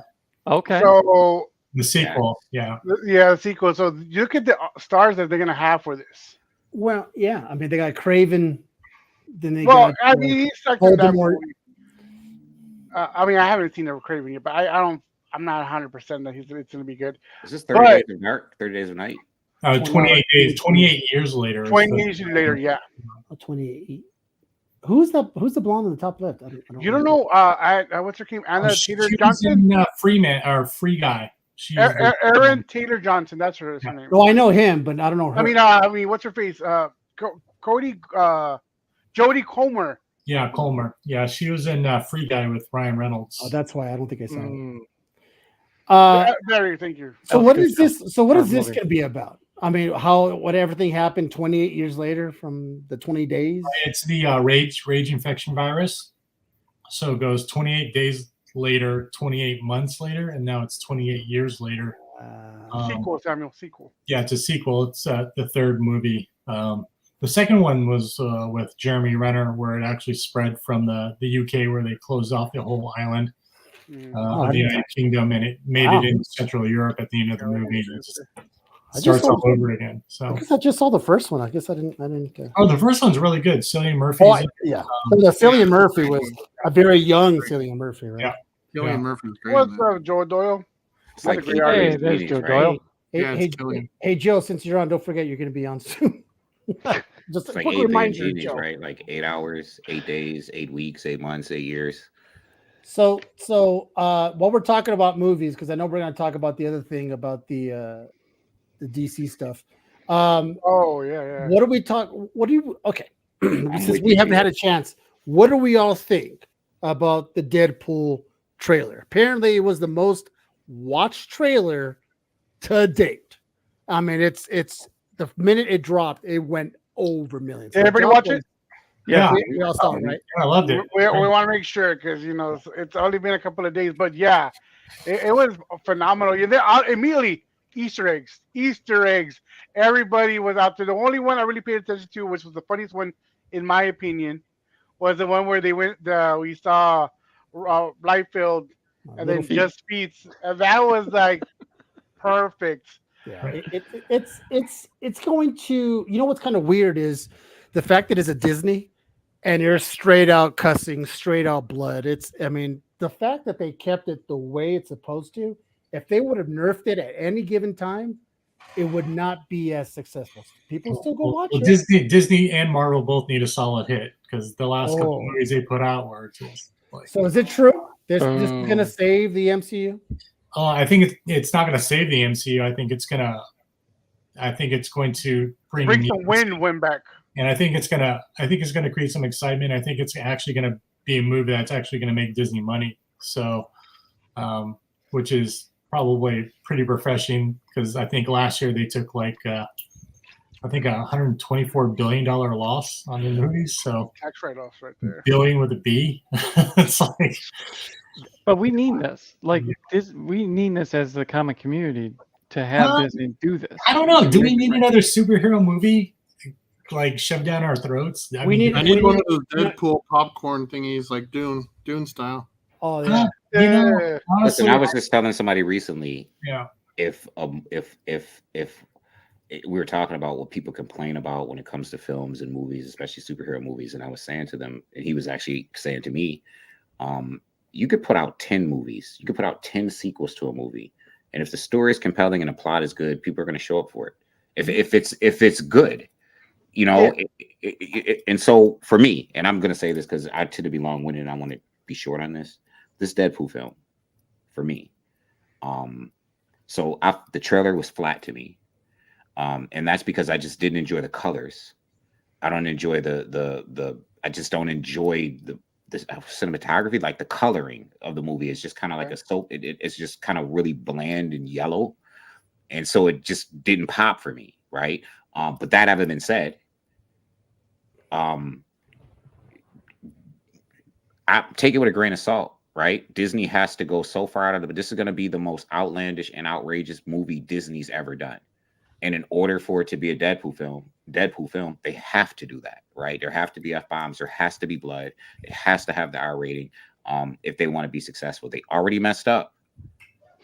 [SPEAKER 2] Okay.
[SPEAKER 6] So
[SPEAKER 5] The sequel, yeah.
[SPEAKER 6] the sequel. So you look at the stars that they're gonna have for this.
[SPEAKER 1] well, yeah. I mean, they got Craven. Then they
[SPEAKER 6] Well,
[SPEAKER 1] got.
[SPEAKER 6] I mean, he's stuck in that
[SPEAKER 1] Voldemort.
[SPEAKER 6] movie. I mean, I haven't seen the Craven yet, but I don't. I'm not 100% that it's gonna be good.
[SPEAKER 3] Is this 30
[SPEAKER 6] Right.
[SPEAKER 3] Days of Dark? 30 Days of Night?
[SPEAKER 5] 28 days, 28 years later. is
[SPEAKER 6] 20
[SPEAKER 5] the-
[SPEAKER 6] years later, yeah.
[SPEAKER 1] 28. Who's the blonde on the top left? I don't
[SPEAKER 6] You don't know. What's her name? Anna
[SPEAKER 5] She
[SPEAKER 6] Taylor
[SPEAKER 5] was
[SPEAKER 6] Johnson.
[SPEAKER 5] in Freeman or Free Guy. She's the-
[SPEAKER 6] Erin Taylor Johnson. That's her name.
[SPEAKER 1] No, I know him, but I don't know her.
[SPEAKER 6] I mean, what's her face? Cody. Jodie Comer.
[SPEAKER 5] Yeah, Colmer. Yeah, she was in Free Guy with Ryan Reynolds.
[SPEAKER 1] Oh, that's why I don't think I saw it.
[SPEAKER 6] Mm. Barry, thank you.
[SPEAKER 1] So
[SPEAKER 2] That's
[SPEAKER 1] what
[SPEAKER 2] good
[SPEAKER 1] is this? So what is
[SPEAKER 2] Hard
[SPEAKER 1] this
[SPEAKER 2] movie.
[SPEAKER 1] going to be about? I mean, what everything happened 28 years later from the 20 days?
[SPEAKER 5] It's the rage infection virus. So it goes 28 days later, 28 months later, and now it's 28 years later.
[SPEAKER 6] Sequel, Samuel. Sequel.
[SPEAKER 5] Yeah, it's a sequel. It's the third movie. The second one was with Jeremy Renner, where it actually spread from the UK, where they closed off the whole island
[SPEAKER 6] Mm.
[SPEAKER 5] of the United Kingdom, and it made
[SPEAKER 1] Wow.
[SPEAKER 5] it into Central Europe at the end of the movie. And it just
[SPEAKER 1] I just
[SPEAKER 5] starts
[SPEAKER 1] saw-
[SPEAKER 5] all over again.
[SPEAKER 1] I
[SPEAKER 5] So,
[SPEAKER 1] guess I just saw the first one. I guess I didn't.
[SPEAKER 5] oh, the first one's really good. Cillian Murphy.
[SPEAKER 1] Yeah. So the Cillian Murphy was a very young Cillian Murphy, right?
[SPEAKER 5] Yeah.
[SPEAKER 4] Killian
[SPEAKER 5] Yeah.
[SPEAKER 4] Murphy's great.
[SPEAKER 6] What's
[SPEAKER 4] in that.
[SPEAKER 6] Joe Doyle?
[SPEAKER 3] It's like
[SPEAKER 6] Hey,
[SPEAKER 3] eight
[SPEAKER 2] Hey,
[SPEAKER 3] days
[SPEAKER 2] there's
[SPEAKER 3] meetings,
[SPEAKER 2] Joe
[SPEAKER 3] right?
[SPEAKER 2] Doyle.
[SPEAKER 1] Hey,
[SPEAKER 4] Yeah,
[SPEAKER 1] hey,
[SPEAKER 4] it's Killian.
[SPEAKER 1] hey, Joe, since you're on, don't forget you're going to be on soon. Just
[SPEAKER 3] It's
[SPEAKER 1] a
[SPEAKER 3] like
[SPEAKER 1] quick
[SPEAKER 3] 8 billion
[SPEAKER 1] reminder,
[SPEAKER 3] genies,
[SPEAKER 1] Joe.
[SPEAKER 3] right? Like 8 hours, 8 days, 8 weeks, 8 months, 8 years.
[SPEAKER 1] So while we're talking about movies, because I know we're going to talk about the other thing about the DC stuff.
[SPEAKER 6] Oh yeah.
[SPEAKER 1] What do we talk? What do you? Okay, since
[SPEAKER 3] with
[SPEAKER 1] we
[SPEAKER 3] you,
[SPEAKER 1] haven't had
[SPEAKER 3] Gio.
[SPEAKER 1] a chance, what do we all think about the Deadpool trailer? Apparently, it was the most watched trailer to date. I mean, it's the minute it dropped, it went over millions.
[SPEAKER 6] Did everybody watch it?
[SPEAKER 5] Yeah,
[SPEAKER 1] We all saw it, right?
[SPEAKER 5] I loved
[SPEAKER 6] We,
[SPEAKER 5] it.
[SPEAKER 6] we want to make sure because it's only been a couple of days, but yeah, it was phenomenal. Yeah, immediately Easter eggs, Easter eggs. Everybody was out there. The only one I really paid attention to, which was the funniest one in my opinion, was the one where they went. We saw Blyfield and
[SPEAKER 1] Little
[SPEAKER 6] then
[SPEAKER 1] feet.
[SPEAKER 6] Just Feats, and that was like perfect.
[SPEAKER 1] Yeah, it's going to. You know what's kind of weird is the fact that it's a Disney and you're straight out cussing, straight out blood. I mean, the fact that they kept it the way it's supposed to. If they would have nerfed it at any given time, it would not be as successful. People still go watch it.
[SPEAKER 5] Disney and Marvel both need a solid hit because the last couple
[SPEAKER 1] Oh.
[SPEAKER 5] movies they put out were just like.
[SPEAKER 1] So is it true? This is going to save the MCU?
[SPEAKER 5] I think it's not going to save the MCU. I think it's going to
[SPEAKER 6] Bring some win back.
[SPEAKER 5] And I think it's going to create some excitement. I think it's actually going to be a movie that's actually going to make Disney money. So, which is probably pretty refreshing because I think last year they took like I think $124 billion loss on the movies. So
[SPEAKER 6] tax write-offs right there.
[SPEAKER 5] Billion with a B. It's like.
[SPEAKER 2] But we need this. Like this, we need this as the comic community to have Disney do this.
[SPEAKER 5] I don't know. Do we need another superhero movie like shoved down our throats?
[SPEAKER 4] I need one of those Deadpool popcorn thingies, like Dune style.
[SPEAKER 1] Oh yeah.
[SPEAKER 5] Honestly,
[SPEAKER 3] Listen, I was just telling somebody recently.
[SPEAKER 5] Yeah.
[SPEAKER 3] If we were talking about what people complain about when it comes to films and movies, especially superhero movies, and I was saying to them, and he was actually saying to me, you could put out 10 movies, you could put out 10 sequels to a movie, and if the story is compelling and the plot is good, people are going to show up for it. If it's good, you know. Yeah. And so for me, and I'm going to say this because I tend to be long-winded, and I want to be short on this. This Deadpool film, for me, so the trailer was flat to me. And that's because I just didn't enjoy the colors. I don't enjoy I just don't enjoy the cinematography. Like the coloring of the movie is just kind of like it's just kind of really bland and yellow. And so it just didn't pop for me. Right. But that having been said, I take it with a grain of salt. Right. Disney has to go so far out of it, but this is going to be the most outlandish and outrageous movie Disney's ever done. And in order for it to be a Deadpool film, they have to do that, right? There have to be F-bombs. There has to be blood. It has to have the R rating if they want to be successful. They already messed up,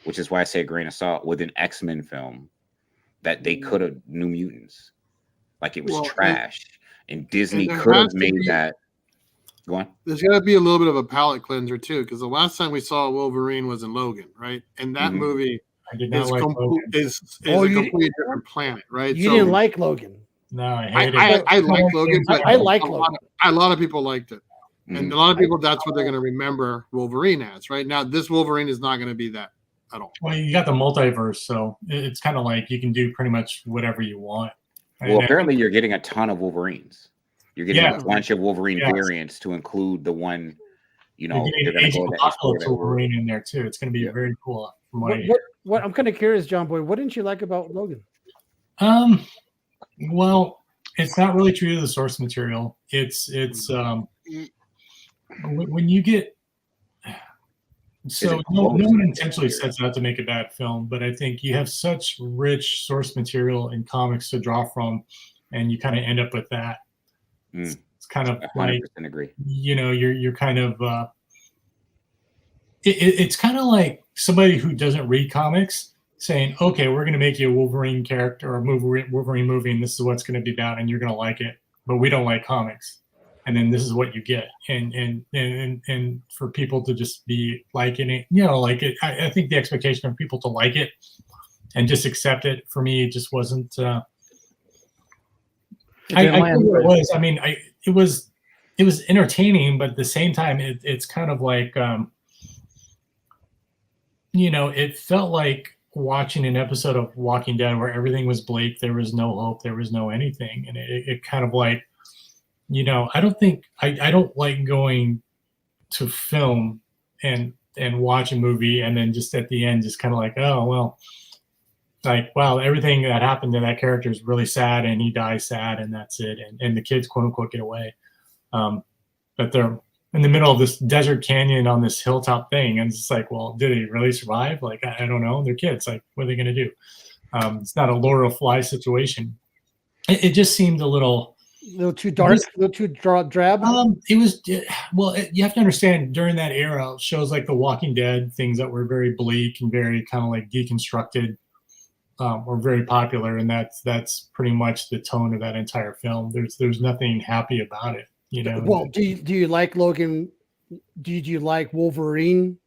[SPEAKER 3] which is why I say a grain of salt with an Xmen film that they could have New Mutants. Like it was trash. And Disney could have made that. Go on.
[SPEAKER 4] There's got to be a little bit of a palate cleanser, too, because the last time we saw Wolverine was in Logan, right? And that movie... is a completely different planet, right?
[SPEAKER 1] You didn't like Logan.
[SPEAKER 5] No,
[SPEAKER 4] I like Logan, but
[SPEAKER 1] I like Logan.
[SPEAKER 4] A lot of people liked it. And a lot of people, that's what they're going to remember Wolverine as, right? Now, this Wolverine is not going to be that at all.
[SPEAKER 5] Well, you got the multiverse, so it's kind of like you can do pretty much whatever you want.
[SPEAKER 3] Well, apparently you're getting a ton of Wolverines. You're getting a bunch of Wolverine variants to include the one, you know.
[SPEAKER 5] You're going to go Apocalypse Wolverine in there, too. It's going to be very cool.
[SPEAKER 1] What I'm kind of curious, John Boy, what didn't you like about Logan?
[SPEAKER 5] Well, it's not really true to the source material. It's when you get no one intentionally sets out to make a bad film, but I think you have such rich source material in comics to draw from, and you kind of end up with that. It's kind of
[SPEAKER 3] 100%
[SPEAKER 5] like
[SPEAKER 3] agree.
[SPEAKER 5] You know, you're kind of it's kind of like somebody who doesn't read comics saying, okay, we're going to make you a Wolverine character or a Wolverine movie, and this is what's going to be about, and you're going to like it, but we don't like comics. And then this is what you get. And for people to just be liking it, you know, like it, I think the expectation of people to like it and just accept it, for me, it just wasn't, I think it was. I mean, it was entertaining, but at the same time, it's kind of like, it felt like watching an episode of Walking Dead where everything was bleak, there was no hope, there was no anything, and it kind of like, I don't like going to film and watch a movie and then just at the end just kind of like, oh well, like, wow, everything that happened to that character is really sad and he dies sad and that's it, and the kids quote unquote get away, but they're in the middle of this desert canyon on this hilltop thing, and it's just like, well, did he really survive? Like, I don't know, they're kids, like, what are they going to do? It's not a Lord of the Flies situation. It just seemed a little
[SPEAKER 1] too dark, a little too drab.
[SPEAKER 5] It was, well, you have to understand, during that era, shows like The Walking Dead, things that were very bleak and very kind of like deconstructed, were very popular, and that's pretty much the tone of that entire film. There's nothing happy about it,
[SPEAKER 1] Well, do you like Logan? Did you like Wolverine?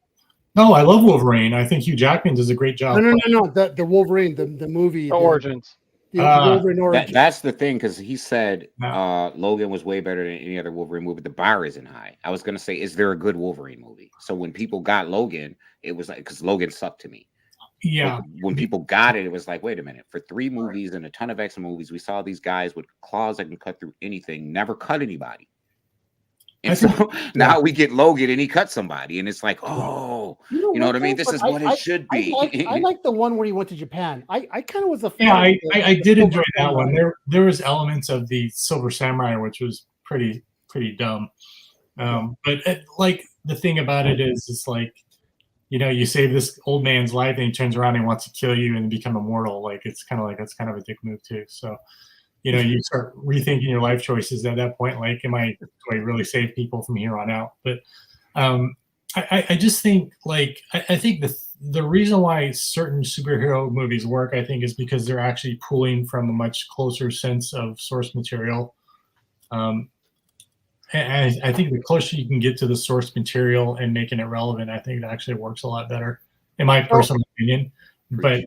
[SPEAKER 5] No, I love Wolverine. I think Hugh Jackman does a great job.
[SPEAKER 1] No. The Wolverine, the movie,
[SPEAKER 2] the Origins.
[SPEAKER 1] Wolverine Origins.
[SPEAKER 3] That's the thing, because he said Logan was way better than any other Wolverine movie. The bar isn't high. I was gonna say, is there a good Wolverine movie? So when people got Logan, it was like, because Logan sucked to me.
[SPEAKER 5] Yeah.
[SPEAKER 3] When people got it, it was like, wait a minute. For 3 movies and a ton of X-Men movies, we saw these guys with claws that can cut through anything, never cut anybody. And so now we get Logan and he cuts somebody, and it's like, oh, you know what I mean? This is what it should be.
[SPEAKER 1] I like the one where he went to Japan. I kind of was a fan.
[SPEAKER 5] Yeah, I did enjoy that one. There was elements of the Silver Samurai, which was pretty dumb. But like, the thing about it is, it's like, you save this old man's life and he turns around and wants to kill you and become immortal. Like, it's kind of like, that's kind of a dick move too. So, you start rethinking your life choices at that point. Like, do I really save people from here on out? But I just think, like, I think the reason why certain superhero movies work, I think, is because they're actually pulling from a much closer sense of source material. And I think the closer you can get to the source material and making it relevant, I think it actually works a lot better, in my personal opinion. But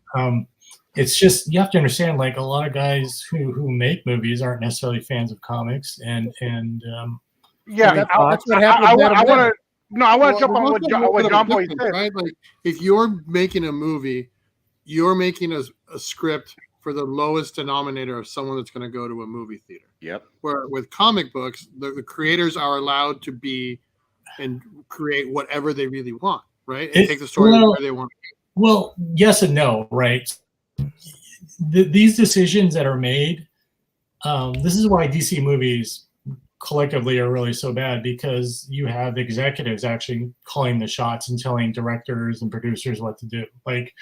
[SPEAKER 5] it's just, you have to understand, like, a lot of guys who make movies aren't necessarily fans of comics, and
[SPEAKER 6] yeah,
[SPEAKER 1] that's what happened.
[SPEAKER 6] I want to jump on what John Boy said.
[SPEAKER 4] Right? Like, if you're making a movie, you're making a script for the lowest denominator of someone that's going to go to a movie theater.
[SPEAKER 3] Yep.
[SPEAKER 4] Where with comic books, the creators are allowed to be and create whatever they really want, right? And take the story where they want.
[SPEAKER 5] Well, yes and no, right? These decisions that are made, this is why DC movies collectively are really so bad, because you have executives actually calling the shots and telling directors and producers what to do. Like,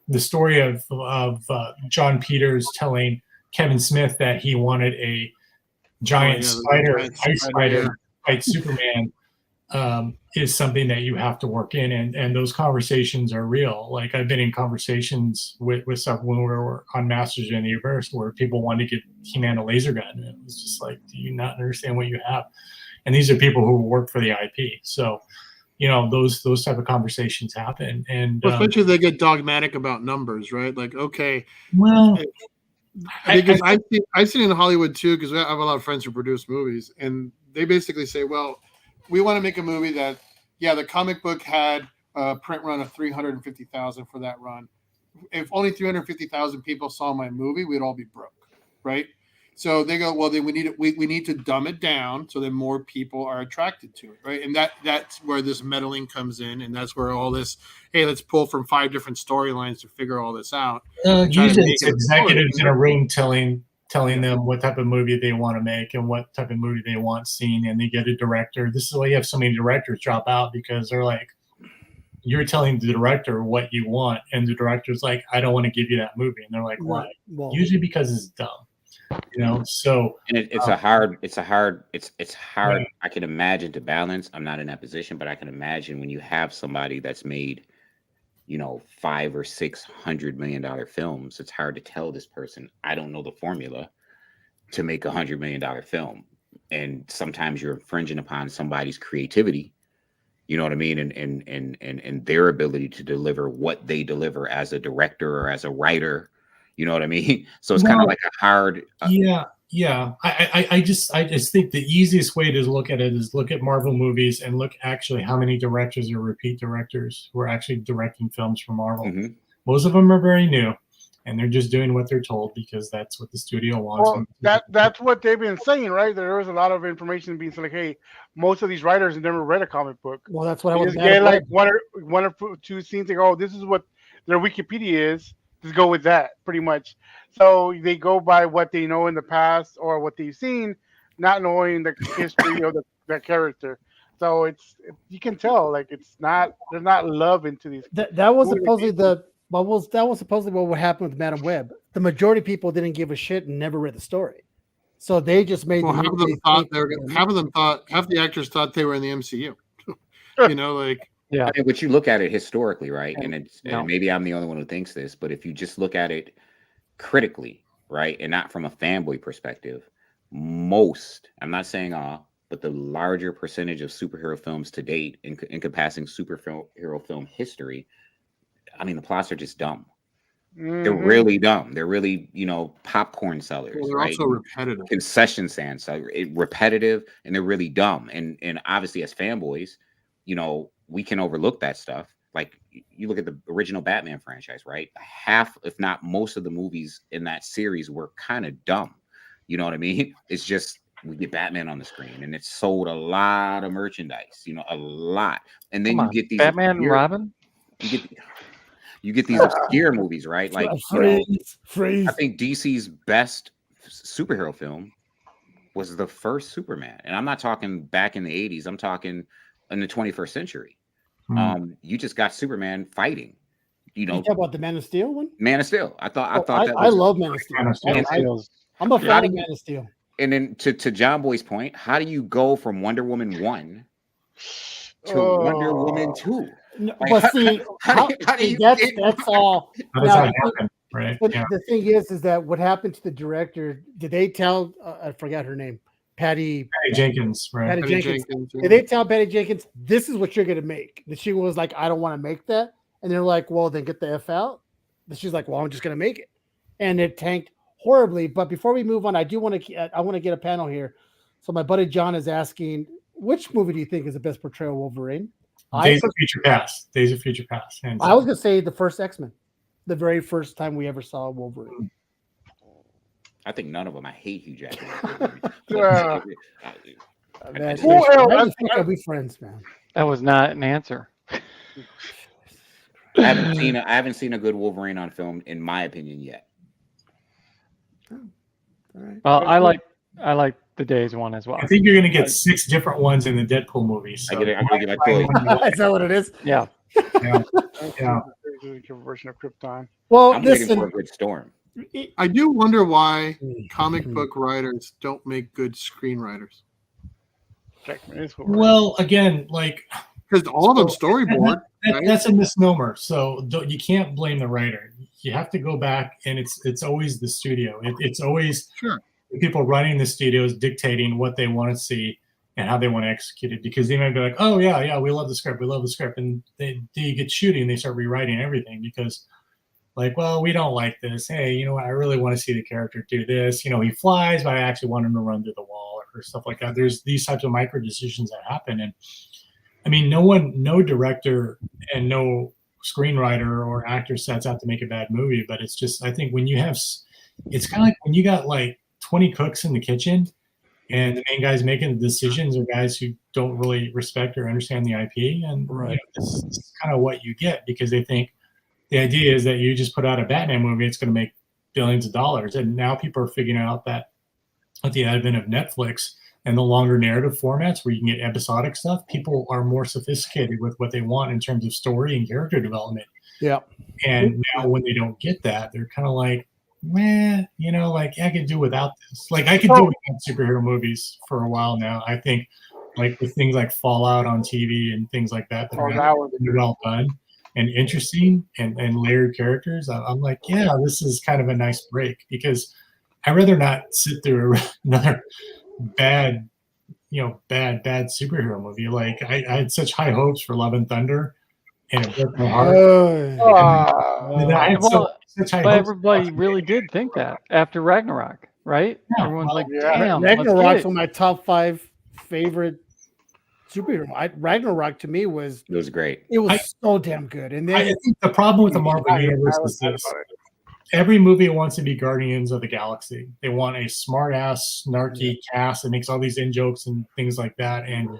[SPEAKER 5] the story of John Peters telling Kevin Smith that he wanted a giant ice spider fight Superman, is something that you have to work in, and those conversations are real. Like, I've been in conversations with stuff when we were on Masters of the Universe where people wanted to get He-Man a laser gun, and it was just like, do you not understand what you have? And these are people who work for the IP, so those type of conversations happen. And
[SPEAKER 4] especially if they get dogmatic about numbers, right? Like, okay,
[SPEAKER 5] well,
[SPEAKER 4] because I've seen in Hollywood too, because I have a lot of friends who produce movies, and they basically say, well, we want to make a movie that, the comic book had a print run of 350,000 for that run. If only 350,000 people saw my movie, we'd all be broke, right? So they go, well, then we need to dumb it down so that more people are attracted to it, right? And that's where this meddling comes in, and that's where all this, hey, let's pull from 5 different storylines to figure all this out.
[SPEAKER 5] Usually it's executives in a room telling them what type of movie they want to make and what type of movie they want seen, and they get a director. This is why you have so many directors drop out, because they're like, you're telling the director what you want, and the director's like, I don't want to give you that movie. And they're like, why? Well, usually because it's dumb. So
[SPEAKER 3] and it's hard. Right. I can imagine to balance. I'm not in that position, but I can imagine when you have somebody that's made, $500 or $600 million films, it's hard to tell this person, I don't know the formula to make $100 million film. And sometimes you're infringing upon somebody's creativity, you know what I mean? And their ability to deliver what they deliver as a director or as a writer. You know what I mean? So it's kind of like a hard.
[SPEAKER 5] I just think the easiest way to look at it is look at Marvel movies and look actually how many directors are repeat directors who are actually directing films for Marvel.
[SPEAKER 3] Mhm.
[SPEAKER 5] Most of them are very new, and they're just doing what they're told because that's what the studio wants.
[SPEAKER 6] Well, that's what they've been saying, right? There was a lot of information being said, like, hey, most of these writers have never read a comic book.
[SPEAKER 1] Well, that's what I
[SPEAKER 6] They
[SPEAKER 1] was
[SPEAKER 6] just
[SPEAKER 1] mad
[SPEAKER 6] get
[SPEAKER 1] at
[SPEAKER 6] like
[SPEAKER 1] Web.
[SPEAKER 6] one or two scenes. They go, oh, this is what their Wikipedia is. Just go with that, pretty much. So they go by what they know in the past or what they've seen, not knowing the history of the character. So you can tell, like, it's not there's not love into these.
[SPEAKER 1] That was
[SPEAKER 6] Who are the
[SPEAKER 1] supposedly
[SPEAKER 6] people?
[SPEAKER 1] that was supposedly what would happen with Madam Web. The majority of people didn't give a shit and never read the story, so they just made
[SPEAKER 4] Well,
[SPEAKER 1] the
[SPEAKER 4] half of
[SPEAKER 1] movie.
[SPEAKER 4] them thought they were gonna, half the actors thought they were in the MCU. You know, like
[SPEAKER 2] Yeah.
[SPEAKER 3] I mean, but you look at it historically, right?
[SPEAKER 2] And-
[SPEAKER 3] And
[SPEAKER 2] no.
[SPEAKER 3] maybe I'm the only one who thinks this, but if you just look at it critically, right, and not from a fanboy perspective, I'm not saying all, but the larger percentage of superhero films to date, encompassing superhero film history, I mean, the plots are just dumb. They're
[SPEAKER 6] Mhm.
[SPEAKER 3] really dumb. They're really, popcorn sellers,
[SPEAKER 4] well, they're
[SPEAKER 3] right?
[SPEAKER 4] also repetitive.
[SPEAKER 3] Concession stands, so repetitive, and they're really dumb. And obviously, as fanboys, we can overlook that stuff. Like you look at the original Batman franchise, right? Half, if not most, of the movies in that series were kind of dumb. You know what I mean? It's just we get Batman on the screen, and it sold a lot of merchandise. A lot. And then
[SPEAKER 2] Come
[SPEAKER 3] you
[SPEAKER 2] on,
[SPEAKER 3] get these
[SPEAKER 2] Batman and
[SPEAKER 3] obscure-
[SPEAKER 2] Robin.
[SPEAKER 3] you get these obscure movies, right? Like
[SPEAKER 1] Freeze.
[SPEAKER 3] I think DC's best superhero film was the first Superman, and I'm not talking back in the 80s. I'm talking in the 21st century. You just got Superman fighting.
[SPEAKER 1] You talk about the Man of Steel one?
[SPEAKER 3] Man of Steel. I thought that
[SPEAKER 1] I
[SPEAKER 3] was.
[SPEAKER 1] love Man of Steel.
[SPEAKER 5] Man of Steel.
[SPEAKER 2] Man of Steel's-
[SPEAKER 1] I'm a
[SPEAKER 3] How
[SPEAKER 1] fan
[SPEAKER 3] do
[SPEAKER 1] of
[SPEAKER 3] you-
[SPEAKER 1] Man of Steel.
[SPEAKER 3] And then to John Boy's point, how do you go from Wonder Woman 1 to Wonder Woman 2?
[SPEAKER 1] No,
[SPEAKER 3] Like,
[SPEAKER 1] but see,
[SPEAKER 3] how do you
[SPEAKER 1] that's
[SPEAKER 3] get-
[SPEAKER 1] all.
[SPEAKER 5] How does
[SPEAKER 1] Now,
[SPEAKER 5] that happen? Right?
[SPEAKER 1] But
[SPEAKER 5] Yeah.
[SPEAKER 1] the thing is that what happened to the director? Did they tell? I forgot her name. Patty
[SPEAKER 5] Jenkins, right?
[SPEAKER 1] Patty
[SPEAKER 4] Patty
[SPEAKER 1] Jenkins.
[SPEAKER 4] Jenkins,
[SPEAKER 1] Did they tell Patty Jenkins this is what you're gonna make? And she was like, I don't want to make that. And they're like, well, then get the F out. And she's like, well, I'm just gonna make it. And it tanked horribly. But before we move on, I want to get a panel here. So my buddy John is asking, which movie do you think is the best portrayal of Wolverine?
[SPEAKER 5] Days of Future Past. Days of Future Past. And
[SPEAKER 1] I was gonna say the first X-Men, the very first time we ever saw Wolverine.
[SPEAKER 3] I think none of them. I hate Hugh Jackman.
[SPEAKER 6] Yeah.
[SPEAKER 1] Man,
[SPEAKER 6] Who else?
[SPEAKER 1] how the fuck are we friends, man?
[SPEAKER 2] That was not an answer.
[SPEAKER 3] I haven't seen a good Wolverine on film, in my opinion, yet.
[SPEAKER 1] All right.
[SPEAKER 2] Well, I like the Days one as well.
[SPEAKER 5] I think you're going to get 6 different ones in the Deadpool movie. So
[SPEAKER 3] I'm gonna get my choice.
[SPEAKER 1] Is that what it is?
[SPEAKER 2] Yeah.
[SPEAKER 5] yeah.
[SPEAKER 6] Version of Krypton.
[SPEAKER 1] Well,
[SPEAKER 3] I'm waiting for
[SPEAKER 1] listen.
[SPEAKER 3] a good storm.
[SPEAKER 4] I do wonder why
[SPEAKER 1] Mm.
[SPEAKER 4] comic book writers don't make good screenwriters.
[SPEAKER 6] Jackman is Wolverine.
[SPEAKER 5] Well, again, like
[SPEAKER 4] Because all of them storyboard.
[SPEAKER 5] that's a misnomer. So you can't blame the writer. You have to go back, and it's always the studio. It's always
[SPEAKER 4] Sure.
[SPEAKER 5] the people running the studios dictating what they want to see and how they want to execute it. Because they might be like, oh yeah, we love the script, and they get shooting, they start rewriting everything because, like, well, we don't like this. Hey, you know what? I really want to see the character do this. You know, he flies, but I actually want him to run through the wall or stuff like that. There's these types of micro decisions that happen, and I mean, no director and no screenwriter or actor sets out to make a bad movie, but it's just, I think when you have, it's kind of like when you got like 20 cooks in the kitchen and the main guys making the decisions are guys who don't really respect or understand the IP. And this is kind of what you get because they think the idea is that you just put out a Batman movie, it's going to make billions of dollars. And now people are figuring out that with the advent of Netflix, and the longer narrative formats where you can get episodic stuff, people are more sophisticated with what they want in terms of story and character development.
[SPEAKER 1] Yeah.
[SPEAKER 5] And now when they don't get that, they're kind of like, meh, you know, like I could do without this. Like I could do without superhero movies for a while now. I think like with things like Fallout on TV and things like that that are really well done and interesting and layered characters, I'm like, yeah, this is kind of a nice break because I'd rather not sit through another bad superhero movie. Like I had such high hopes for Love and Thunder, and it broke my heart.
[SPEAKER 2] But everybody really did think that after Ragnarok. right?
[SPEAKER 5] Yeah,
[SPEAKER 2] Everyone's
[SPEAKER 5] well,
[SPEAKER 2] like,
[SPEAKER 6] yeah.
[SPEAKER 2] damn, let's get
[SPEAKER 1] Ragnarok's
[SPEAKER 2] it.
[SPEAKER 1] one of my top 5 favorite superhero. Ragnarok to me was
[SPEAKER 3] It was great.
[SPEAKER 1] so damn good. And
[SPEAKER 5] I
[SPEAKER 1] then
[SPEAKER 5] think the problem with the Marvel
[SPEAKER 6] I
[SPEAKER 5] universe
[SPEAKER 6] was
[SPEAKER 5] is
[SPEAKER 6] mad
[SPEAKER 5] this:
[SPEAKER 6] about it.
[SPEAKER 5] every movie wants to be Guardians of the Galaxy. They want a smart ass, snarky cast that makes all these in jokes and things like that. And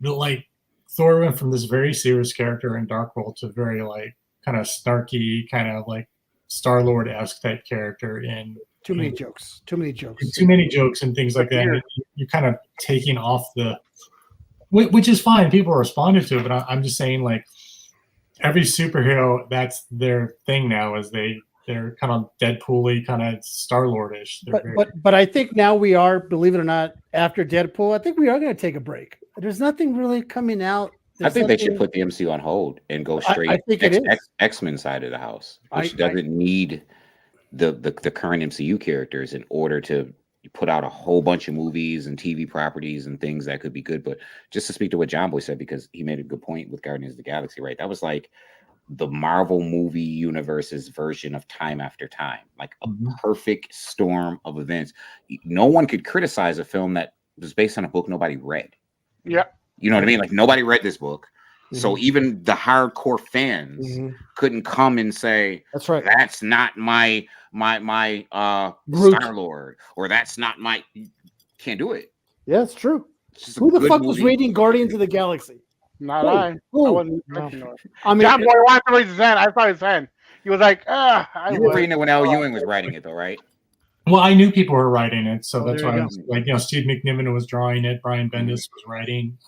[SPEAKER 5] like Thor went from this very serious character in Dark World to very like kind of snarky, kind of like Star Lord esque type character in
[SPEAKER 1] too many jokes. Too many jokes.
[SPEAKER 5] too many jokes and things like that.
[SPEAKER 6] Weird.
[SPEAKER 5] And you're kind of taking off which is fine. People responded to it, but I'm just saying, like, every superhero, that's their thing now, is they're kind of Deadpool-y, kind of Star-Lord-ish.
[SPEAKER 1] But I think now we are, believe it or not, after Deadpool, I think we are going to take a break. There's nothing really coming out.
[SPEAKER 3] I think they should put the MCU on hold and go straight
[SPEAKER 1] I think it is.
[SPEAKER 3] X-Men side of the house, which doesn't need the current MCU characters in order to put out a whole bunch of movies and TV properties and things that could be good. But just to speak to what John Boy said, because he made a good point with Guardians of the Galaxy, right? That was like the Marvel movie universe's version of Time After Time, like a perfect storm of events. No one could criticize a film that was based on a book nobody read.
[SPEAKER 6] Yeah.
[SPEAKER 3] You know what I mean? Like nobody read this book. So even the hardcore fans couldn't come and say,
[SPEAKER 1] that's right,
[SPEAKER 3] that's not my Star-Lord, or that's not my, can't do it.
[SPEAKER 1] Yeah, it's true. Who the fuck was reading Guardians of the Galaxy?
[SPEAKER 6] Not I.
[SPEAKER 1] Who?
[SPEAKER 6] I wasn't expecting it.
[SPEAKER 1] I mean,
[SPEAKER 6] John Boy wanted to raise his hand. I saw his hand. He was like, I
[SPEAKER 3] You were
[SPEAKER 6] was.
[SPEAKER 3] reading it when Al Ewing was writing it, though, right?
[SPEAKER 5] Well, I knew people were writing it, so that's
[SPEAKER 1] there
[SPEAKER 5] why
[SPEAKER 1] you
[SPEAKER 5] I was like, Steve McNiven was drawing it, Brian Bendis was writing.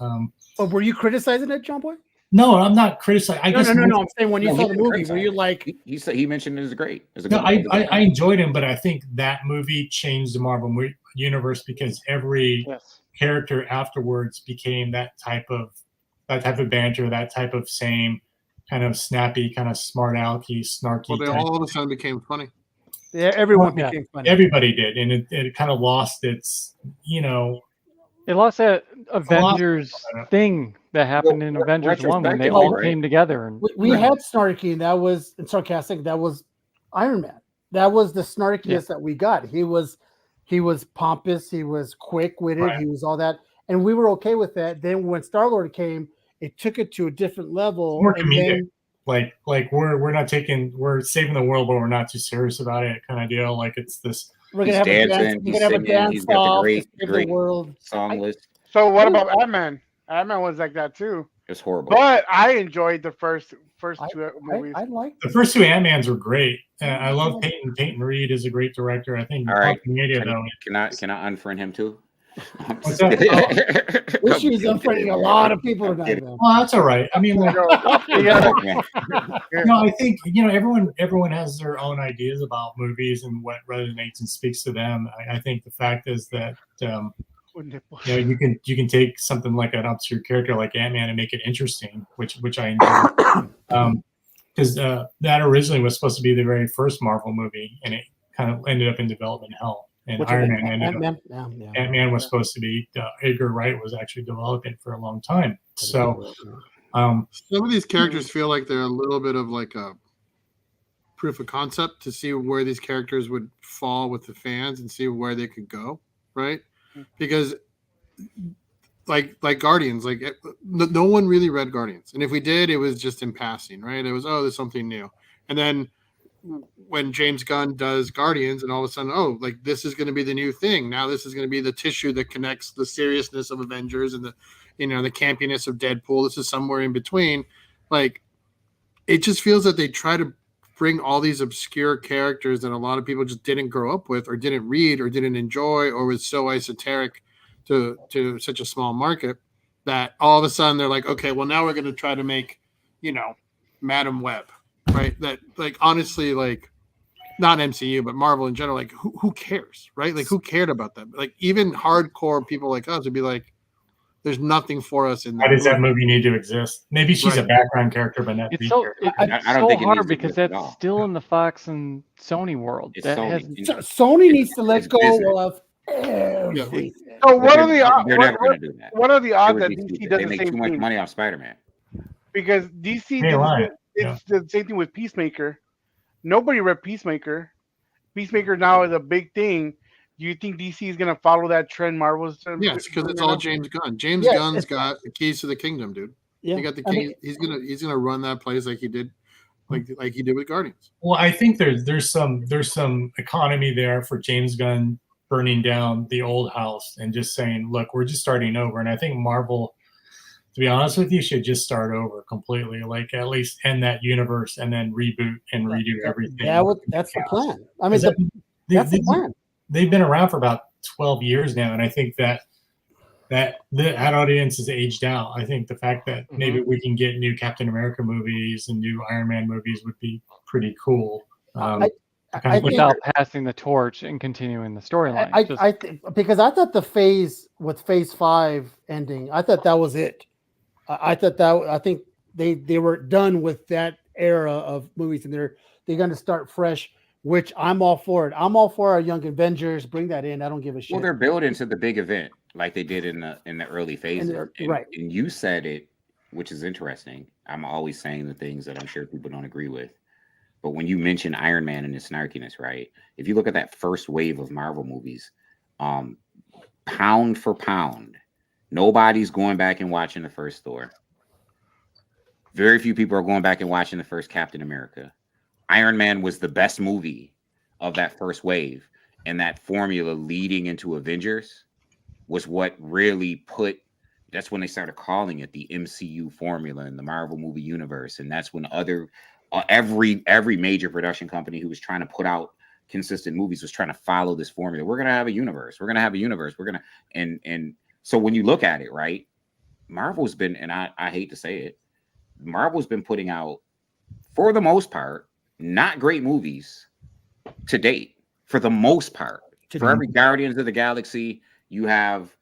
[SPEAKER 1] But were you criticizing it, John Boy?
[SPEAKER 5] No, I'm not criticizing.
[SPEAKER 1] No. I'm saying when you saw the movie, were you like?
[SPEAKER 3] He said he mentioned it as great.
[SPEAKER 5] I enjoyed him, but I think that movie changed the Marvel universe because every character afterwards became that type of banter, that type of same kind of snappy, kind of smart alecky, snarky.
[SPEAKER 4] Well, they all of a sudden became funny.
[SPEAKER 1] Yeah, everyone became funny.
[SPEAKER 5] Everybody did, and it kind of lost its,
[SPEAKER 2] It lost that Avengers thing that happened in Avengers 1 when they all came together. And
[SPEAKER 1] we had snarky, and that was sarcastic. That was Iron Man. That was the snarkiest that we got. He was pompous. He was quick-witted. He was all that, and we were okay with that. Then when Star-Lord came, it took it to a different level.
[SPEAKER 5] More comedic. Like we're saving the world, but we're not too serious about it, kind of deal. Like it's this.
[SPEAKER 1] We're gonna have a dance. We're gonna have a dance
[SPEAKER 3] he's got the great
[SPEAKER 1] world
[SPEAKER 3] song list.
[SPEAKER 6] So what about Ant-Man? Ant-Man was like that too.
[SPEAKER 3] It's horrible.
[SPEAKER 6] But I enjoyed the first two movies.
[SPEAKER 1] I like
[SPEAKER 5] the first two Ant-Mans were great. I love Peyton. Peyton Reed is a great director. I think.
[SPEAKER 3] All right. Can I unfriend him too?
[SPEAKER 5] What's that?
[SPEAKER 1] She's unfriending a lot of people tonight.
[SPEAKER 5] Well, that's all right. I mean, like, I think everyone has their own ideas about movies and what resonates and speaks to them. I think the fact is that you can take something like an obscure character like Ant-Man and make it interesting, which I enjoy. Because that originally was supposed to be the very first Marvel movie, and it kind of ended up in development hell. And Iron Man Ant-Man was supposed to be. Edgar Wright was actually developing for a long time. So
[SPEAKER 4] some of these characters feel like they're a little bit of like a proof of concept to see where these characters would fall with the fans and see where they could go, right? Because like Guardians, like no one really read Guardians, and if we did, it was just in passing, right? It was there's something new, and then when James Gunn does Guardians, and all of a sudden, like this is going to be the new thing. Now this is going to be the tissue that connects the seriousness of Avengers and the campiness of Deadpool. This is somewhere in between. Like, it just feels that they try to bring all these obscure characters that a lot of people just didn't grow up with, or didn't read, or didn't enjoy, or was so esoteric to such a small market that all of a sudden they're like, okay, well now we're going to try to make, Madam Web. Right, that like honestly, like not MCU but Marvel in general, like who cares, right? Like who cared about that? Like even hardcore people like us would be like, "There's nothing for us in that."
[SPEAKER 5] Why does that movie need to exist? Maybe she's a background character, but not.
[SPEAKER 2] It's so hard because that's still in the Fox and Sony world.
[SPEAKER 1] Sony needs to let go of everything.
[SPEAKER 6] So what are the odds?
[SPEAKER 3] They're never going to do that.
[SPEAKER 6] What are the odds that DC does
[SPEAKER 3] they
[SPEAKER 6] the
[SPEAKER 3] make
[SPEAKER 6] same
[SPEAKER 3] too much
[SPEAKER 6] thing?
[SPEAKER 3] money off Spider-Man?
[SPEAKER 6] Because DC it's the same thing with Peacemaker. Nobody read Peacemaker. Peacemaker now is a big thing, Do you think DC is gonna follow that trend Marvel's done?
[SPEAKER 4] Yes, because it's
[SPEAKER 6] doing
[SPEAKER 4] all
[SPEAKER 6] now?
[SPEAKER 4] James Gunn. James
[SPEAKER 1] Yeah,
[SPEAKER 4] Gunn's got the keys to the kingdom, dude.
[SPEAKER 1] Yeah,
[SPEAKER 4] He got the
[SPEAKER 1] I
[SPEAKER 4] key.
[SPEAKER 1] mean,
[SPEAKER 4] He's gonna run that place like he did, like he did with Guardians.
[SPEAKER 5] Well, I think there's some economy there for James Gunn burning down the old house and just saying, look, we're just starting over. And I think Marvel, to be honest with you, should just start over completely. Like at least end that universe and then reboot and redo everything.
[SPEAKER 1] that's the plan. I mean,
[SPEAKER 5] 'Cause
[SPEAKER 1] that's the plan.
[SPEAKER 5] They've been around for about 12 years now, and I think that audience is aged out. I think the fact that maybe we can get new Captain America movies and new Iron Man movies would be pretty cool.
[SPEAKER 1] I think-
[SPEAKER 2] without passing the torch and continuing the storyline.
[SPEAKER 1] I think because I thought the phase with Phase 5 ending, I thought that was it. I think they were done with that era of movies, and they're going to start fresh. Which I'm all for it. I'm all for our Young Avengers. Bring that in. I don't give a shit.
[SPEAKER 3] Well, they're building to the big event like they did in the early phases.
[SPEAKER 1] Right.
[SPEAKER 3] And you said it, which is interesting. I'm always saying the things that I'm sure people don't agree with. But when you mention Iron Man and his snarkiness, right? If you look at that first wave of Marvel movies, pound for pound, nobody's going back and watching the first Thor. Very few people are going back and watching the first Captain America. Iron Man was the best movie of that first wave, and that formula leading into Avengers was what really that's when they started calling it the MCU formula in the Marvel movie universe. And that's when every major production company who was trying to put out consistent movies was trying to follow this formula. We're going to have a universe. We're going to have a universe. And so when you look at it, right, Marvel's been, and I hate to say it, Marvel's been putting out, for the most part, not great movies to date. For the most part, for every Guardians of the Galaxy, you have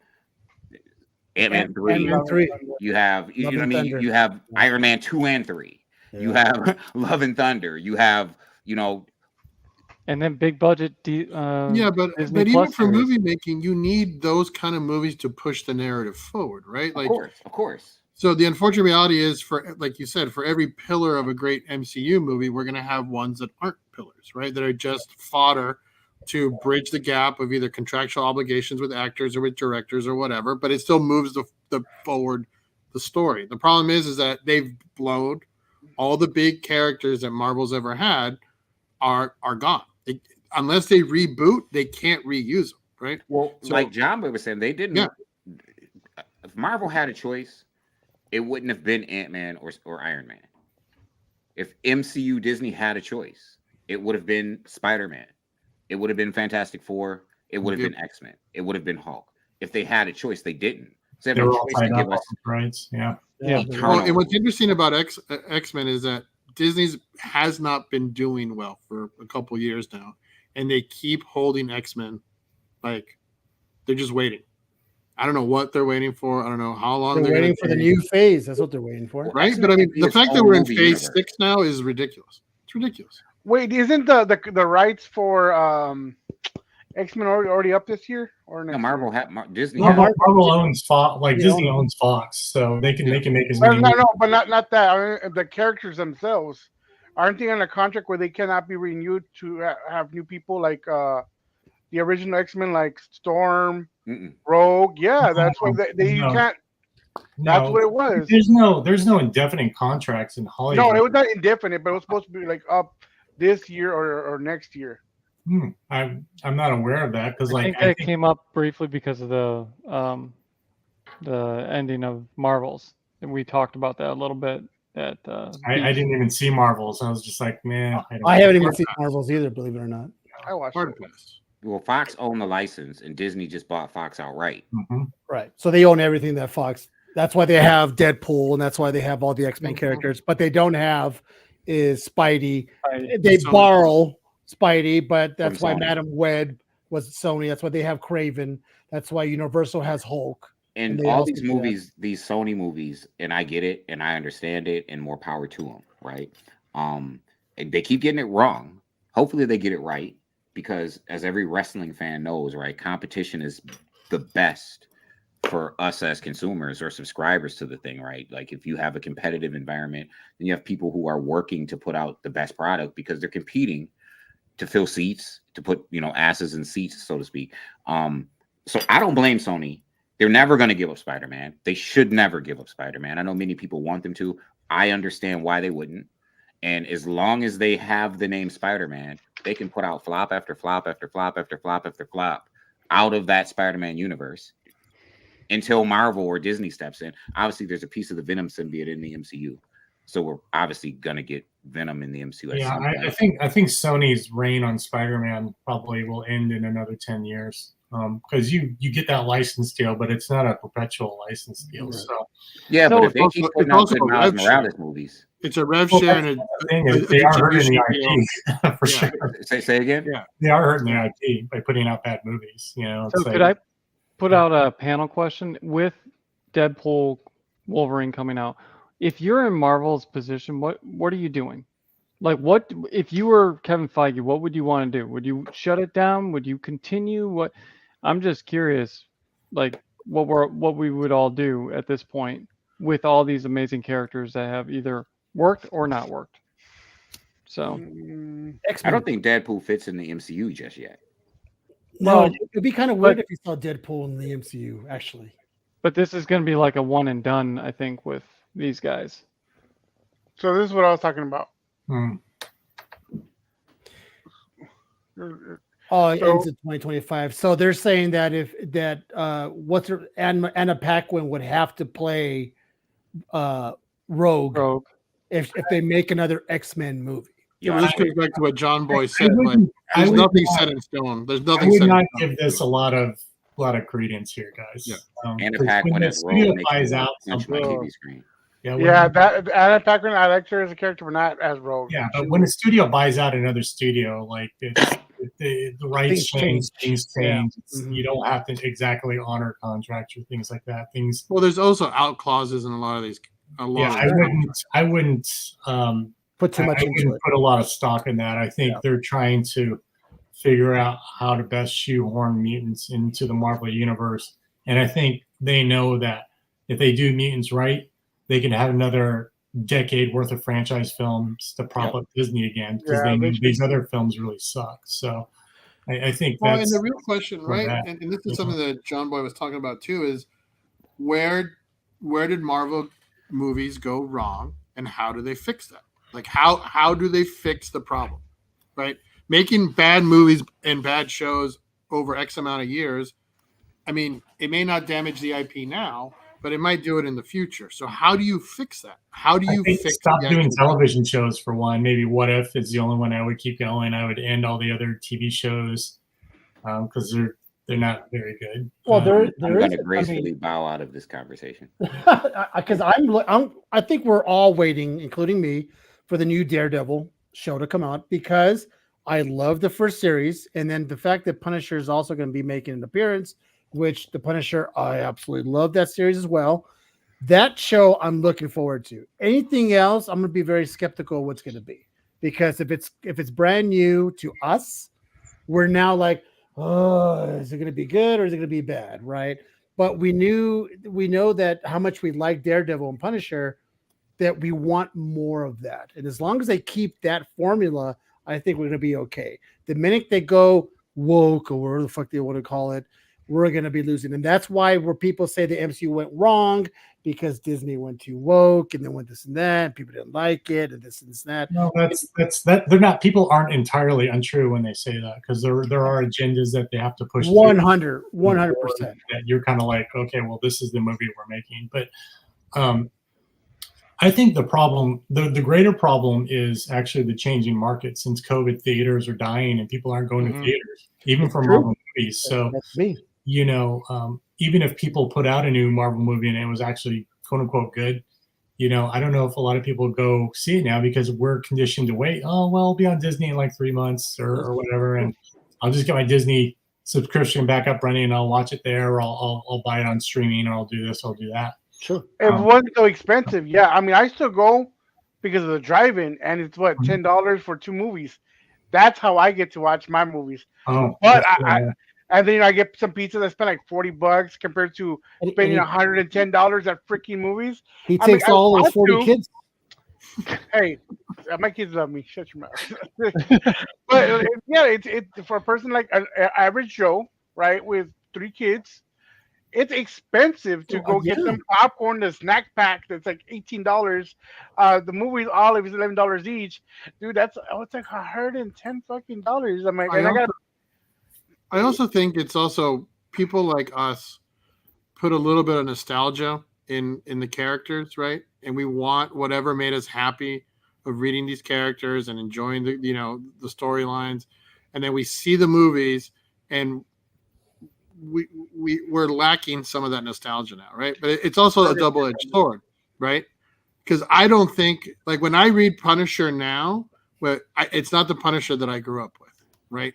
[SPEAKER 3] Ant-Man 3. You have, you know what I mean? You have Iron Man 2 and 3. Yeah. You have Love and Thunder. You have,
[SPEAKER 2] and then big budget.
[SPEAKER 4] But
[SPEAKER 2] Disney
[SPEAKER 4] even
[SPEAKER 2] Plus
[SPEAKER 4] for
[SPEAKER 2] series.
[SPEAKER 4] movie making, you need those kind of movies to push the narrative forward, right?
[SPEAKER 3] Like, of course.
[SPEAKER 4] So the unfortunate reality is, for like you said, for every pillar of a great MCU movie, we're going to have ones that aren't pillars, right? That are just fodder to bridge the gap of either contractual obligations with actors or with directors or whatever, but it still moves the forward the story. The problem is that they've blown all the big characters that Marvel's ever had are gone. Unless they reboot, they can't reuse them, right?
[SPEAKER 3] Well, so, like John was saying, they didn't. Yeah. If Marvel had a choice, it wouldn't have been Ant-Man or Iron Man. If MCU Disney had a choice, it would have been Spider-Man. It would have been Fantastic Four. It would have been X-Men. It would have been Hulk. If they had a choice, they didn't. So they were all tied up,
[SPEAKER 5] right? Yeah.
[SPEAKER 4] Well, and what's interesting about X-Men is that Disney's has not been doing well for a couple of years now, and they keep holding X-Men like they're just waiting. I don't know what they're waiting for. I don't know how long
[SPEAKER 1] they're waiting for the new phase. That's what they're waiting for,
[SPEAKER 4] right? But I mean, the fact that we're in phase 6 now is ridiculous. It's ridiculous.
[SPEAKER 6] Wait, isn't the rights for X-Men already up this year or next?
[SPEAKER 3] No, Marvel Disney.
[SPEAKER 5] Marvel owns Fox. Like Disney owns Fox, so they can make as many.
[SPEAKER 6] No, but not that. I mean, the characters themselves, aren't they on a contract where they cannot be renewed to have new people like the original X-Men, like Storm, Rogue? Yeah, that's why you can't. That's what it was.
[SPEAKER 5] There's no indefinite contracts in Hollywood.
[SPEAKER 6] No, it was not indefinite, but it was supposed to be like up this year or next year.
[SPEAKER 5] I'm not aware of that because
[SPEAKER 2] I think that came up briefly because of the ending of Marvels, and we talked about that a little bit. I
[SPEAKER 5] didn't even see Marvels. I was just like, man.
[SPEAKER 1] I haven't even seen Marvels either, believe it or not.
[SPEAKER 6] I watched it.
[SPEAKER 3] Well, Fox owned the license, and Disney just bought Fox outright.
[SPEAKER 1] Right. So they own everything that Fox. That's why they have Deadpool, and that's why they have all the X-Men characters. But they don't have is Spidey. They borrow Spidey, but that's why Madam Web was Sony. That's why they have Craven. That's why Universal has Hulk.
[SPEAKER 3] And all these movies, these Sony movies, and I get it, and I understand it, and more power to them, right? They keep getting it wrong. Hopefully they get it right. Because as every wrestling fan knows, right, competition is the best for us as consumers or subscribers to the thing, right? Like if you have a competitive environment, then you have people who are working to put out the best product because they're competing to fill seats, to put asses in seats, so to speak. So I don't blame Sony. They're never going to give up Spider-Man. They should never give up Spider-Man. I know many people want them to. I understand why they wouldn't. And as long as they have the name Spider-Man, they can put out flop after flop after flop after flop after flop out of that Spider-Man universe until Marvel or Disney steps in. Obviously, there's a piece of the Venom symbiote in the MCU. So we're obviously going to get Venom in the MCU.
[SPEAKER 5] Yeah, I think Sony's reign on Spider-Man probably will end in another 10 years. Because you get that license deal, but it's not a perpetual license deal.
[SPEAKER 1] Right.
[SPEAKER 5] So
[SPEAKER 3] yeah,
[SPEAKER 2] So
[SPEAKER 3] but if they
[SPEAKER 4] it's
[SPEAKER 3] keep
[SPEAKER 4] also-
[SPEAKER 3] putting
[SPEAKER 4] it's
[SPEAKER 3] out
[SPEAKER 4] also
[SPEAKER 3] good
[SPEAKER 4] a
[SPEAKER 3] Miles
[SPEAKER 4] rev share.
[SPEAKER 3] Morales movies,
[SPEAKER 4] It's a rev
[SPEAKER 5] well,
[SPEAKER 4] share
[SPEAKER 5] that's
[SPEAKER 4] and
[SPEAKER 5] the thing
[SPEAKER 4] a
[SPEAKER 5] is they are hurting
[SPEAKER 4] distribution
[SPEAKER 5] the
[SPEAKER 4] deal.
[SPEAKER 5] IP for
[SPEAKER 4] Yeah.
[SPEAKER 5] sure.
[SPEAKER 3] say again.
[SPEAKER 4] Yeah.
[SPEAKER 5] They are hurting the IP by putting out bad movies. It's
[SPEAKER 2] So
[SPEAKER 5] like,
[SPEAKER 2] could I put out a panel question with Deadpool, Wolverine coming out? If you're in Marvel's position, what are you doing? Like, what if you were Kevin Feige? What would you want to do? Would you shut it down? Would you continue? What? I'm just curious, like what we would all do at this point with all these amazing characters that have either worked or not worked. So
[SPEAKER 6] Mm,
[SPEAKER 3] I
[SPEAKER 1] X-Men.
[SPEAKER 3] don't think Deadpool fits in the MCU just yet.
[SPEAKER 1] No,
[SPEAKER 2] Well,
[SPEAKER 1] it'd be kind of weird if you saw Deadpool in the MCU. Actually,
[SPEAKER 2] but this is going to be like a one and done, I think, with these guys.
[SPEAKER 6] so this is what I was talking about.
[SPEAKER 5] hmm.
[SPEAKER 1] oh, it
[SPEAKER 6] So-
[SPEAKER 1] ends in 2025. So they're saying that Anna Paquin would have to play Rogue
[SPEAKER 2] Rogue.
[SPEAKER 1] if they make another X-Men movie.
[SPEAKER 4] Yeah, but this goes back to what John Boy
[SPEAKER 5] I
[SPEAKER 4] said. Like,
[SPEAKER 5] wouldn't- I
[SPEAKER 4] there's
[SPEAKER 5] would
[SPEAKER 4] nothing
[SPEAKER 5] not-
[SPEAKER 4] set in stone. There's
[SPEAKER 5] I
[SPEAKER 4] nothing
[SPEAKER 5] would
[SPEAKER 4] set in
[SPEAKER 5] not
[SPEAKER 4] stone.
[SPEAKER 5] give this a lot of credence here, guys.
[SPEAKER 4] Yeah.
[SPEAKER 3] And a
[SPEAKER 5] 'cause
[SPEAKER 3] pack
[SPEAKER 5] when
[SPEAKER 3] when
[SPEAKER 5] the
[SPEAKER 3] it's
[SPEAKER 5] studio
[SPEAKER 3] roll makes
[SPEAKER 5] buys
[SPEAKER 3] me
[SPEAKER 5] out
[SPEAKER 3] punch my
[SPEAKER 5] something,
[SPEAKER 3] TV screen.
[SPEAKER 6] Yeah, that Anna Paquin, I liked her as a character, but not as Rogue.
[SPEAKER 5] Yeah,
[SPEAKER 6] She
[SPEAKER 5] but when a
[SPEAKER 6] was-
[SPEAKER 5] studio buys out another studio, like the rights
[SPEAKER 1] Things
[SPEAKER 5] change,
[SPEAKER 1] change.
[SPEAKER 5] things change. It's-
[SPEAKER 1] Mhm.
[SPEAKER 5] You don't have to exactly honor contracts or things like that. Things.
[SPEAKER 4] Well, there's also out clauses in a lot of these. A lot
[SPEAKER 5] Yeah,
[SPEAKER 4] of these
[SPEAKER 5] I wouldn't.
[SPEAKER 1] Put too much
[SPEAKER 5] I
[SPEAKER 1] into
[SPEAKER 5] wouldn't
[SPEAKER 1] it.
[SPEAKER 5] put a lot of stock in that. I think they're trying to figure out how to best shoehorn mutants into the Marvel universe, and I think they know that if they do mutants right, they can have another decade worth of franchise films to prop up Disney again because
[SPEAKER 6] Yeah,
[SPEAKER 5] they know
[SPEAKER 6] they should.
[SPEAKER 5] these other films really suck. So I think
[SPEAKER 4] Well, and
[SPEAKER 5] that's
[SPEAKER 4] the real question,
[SPEAKER 5] where
[SPEAKER 4] right?
[SPEAKER 5] that-
[SPEAKER 4] And this is something that John Boy was talking about too: is where did Marvel movies go wrong, and how do they fix that? Like how do they fix the problem? Right? Making bad movies and bad shows over X amount of years. I mean, it may not damage the IP now, but it might do it in the future. So how do you fix that? How do you
[SPEAKER 5] I think
[SPEAKER 4] fix
[SPEAKER 5] stop
[SPEAKER 4] the
[SPEAKER 5] doing
[SPEAKER 4] actual-
[SPEAKER 5] television shows for one. Maybe What If is the only one I would keep going. I would end all the other TV shows because they're not very good.
[SPEAKER 1] Well,
[SPEAKER 3] I'm
[SPEAKER 1] there
[SPEAKER 3] going
[SPEAKER 1] is.
[SPEAKER 3] to gracefully bow out of this conversation.
[SPEAKER 1] Because I think we're all waiting, including me, for the new Daredevil show to come out because I love the first series, and then the fact that Punisher is also going to be making an appearance, which the Punisher, I absolutely love that series as well. That show I'm looking forward to. Anything else, I'm going to be very skeptical of what's going to be because if it's brand new to us, we're now like, oh, is it going to be good or is it going to be bad, right? But we know that how much we like Daredevil and Punisher, that we want more of that. And as long as they keep that formula, I think we're going to be okay. The minute they go woke or whatever the fuck they want to call it, we're going to be losing. And that's why where people say the MCU went wrong because Disney went too woke and then went this and that. And people didn't like it and this and that.
[SPEAKER 5] No, that's that. They're not. People aren't entirely untrue when they say that because there are agendas that they have to push.
[SPEAKER 1] 100%.
[SPEAKER 5] That you're kind of like, okay, well, this is the movie we're making. But I think the problem, the greater problem is actually the changing market since COVID. Theaters are dying and people aren't going to theaters, even for
[SPEAKER 1] True.
[SPEAKER 5] Marvel movies. So,
[SPEAKER 1] That's me.
[SPEAKER 5] even if people put out a new Marvel movie and it was actually quote unquote good, I don't know if a lot of people go see it now because we're conditioned to wait. Oh, well, I'll be on Disney in like 3 months or whatever. And I'll just get my Disney subscription back up running and I'll watch it there or I'll buy it on streaming or I'll do this, I'll do that.
[SPEAKER 1] Sure.
[SPEAKER 6] It wasn't so expensive. Yeah, I mean, I still go because of the drive-in, and it's what $10 for 2 movies. That's how I get to watch my movies.
[SPEAKER 5] Oh,
[SPEAKER 6] But
[SPEAKER 5] yeah.
[SPEAKER 6] and then I get some pizza that spent like $40 compared to spending $110 at freaking movies.
[SPEAKER 1] He
[SPEAKER 6] I mean,
[SPEAKER 1] takes
[SPEAKER 6] I
[SPEAKER 1] all those
[SPEAKER 6] want
[SPEAKER 1] 40
[SPEAKER 6] to.
[SPEAKER 1] kids.
[SPEAKER 6] Hey, my kids love me. Shut your mouth. But yeah, it's for a person like an average Joe, right, with 3 kids. It's expensive to go get
[SPEAKER 1] Yeah.
[SPEAKER 6] them popcorn, the snack pack that's like $18. The movie's olive is $11 each. Dude, it's like $110 fucking. I'm like,
[SPEAKER 4] I
[SPEAKER 6] and I got
[SPEAKER 4] also think it's also people like us put a little bit of nostalgia in the characters, right? And we want whatever made us happy of reading these characters and enjoying the storylines, and then we see the movies and we're lacking some of that nostalgia now, right? But it's also a double-edged sword, right? Because I don't think, like, when I read Punisher now, it's not the Punisher that I grew up with, right?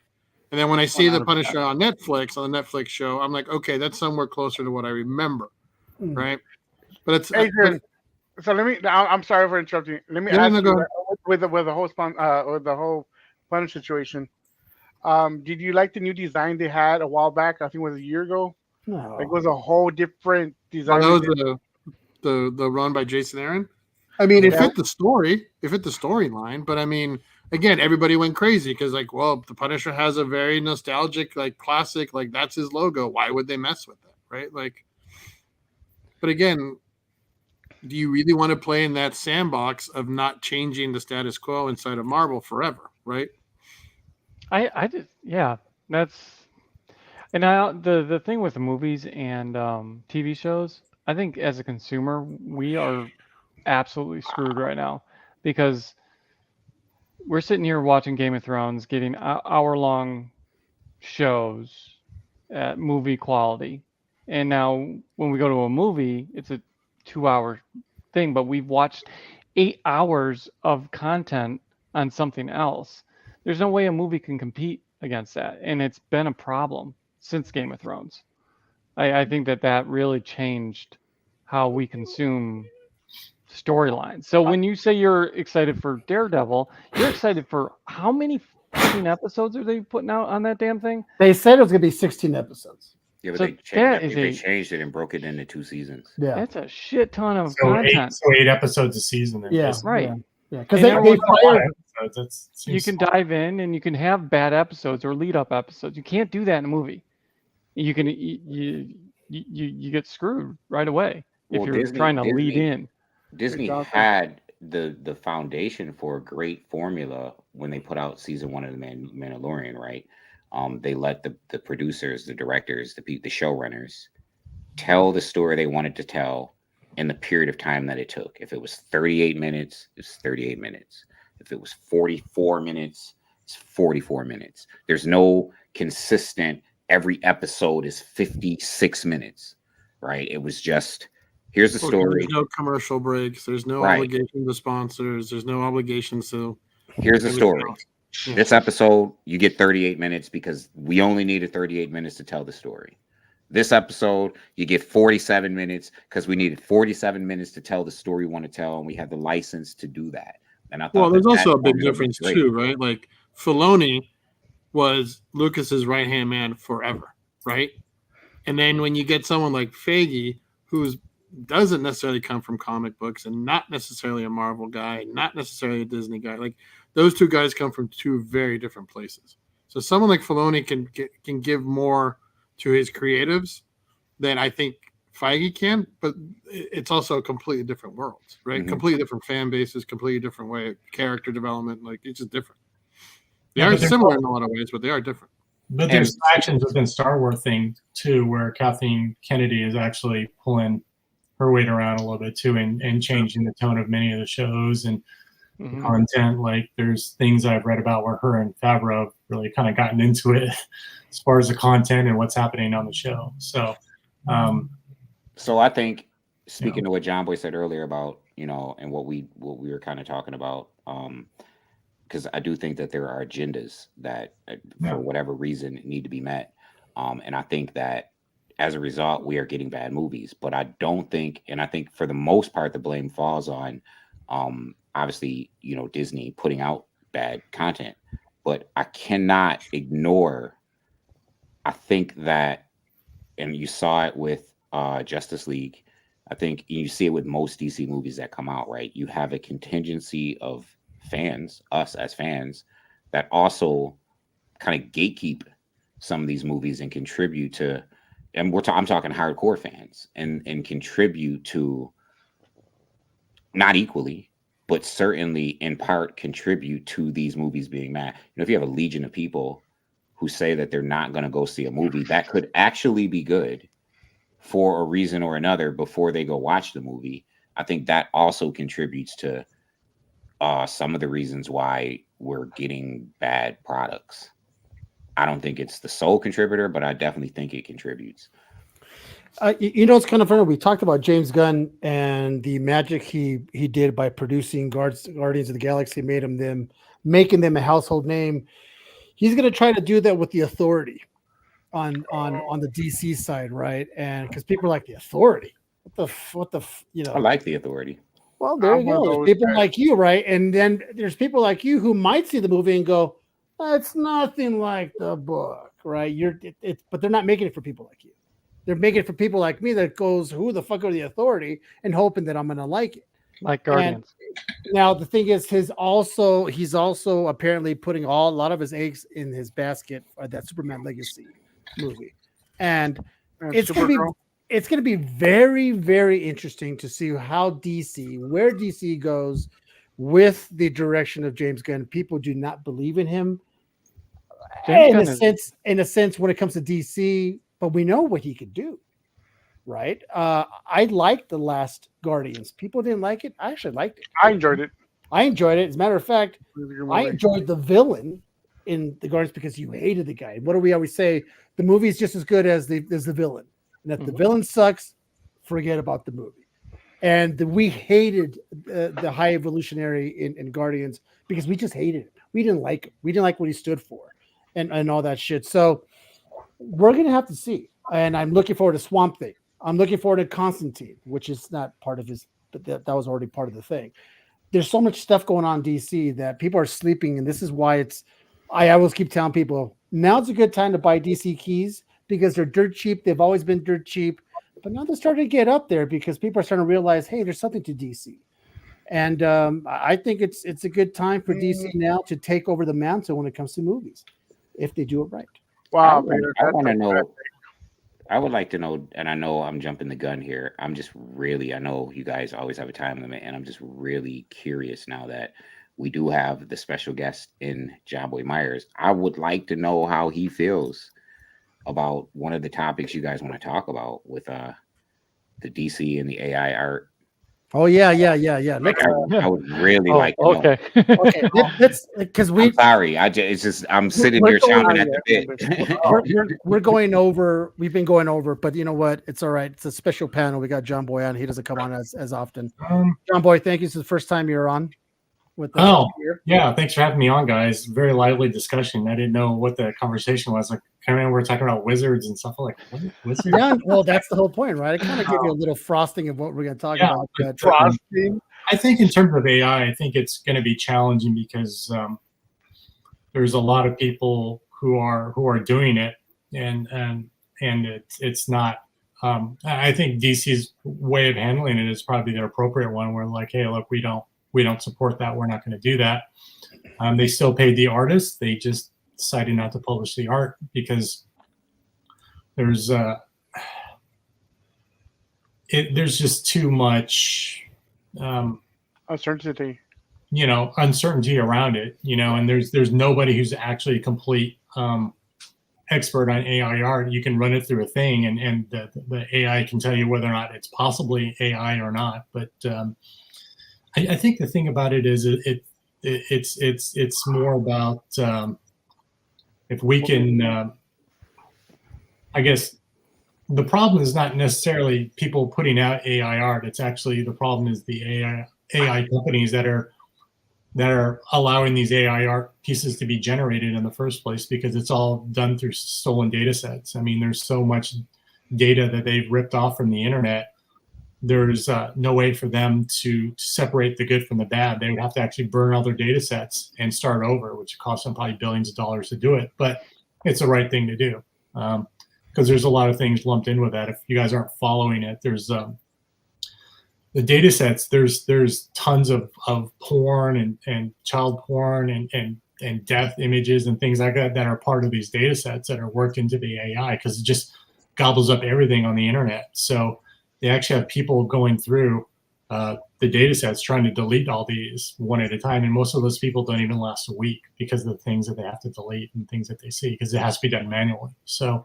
[SPEAKER 4] And then when I see the
[SPEAKER 2] 100%.
[SPEAKER 4] Punisher on the Netflix show, I'm like, okay, that's somewhere closer to what I remember,
[SPEAKER 1] Mm.
[SPEAKER 4] right? But it's
[SPEAKER 6] Adrian. So let me. I'm sorry for interrupting. Let me ask
[SPEAKER 4] go
[SPEAKER 6] you
[SPEAKER 4] ahead.
[SPEAKER 6] with the whole with the whole Punish situation. Did you like the new design they had a while back? I think it was a year ago. Like, it
[SPEAKER 1] No.
[SPEAKER 6] was a whole different
[SPEAKER 4] Oh,
[SPEAKER 6] design.
[SPEAKER 4] that
[SPEAKER 6] they
[SPEAKER 4] was
[SPEAKER 6] did.
[SPEAKER 4] the run by Jason Aaron. I mean, it
[SPEAKER 6] Yeah.
[SPEAKER 4] fit the story, it fit the storyline, but I mean, again, everybody went crazy because, like, well, the Punisher has a very nostalgic, like, classic, like, that's his logo. Why would they mess with that, right? Like, but again, do you really want to play in that sandbox of not changing the status quo inside of Marvel forever, right?
[SPEAKER 2] I just yeah, that's and the thing with the movies and TV shows, I think as a consumer, we are absolutely screwed right now because we're sitting here watching Game of Thrones, getting hour-long shows at movie quality, and now when we go to a movie, it's a 2-hour thing, but we've watched 8 hours of content on something else. There's no way a movie can compete against that, and it's been a problem since Game of Thrones. I think that really changed how we consume storylines. So when you say you're excited for Daredevil, you're excited for how many fucking episodes are they putting out on that damn thing?
[SPEAKER 1] They said it was gonna be 16 episodes.
[SPEAKER 3] Yeah, but
[SPEAKER 2] So
[SPEAKER 3] they changed it and broke it into 2 seasons.
[SPEAKER 1] Yeah.
[SPEAKER 2] that's a shit ton of
[SPEAKER 5] So
[SPEAKER 2] content.
[SPEAKER 5] 8 episodes a season. Then,
[SPEAKER 1] Yeah.
[SPEAKER 5] basically.
[SPEAKER 2] Right.
[SPEAKER 1] Yeah. Because
[SPEAKER 2] And
[SPEAKER 1] they
[SPEAKER 2] everyone-
[SPEAKER 5] That's a lot of
[SPEAKER 1] fired.
[SPEAKER 5] episodes. That
[SPEAKER 2] You
[SPEAKER 5] seems
[SPEAKER 2] can
[SPEAKER 5] small.
[SPEAKER 2] dive in and you can have bad episodes or lead up episodes. You can't do that in a movie. You can you get screwed right away if
[SPEAKER 3] Well,
[SPEAKER 2] you're trying to lead in.
[SPEAKER 3] Disney
[SPEAKER 6] Jonathan.
[SPEAKER 3] had the foundation for a great formula when they put out season 1 of the Mandalorian, right? They let the producers, the directors, the showrunners tell the story they wanted to tell in the period of time that it took. If it was 38 minutes, it's 38 minutes. If it was 44 minutes, it's 44 minutes. There's no consistent, every episode is 56 minutes, right? It was just, here's the story.
[SPEAKER 4] There's no commercial breaks. There's no
[SPEAKER 3] Right.
[SPEAKER 4] obligation to sponsors. There's no obligations to
[SPEAKER 3] Here's the
[SPEAKER 4] everything
[SPEAKER 3] story.
[SPEAKER 4] else. Yeah.
[SPEAKER 3] This episode, you get 38 minutes because we only needed 38 minutes to tell the story. This episode, you get 47 minutes because we needed 47 minutes to tell the story we want to tell, and we have the license to do that. And I thought
[SPEAKER 4] Well, there's
[SPEAKER 3] that
[SPEAKER 4] also a big
[SPEAKER 3] formula was
[SPEAKER 4] difference
[SPEAKER 3] great.
[SPEAKER 4] too, right? Like, Filoni was Lucas's right hand man forever, right? And then when you get someone like Feige, who doesn't necessarily come from comic books and not necessarily a Marvel guy, not necessarily a Disney guy, like, those two guys come from two very different places. So someone like Filoni can give more to his creatives than I think Feige can, but it's also a completely different world, right?
[SPEAKER 3] Mhm.
[SPEAKER 4] Completely different fan bases, completely different way of character development. Like, it's just different. They
[SPEAKER 5] Yeah,
[SPEAKER 4] are
[SPEAKER 5] but they're
[SPEAKER 4] similar
[SPEAKER 5] both-
[SPEAKER 4] in a lot of ways, but they are different.
[SPEAKER 5] But there's actions within Star Wars thing too, where Kathleen Kennedy is actually pulling her weight around a little bit too, and changing the tone of many of the shows and
[SPEAKER 2] Mhm.
[SPEAKER 5] content. Like, there's things I've read about where her and Favreau have really kind of gotten into it as far as the content and what's happening on the show. So,
[SPEAKER 3] So I think, speaking to what John Boy said earlier about, and what we were kind of talking about, because I do think that there are agendas that, for whatever reason, need to be met, and I think that as a result, we are getting bad movies. But I don't think, and I think for the most part, the blame falls on, obviously, Disney putting out bad content. But I cannot ignore. I think that, and you saw it with Justice League. I think you see it with most DC movies that come out, right? You have a contingency of fans, us as fans, that also kind of gatekeep some of these movies and contribute to, and I'm talking hardcore fans, and contribute to, not equally, but certainly in part contribute to these movies being mad. If you have a legion of people who say that they're not going to go see a movie that could actually be good for a reason or another before they go watch the movie, I think that also contributes to some of the reasons why we're getting bad products. I don't think it's the sole contributor, but I definitely think it contributes.
[SPEAKER 1] It's kind of funny. We talked about James Gunn and the magic he did by producing Guardians of the Galaxy, making them a household name. He's going to try to do that with the Authority on the DC side, right? And because people are like, the Authority, what the
[SPEAKER 3] I like the Authority.
[SPEAKER 1] Well, there you go. There's people like you, right? And then there's people like you who might see the movie and go, it's nothing like the book, right? But they're not making it for people like you. They're making it for people like me that goes, who the fuck are the Authority, and hoping that I'm going to like it.
[SPEAKER 2] Like Guardians.
[SPEAKER 1] And now the thing is, he's also apparently putting a lot of his eggs in his basket for that Superman Legacy movie, and it's going to be very, very interesting to see where DC goes with the direction of James Gunn. People do not believe in him in a sense when it comes to DC, but we know what he could do, right? I liked the last Guardians. People didn't like it. I actually liked it.
[SPEAKER 6] I enjoyed it.
[SPEAKER 1] As a matter of fact, I enjoyed the villain in the Guardians because you hated the guy. What do we always say? The movie is just as good as the villain. And if the villain sucks, forget about the movie. And we hated the High Evolutionary in Guardians because we just hated it. We didn't like him. We didn't like what he stood for and all that shit. So we're going to have to see. And I'm looking forward to Swamp Thing. I'm looking forward to Constantine, which is not part of his, but that was already part of the thing. There's so much stuff going on in DC that people are sleeping. And this is why I always keep telling people, now's a good time to buy DC keys because they're dirt cheap. They've always been dirt cheap. But now they're starting to get up there because people are starting to realize, hey, there's something to DC. And I think it's a good time for DC now to take over the mantle when it comes to movies, if they do it right.
[SPEAKER 6] Wow.
[SPEAKER 3] I want to know. I would like to know, and I know I'm jumping the gun here. I know you guys always have a time limit, and I'm just really curious now that we do have the special guest in John Boy Myers. I would like to know how he feels about one of the topics you guys want to talk about with the DC and the AI art.
[SPEAKER 1] Oh yeah.
[SPEAKER 3] I would really like to know.
[SPEAKER 1] Okay, let's because
[SPEAKER 3] I'm sorry. I'm sitting here chomping at the bit.
[SPEAKER 1] we're going over. We've been going over, but you know what? It's all right. It's a special panel. We got John Boy on. He doesn't come on as often. John Boy, thank you. This is the first time you're on with us.
[SPEAKER 5] Yeah. Thanks for having me on, guys. Very lively discussion. I didn't know what the conversation was. Like, I mean, we're talking about wizards and stuff. Like, what? Wizards?
[SPEAKER 1] Yeah, well, that's the whole point, right? I kind of give you a little frosting of what we're going to talk about. But,
[SPEAKER 6] frosting.
[SPEAKER 5] I think in terms of AI, I think it's going to be challenging because there's a lot of people who are doing it, and it's not. I think DC's way of handling it is probably the appropriate one. Where like, hey, look, we don't support that. We're not going to do that. They still paid the artists. They just decided not to publish the art because there's just too much
[SPEAKER 6] uncertainty.
[SPEAKER 5] Uncertainty around it. And there's nobody who's actually a complete expert on AI art. You can run it through a thing, and the AI can tell you whether or not it's possibly AI or not. But I think the thing about it is it's more about if we can. I guess the problem is not necessarily people putting out AI art. It's actually the problem is the AI companies that are allowing these AI art pieces to be generated in the first place because it's all done through stolen data sets. I mean, there's so much data that they've ripped off from the internet. There's no way for them to separate the good from the bad. They would have to actually burn all their data sets and start over, which costs them probably billions of dollars to do it. But it's the right thing to do because there's a lot of things lumped in with that. If you guys aren't following it, there's the data sets, there's tons of porn and child porn and death images and things like that are part of these data sets that are worked into the AI, because it just gobbles up everything on the internet. So they actually have people going through the data sets trying to delete all these one at a time, and most of those people don't even last a week because of the things that they have to delete and things that they see, because it has to be done manually. So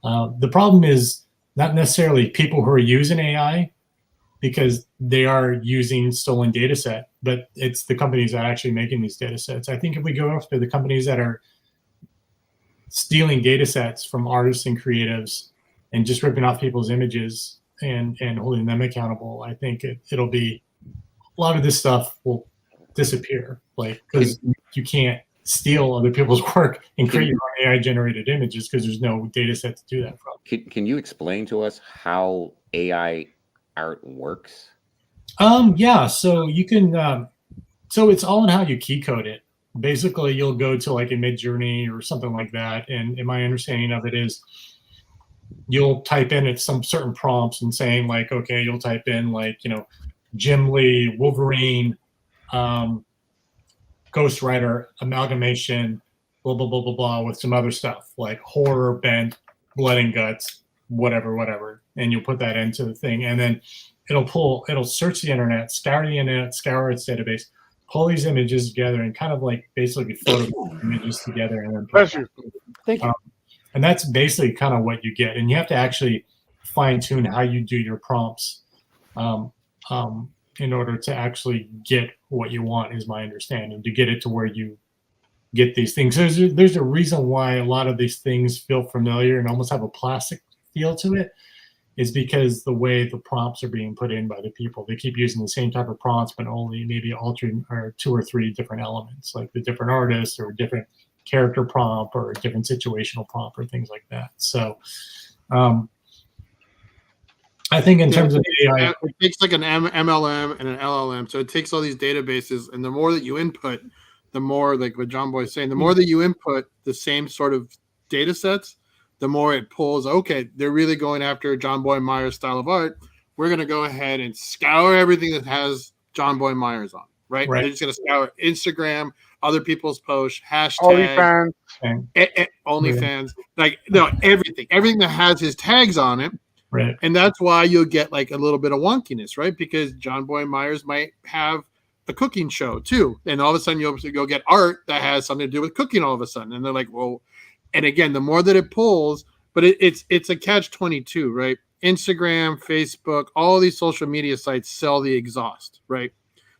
[SPEAKER 5] the problem is not necessarily people who are using AI, because they are using stolen data set, but it's the companies that are actually making these data sets. I think if we go after the companies that are stealing data sets from artists and creatives and just ripping off people's images and holding them accountable, I think it'll be, a lot of this stuff will disappear, like, because you can't steal other people's work and create your own AI generated images because there's no data set to do that from.
[SPEAKER 3] Can you explain to us how AI art works?
[SPEAKER 5] Yeah, so you can so it's all in how you key code it. Basically, you'll go to like a Midjourney or something like that, and my understanding of it is you'll type in at some certain prompts and saying like, okay, you'll type in like, Jim Lee, Wolverine, Ghost Rider, amalgamation, blah, blah, blah, blah, blah, with some other stuff like horror, bent, blood and guts, whatever. And you'll put that into the thing. And then it'll search the internet, scour its database, pull these images together and kind of like basically photograph images together. And then
[SPEAKER 6] Bless you.
[SPEAKER 1] Thank you.
[SPEAKER 5] and that's basically kind of what you get. And you have to actually fine tune how you do your prompts in order to actually get what you want, is my understanding, to get it to where you get these things. There's a reason why a lot of these things feel familiar and almost have a plastic feel to it, is because the way the prompts are being put in by the people. They keep using the same type of prompts, but only maybe altering or 2 or 3 different elements, like the different artist or a different character prompt or a different situational prompt or things like that. So I think in terms of AI,
[SPEAKER 4] it takes like an MLM and an LLM. So it takes all these databases, and the more that you input, the more, like what John Boy is saying, the more that you input the same sort of data sets, the more it pulls. Okay, they're really going after John Boy Myers style of art. We're going to go ahead and scour everything that has John Boy Myers on, right? They're just going to scour Instagram, other people's posts, hashtag, OnlyFans, like, no, everything that has his tags on it.
[SPEAKER 5] right.
[SPEAKER 4] And that's why you'll get like a little bit of wonkiness, right? Because John Boy Myers might have a cooking show too, and all of a sudden you'll get art that has something to do with cooking all of a sudden, and they're like, well, and again, the more that it pulls, but it's a catch-22, right? Instagram, Facebook, all these social media sites sell the exhaust, right?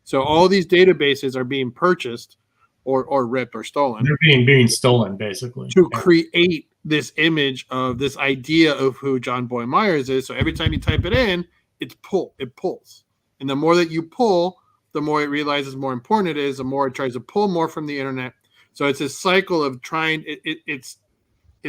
[SPEAKER 4] So all these databases are being purchased or ripped or stolen.
[SPEAKER 5] They're being stolen, basically,
[SPEAKER 4] to create this image of this idea of who John Boy Myers is. So every time you type it in, it pulls. And the more that you pull, the more it realizes more important it is, the more it tries to pull more from the internet. So it's a cycle of trying. It's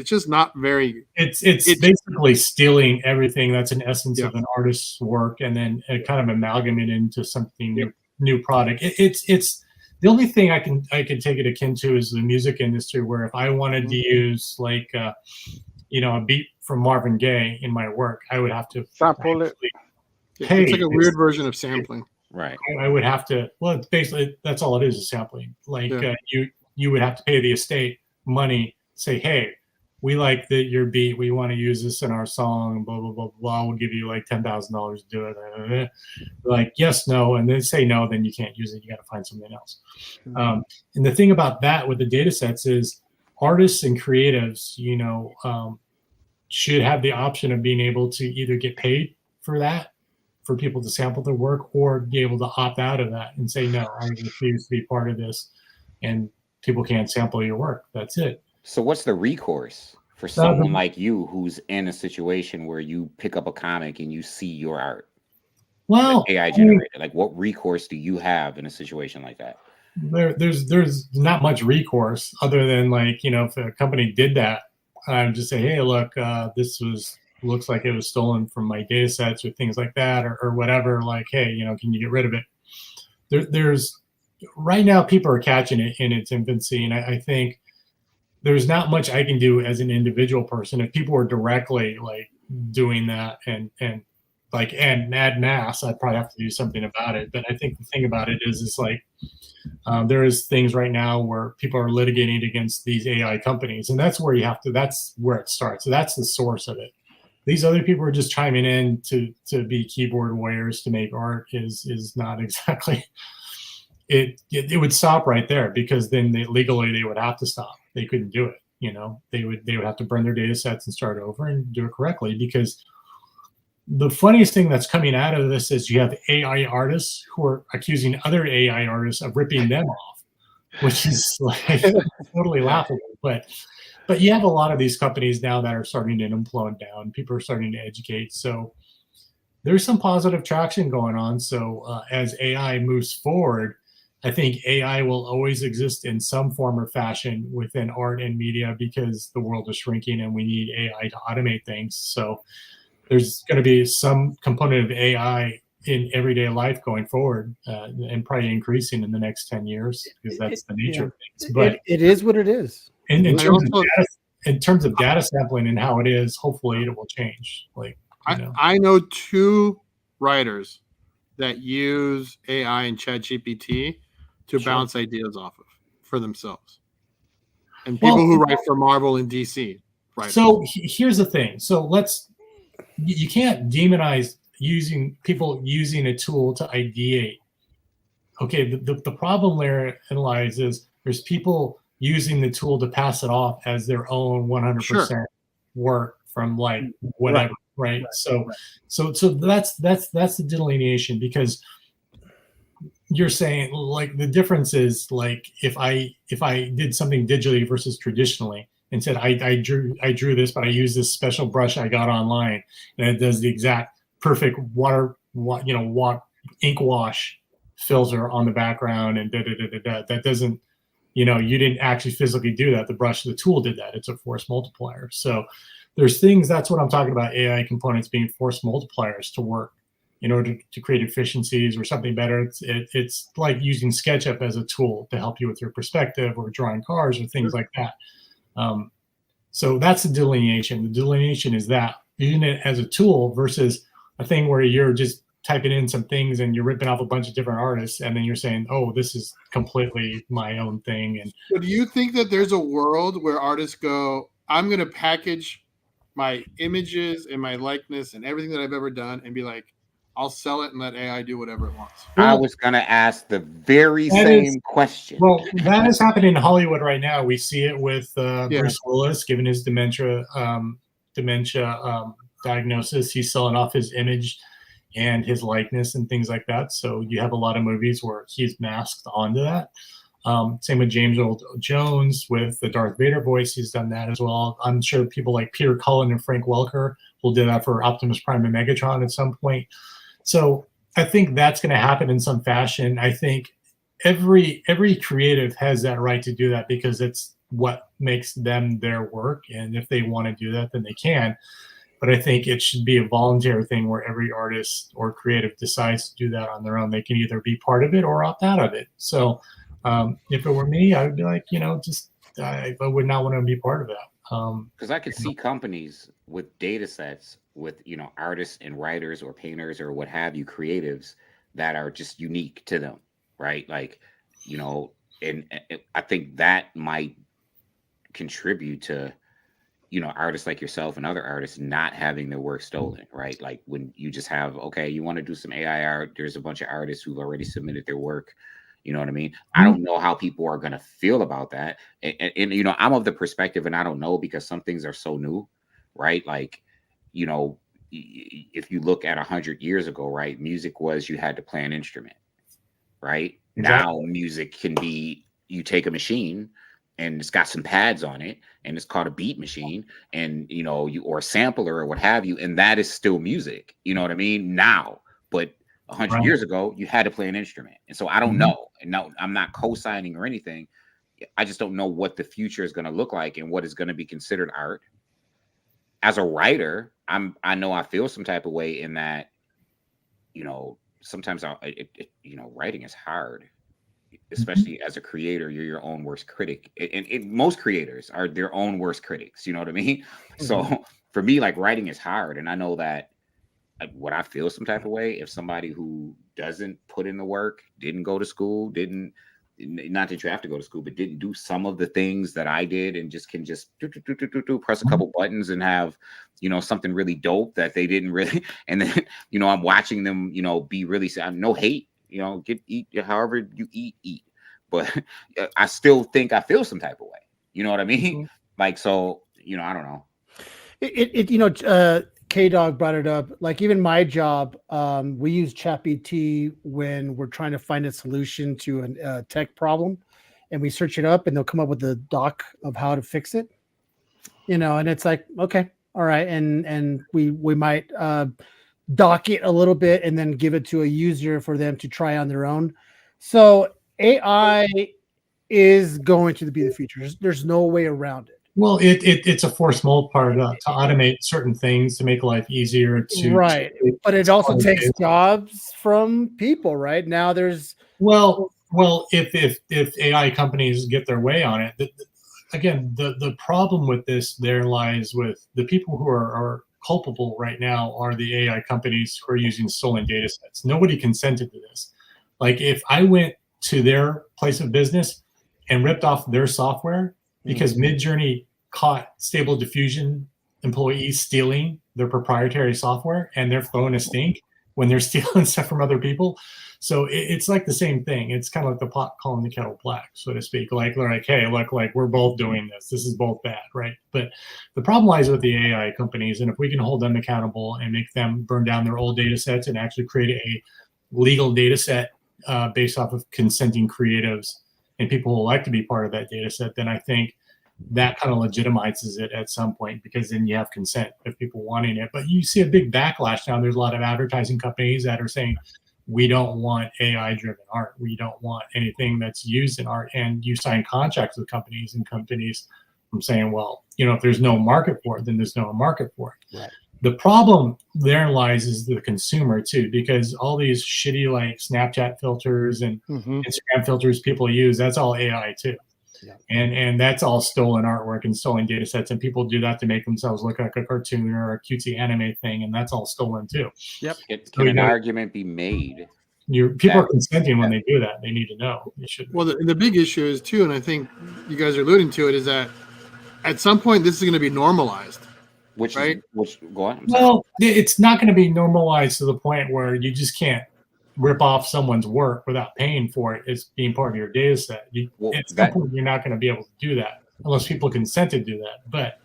[SPEAKER 4] just not very. It's
[SPEAKER 5] basically stealing everything that's an essence of an artist's work, and then kind of amalgamate it into something new product. It's the only thing I can take it akin to is the music industry, where if I wanted to use like a beat from Marvin Gaye in my work, I would have to
[SPEAKER 6] sample it.
[SPEAKER 4] It's like a weird version of sampling.
[SPEAKER 3] Right.
[SPEAKER 5] I would have to. Well, it's basically that's all it is sampling. Like you would have to pay the estate money. Say, hey, we like your beat. We want to use this in our song. Blah blah blah blah. We'll give you like $10,000 to do it. Like yes, no, and then say no, then you can't use it. You got to find something else. And the thing about that with the data sets is artists and creatives, should have the option of being able to either get paid for that, for people to sample their work, or be able to opt out of that and say, no, I refuse to be part of this, and people can't sample your work. That's it.
[SPEAKER 3] So what's the recourse for someone like you who's in a situation where you pick up a comic and you see your art?
[SPEAKER 5] Well,
[SPEAKER 3] AI generated. Like, what recourse do you have in a situation like that?
[SPEAKER 5] There's not much recourse other than like, if a company did that, I would just say, hey, look, this looks like it was stolen from my data sets or things like that, or whatever. Like, hey, can you get rid of it? There's right now people are catching it in its infancy, and I think there's not much I can do as an individual person if people are directly like doing that and like and mass, I'd probably have to do something about it. But I think the thing about it is like there is things right now where people are litigating against these AI companies, and that's where you have to. That's where it starts. So that's the source of it. These other people are just chiming in to be keyboard warriors to make art is not exactly. It would stop right there, because then legally they would have to stop. They couldn't do it. They would have to burn their data sets and start over and do it correctly, because the funniest thing that's coming out of this is you have AI artists who are accusing other AI artists of ripping them off, which is like totally laughable. But you have a lot of these companies now that are starting to implode down. People are starting to educate. So there's some positive traction going on. So as AI moves forward, I think AI will always exist in some form or fashion within art and media, because the world is shrinking and we need AI to automate things. So there's going to be some component of AI in everyday life going forward, and probably increasing in the next 10 years, because that's the nature of things. But
[SPEAKER 1] it is what it is.
[SPEAKER 5] in terms of data sampling and how it is, hopefully it will change. Like,
[SPEAKER 4] I know 2 writers that use AI and ChatGPT to bounce ideas off of for themselves, and people who write for Marvel and DC. Right.
[SPEAKER 5] So here's the thing. So you can't demonize people using a tool to ideate. Okay, the problem there lies is there's people using the tool to pass it off as their own 100% work from like whatever, right? So that's the delineation, because you're saying like the difference is like if I did something digitally versus traditionally, and said I drew this, but I use this special brush I got online, and it does the exact perfect ink wash filter on the background, and that doesn't, you didn't actually physically do that. The tool did that. It's a force multiplier. So there's things, that's what I'm talking about, AI components being force multipliers to work in order to create efficiencies or something better. It's like using SketchUp as a tool to help you with your perspective, or drawing cars or things like that. So that's the delineation. The delineation is that using it as a tool versus a thing where you're just typing in some things and you're ripping off a bunch of different artists, and then you're saying, oh, this is completely my own thing. And
[SPEAKER 4] so do you think that there's a world where artists go, I'm going to package my images and my likeness and everything that I've ever done and be like, I'll sell it and let AI do whatever it wants?
[SPEAKER 3] I was going to ask the very same question.
[SPEAKER 5] Well, that is happening in Hollywood right now. We see it with Bruce Willis, given his dementia diagnosis. He's selling off his image and his likeness and things like that. So you have a lot of movies where he's masked onto that. Same with James Earl Jones with the Darth Vader voice. He's done that as well. I'm sure people like Peter Cullen and Frank Welker will do that for Optimus Prime and Megatron at some point. So I think that's going to happen in some fashion. I think every creative has that right to do that, because it's what makes them their work. And if they want to do that, then they can. But I think it should be a voluntary thing where every artist or creative decides to do that on their own. They can either be part of it or opt out of it. So if it were me, I would be like, I would not want to be part of that.
[SPEAKER 3] Because I could see companies with data sets with, artists and writers or painters or what have you, creatives that are just unique to them, right? Like, and I think that might contribute to, artists like yourself and other artists not having their work stolen, right? Like when you just have, okay, you want to do some AI art, there's a bunch of artists who've already submitted their work. You know what I mean? I don't know how people are going to feel about that. And I'm of the perspective, and I don't know, because some things are so new, right? Like, if you look at 100 years ago, right, music was you had to play an instrument, right? Exactly. Now music can be, you take a machine and it's got some pads on it and it's called a beat machine, and or a sampler or what have you, and that is still music. You know what I mean? Now, but 100 years ago, you had to play an instrument. And so I don't know. And no, I'm not co-signing or anything. I just don't know what the future is going to look like and what is going to be considered art. As a writer, I know I feel some type of way in that, sometimes writing is hard, especially as a creator. You're your own worst critic. And most creators are their own worst critics. You know what I mean? So for me, like, writing is hard. And I know that, would I feel some type of way if somebody who doesn't put in the work, didn't go to school, didn't, not that you have to go to school, but didn't do some of the things that I did and just can just press a couple buttons and have, something really dope that they didn't really, and then, I'm watching them, be really sad. No hate, eat however you eat. But I still think I feel some type of way. You know what I mean? Like, so, I don't know.
[SPEAKER 1] K-Dog brought it up. Like even my job, we use ChatGPT when we're trying to find a solution to a tech problem, and we search it up, and they'll come up with a doc of how to fix it. And it's like, okay, all right, and we might dock it a little bit and then give it to a user for them to try on their own. So AI is going to be the future. There's no way around it.
[SPEAKER 5] Well, it's a force multiplier to automate certain things to make life easier.
[SPEAKER 1] Right, but it also takes jobs from people. Right now, there's
[SPEAKER 5] well, if AI companies get their way on it, again, the problem with this there lies with the people who are culpable right now are the AI companies who are using stolen data sets. Nobody consented to this. Like if I went to their place of business and ripped off their software, because Midjourney caught Stable Diffusion employees stealing their proprietary software, and they're throwing a stink when they're stealing stuff from other people. So it's like the same thing. It's kind of like the pot calling the kettle black, so to speak. Like they're like, hey, look, like we're both doing this. This is both bad, right? But the problem lies with the AI companies, and if we can hold them accountable and make them burn down their old data sets and actually create a legal data set based off of consenting creatives and people who like to be part of that data set, then I think that kind of legitimizes it at some point, because then you have consent of people wanting it. But you see a big backlash now. There's a lot of advertising companies that are saying, we don't want AI-driven art. We don't want anything that's used in art. And you sign contracts with companies, and companies I'm saying, well, if there's no market for it, then there's no market for it.
[SPEAKER 1] Right.
[SPEAKER 5] The problem there lies is the consumer too, because all these shitty like Snapchat filters and Instagram filters people use, that's all AI too. Yeah. And that's all stolen artwork and stolen data sets, and people do that to make themselves look like a cartoon or a cutesy anime thing, and that's all stolen too.
[SPEAKER 1] Yep.
[SPEAKER 3] Can an argument be made?
[SPEAKER 5] People are consenting when they do that. They need to know. They should.
[SPEAKER 4] Well, the big issue is too, and I think you guys are alluding to it, is that at some point this is going to be normalized.
[SPEAKER 3] Which go on.
[SPEAKER 5] Well, it's not going to be normalized to the point where you just can't rip off someone's work without paying for it as being part of your data set. At some point, you're not going to be able to do that unless people consent to do that. But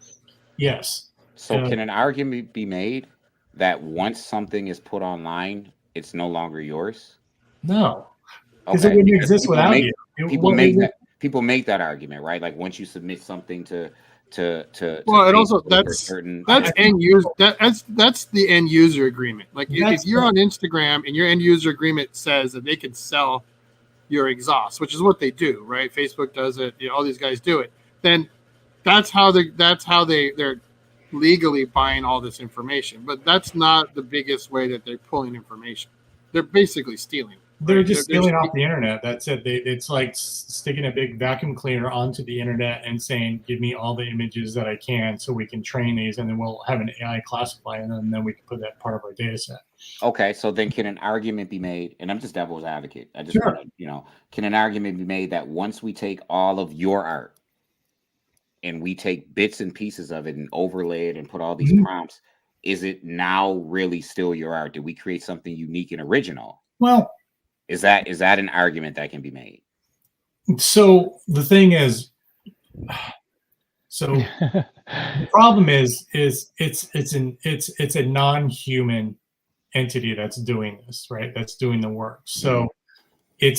[SPEAKER 5] yes.
[SPEAKER 3] So can an argument be made that once something is put online, it's no longer yours?
[SPEAKER 5] No. Because it wouldn't exist without you.
[SPEAKER 3] People make that argument, right? Like once you submit something to
[SPEAKER 4] well, and also that's end user that's the end user agreement. Like if you're on Instagram and your end user agreement says that they can sell your exhaust, which is what they do, right? Facebook does it, all these guys do it. Then that's how they're legally buying all this information. But that's not the biggest way that they're pulling information. They're basically stealing.
[SPEAKER 5] They're just stealing off the internet. That's it. It's like sticking a big vacuum cleaner onto the internet and saying, give me all the images that I can so we can train these, and then we'll have an AI classify them, and then we can put that part of our data set.
[SPEAKER 3] Okay, so then can an argument be made, and I'm just devil's advocate, I just want to, can an argument be made that once we take all of your art and we take bits and pieces of it and overlay it and put all these prompts, is it now really still your art? Did we create something unique and original?
[SPEAKER 5] Well,
[SPEAKER 3] Is that an argument that can be made?
[SPEAKER 5] So the thing is, the problem is it's a non-human entity that's doing this, right? That's doing the work. So they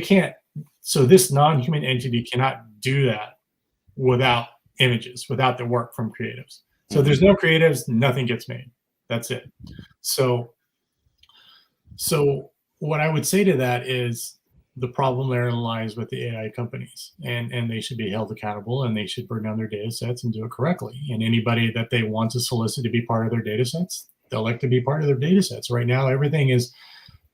[SPEAKER 5] can't. So this non-human entity cannot do that without images, without the work from creatives. So there's no creatives, nothing gets made. That's it. So what I would say to that is the problem there lies with the AI companies, and they should be held accountable, and they should burn down their data sets and do it correctly. And anybody that they want to solicit to be part of their data sets, they'll like to be part of their data sets. Right now, everything is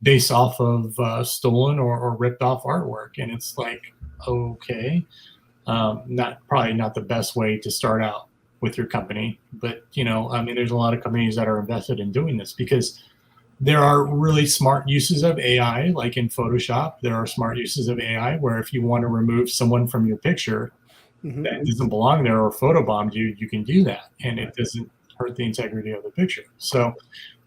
[SPEAKER 5] based off of stolen or ripped off artwork. And it's like, okay, probably not the best way to start out with your company. But, I mean, there's a lot of companies that are invested in doing this because there are really smart uses of AI, like in Photoshop. There are smart uses of AI where if you want to remove someone from your picture that doesn't belong there or photobombed you, you can do that. And it doesn't hurt the integrity of the picture. So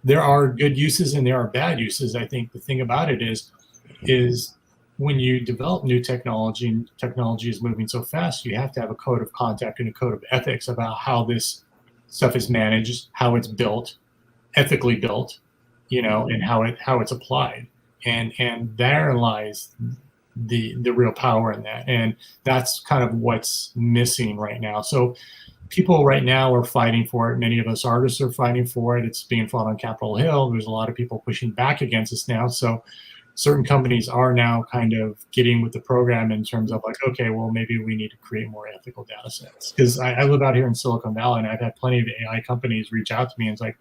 [SPEAKER 5] there are good uses and there are bad uses. I think the thing about it is when you develop new technology and technology is moving so fast, you have to have a code of conduct and a code of ethics about how this stuff is managed, how it's built, ethically built, and how it's applied. And there lies the real power in that. And that's kind of what's missing right now. So people right now are fighting for it. Many of us artists are fighting for it. It's being fought on Capitol Hill. There's a lot of people pushing back against us now. So certain companies are now kind of getting with the program in terms of like, okay, well, maybe we need to create more ethical data sets. Because I live out here in Silicon Valley, and I've had plenty of AI companies reach out to me and it's like,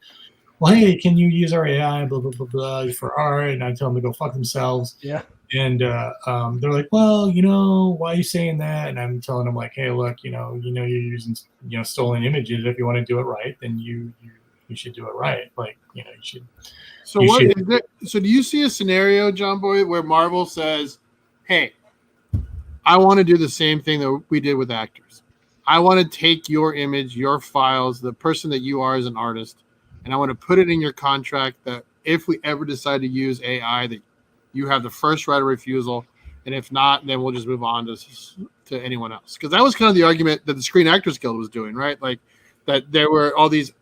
[SPEAKER 5] well, hey, can you use our AI, blah, blah, blah, blah, for art? And I tell them to go fuck themselves.
[SPEAKER 1] Yeah.
[SPEAKER 5] And they're like, well, why are you saying that? And I'm telling them like, hey, look, you're using, stolen images. If you want to do it right, then you should do it right. Like, you should.
[SPEAKER 4] So So do you see a scenario, John Boy, where Marvel says, hey, I want to do the same thing that we did with actors. I want to take your image, your files, the person that you are as an artist, and I want to put it in your contract that if we ever decide to use AI, that you have the first right of refusal, and if not, then we'll just move on to anyone else. Because that was kind of the argument that the Screen Actors Guild was doing, right? Like that there were all these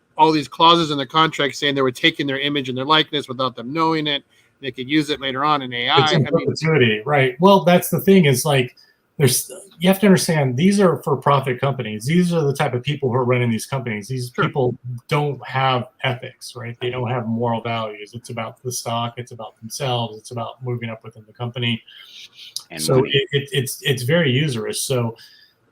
[SPEAKER 4] clauses in the contract saying they were taking their image and their likeness without them knowing it. They could use it later on in AI.
[SPEAKER 5] It's in perpetuity, right? Well, that's the thing. Is like you have to understand these are for-profit companies. These are the type of people who are running these companies. These people don't have ethics, right? They don't have moral values. It's about the stock. It's about themselves. It's about moving up within the company. And so it's very usurious. So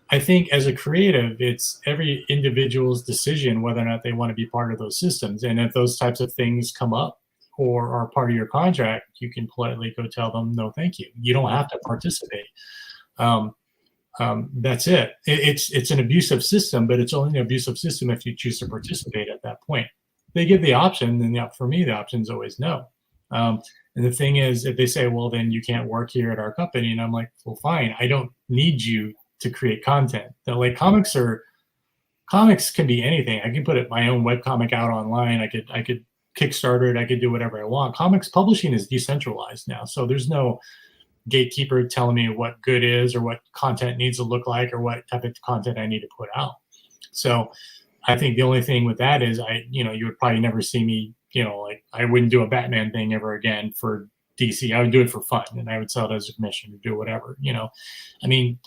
[SPEAKER 5] I think as a creative, it's every individual's decision whether or not they want to be part of those systems. And if those types of things come up or are part of your contract, you can politely go tell them, no, thank you. You don't have to participate. That's it. It's an abusive system, but it's only an abusive system if you choose to participate at that point. They give the option, and for me, the option is always no. And the thing is, if they say, well, then you can't work here at our company, and I'm like, well, fine. I don't need you to create content. Like comics can be anything. I can put my own webcomic out online. I could Kickstarter it. I could do whatever I want. Comics publishing is decentralized now, so there's no gatekeeper telling me what good is or what content needs to look like or what type of content I need to put out. So I think the only thing with that is you would probably never see me, like I wouldn't do a Batman thing ever again for DC. I would do it for fun and I would sell it as a commission or do whatever, I mean,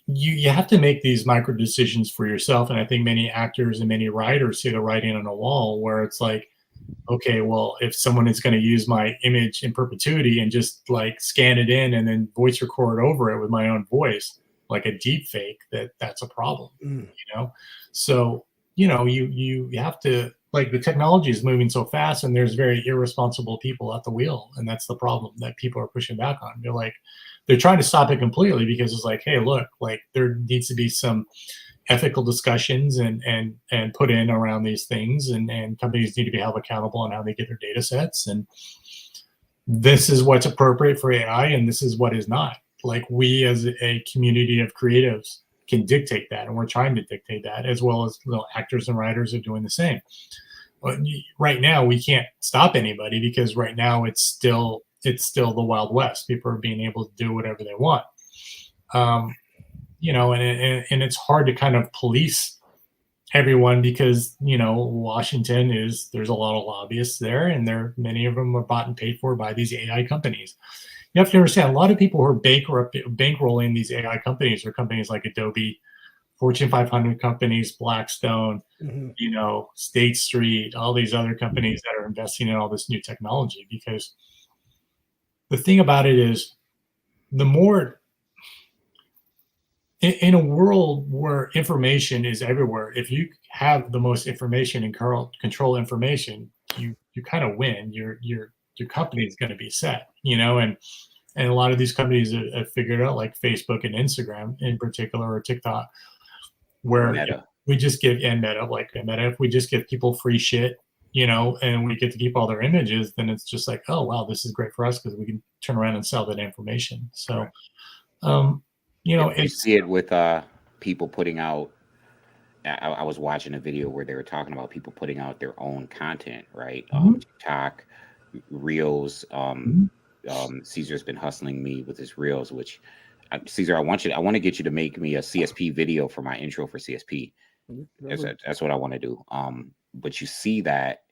[SPEAKER 5] you have to make these micro decisions for yourself. And I think many actors and many writers see the writing on a wall where it's like, okay, well, if someone is going to use my image in perpetuity and just like scan it in and then voice record over it with my own voice, like a deep fake, that's a problem, So, you have to, like, the technology is moving so fast and there's very irresponsible people at the wheel. And that's the problem that people are pushing back on. They're trying to stop it completely because it's like, hey, look, like there needs to be some ethical discussions and put in around these things, and companies need to be held accountable on how they get their data sets. And this is what's appropriate for AI and this is what is not. Like we as a community of creatives can dictate that, and we're trying to dictate that, as well as actors and writers are doing the same. But right now we can't stop anybody because right now it's still the Wild West. People are being able to do whatever they want. And it's hard to kind of police everyone because, Washington there's a lot of lobbyists there, and many of them are bought and paid for by these AI companies. You have to understand, a lot of people who are bankrolling these AI companies are companies like Adobe, Fortune 500 companies, Blackstone, State Street, all these other companies that are investing in all this new technology. Because the thing about it is, the more in a world where information is everywhere, if you have the most information and control information, you kind of win. Your company is going to be set, and a lot of these companies have figured out, like Facebook and Instagram in particular, or TikTok, where we just give Meta, if we just give people free shit, and we get to keep all their images, then it's just like, oh wow, this is great for us because we can turn around and sell that information. So,
[SPEAKER 3] you see it with people putting out. I was watching a video where they were talking about people putting out their own content, right? TikTok, Reels. Caesar's been hustling me with his Reels, which Caesar, I want to get you to make me a CSP video for my intro for CSP. That's what I want to do. But you see that,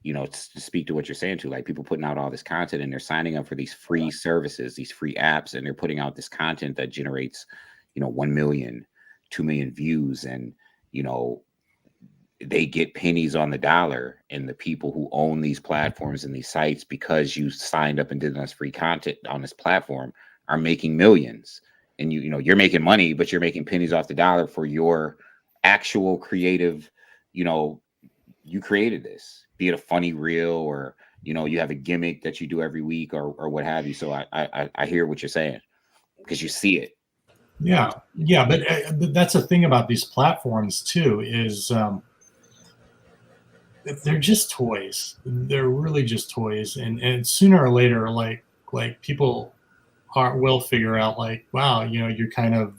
[SPEAKER 3] to speak to what you're saying too, like people putting out all this content and they're signing up for these free services, these free apps, and they're putting out this content that generates, 1 million, 2 million views, and they get pennies on the dollar, and the people who own these platforms and these sites, because you signed up and did this free content on this platform, are making millions. And you're making money, but you're making pennies off the dollar for your actual creative, you created this, be it a funny reel or, you have a gimmick that you do every week or what have you. So I hear what you're saying because you see it.
[SPEAKER 5] Yeah. But that's the thing about these platforms too, is they're just toys. They're really just toys. And sooner or later, like people will figure out like, wow, you're kind of,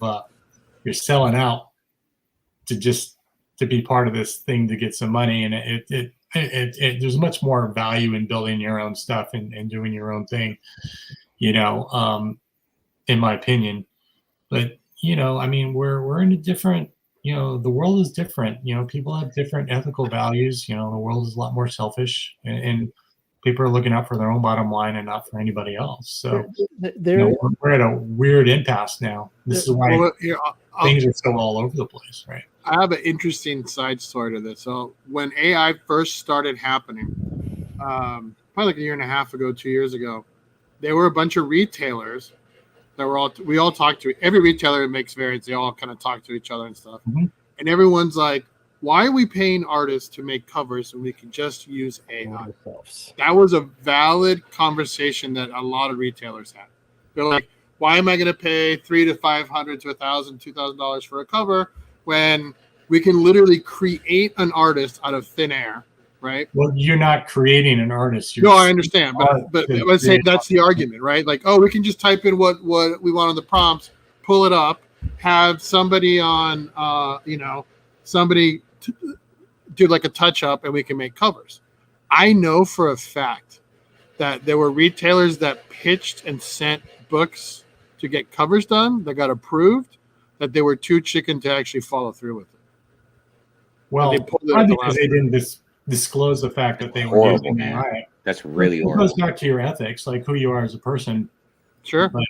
[SPEAKER 5] you're selling out to be part of this thing to get some money. And there's much more value in building your own stuff and doing your own thing, in my opinion. But, we're in a different, the world is different. People have different ethical values. The world is a lot more selfish, and people are looking out for their own bottom line and not for anybody else. So we're at a weird impasse now. This is why things are so all over the place, right?
[SPEAKER 4] I have an interesting side story to this. So when AI first started happening, probably like a year and a half ago, 2 years ago, there were a bunch of retailers that we all talked to. Every retailer makes variants. They all kind of talk to each other and stuff. Mm-hmm. And everyone's like, why are we paying artists to make covers when we can just use AI? That was a valid conversation that a lot of retailers had. They're like, why am I going to pay $300 to $500 to $1,000, $2,000 for a cover when we can literally create an artist out of thin air, right?
[SPEAKER 5] Well, you're not creating an artist.
[SPEAKER 4] No, I understand, but let's say that's the argument, right? Like, we can just type in what we want on the prompts, pull it up, have somebody on, somebody do like a touch up, and we can make covers. I know for a fact that there were retailers that pitched and sent books to get covers done that got approved, that they were too chicken to actually follow through with it.
[SPEAKER 5] Well, because they didn't disclose the fact that they were using AI.
[SPEAKER 3] That's really horrible.
[SPEAKER 5] It goes back to your ethics, like who you are as a person.
[SPEAKER 4] Sure.
[SPEAKER 5] But,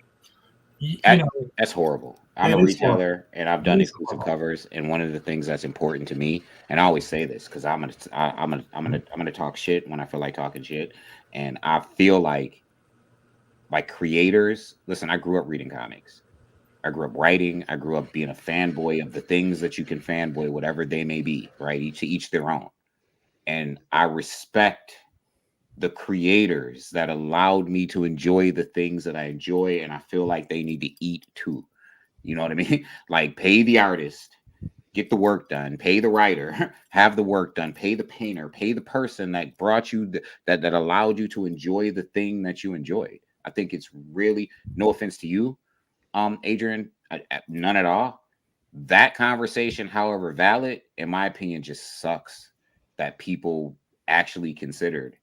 [SPEAKER 3] that's horrible. I'm a retailer, and I've done exclusive covers. And one of the things that's important to me, and I always say this because I'm gonna talk shit when I feel like talking shit, and I feel like creators. Listen, I grew up reading comics. I grew up writing. I grew up being a fanboy of the things that you can fanboy, whatever they may be, right? To each their own. And I respect the creators that allowed me to enjoy the things that I enjoy, and I feel like they need to eat too. You know what I mean? Like, pay the artist, get the work done, pay the writer, have the work done, pay the painter, pay the person that brought you that allowed you to enjoy the thing that you enjoyed. I think it's really, no offense to you, Adrian, none at all. That conversation, however valid, in my opinion, just sucks that people actually considered.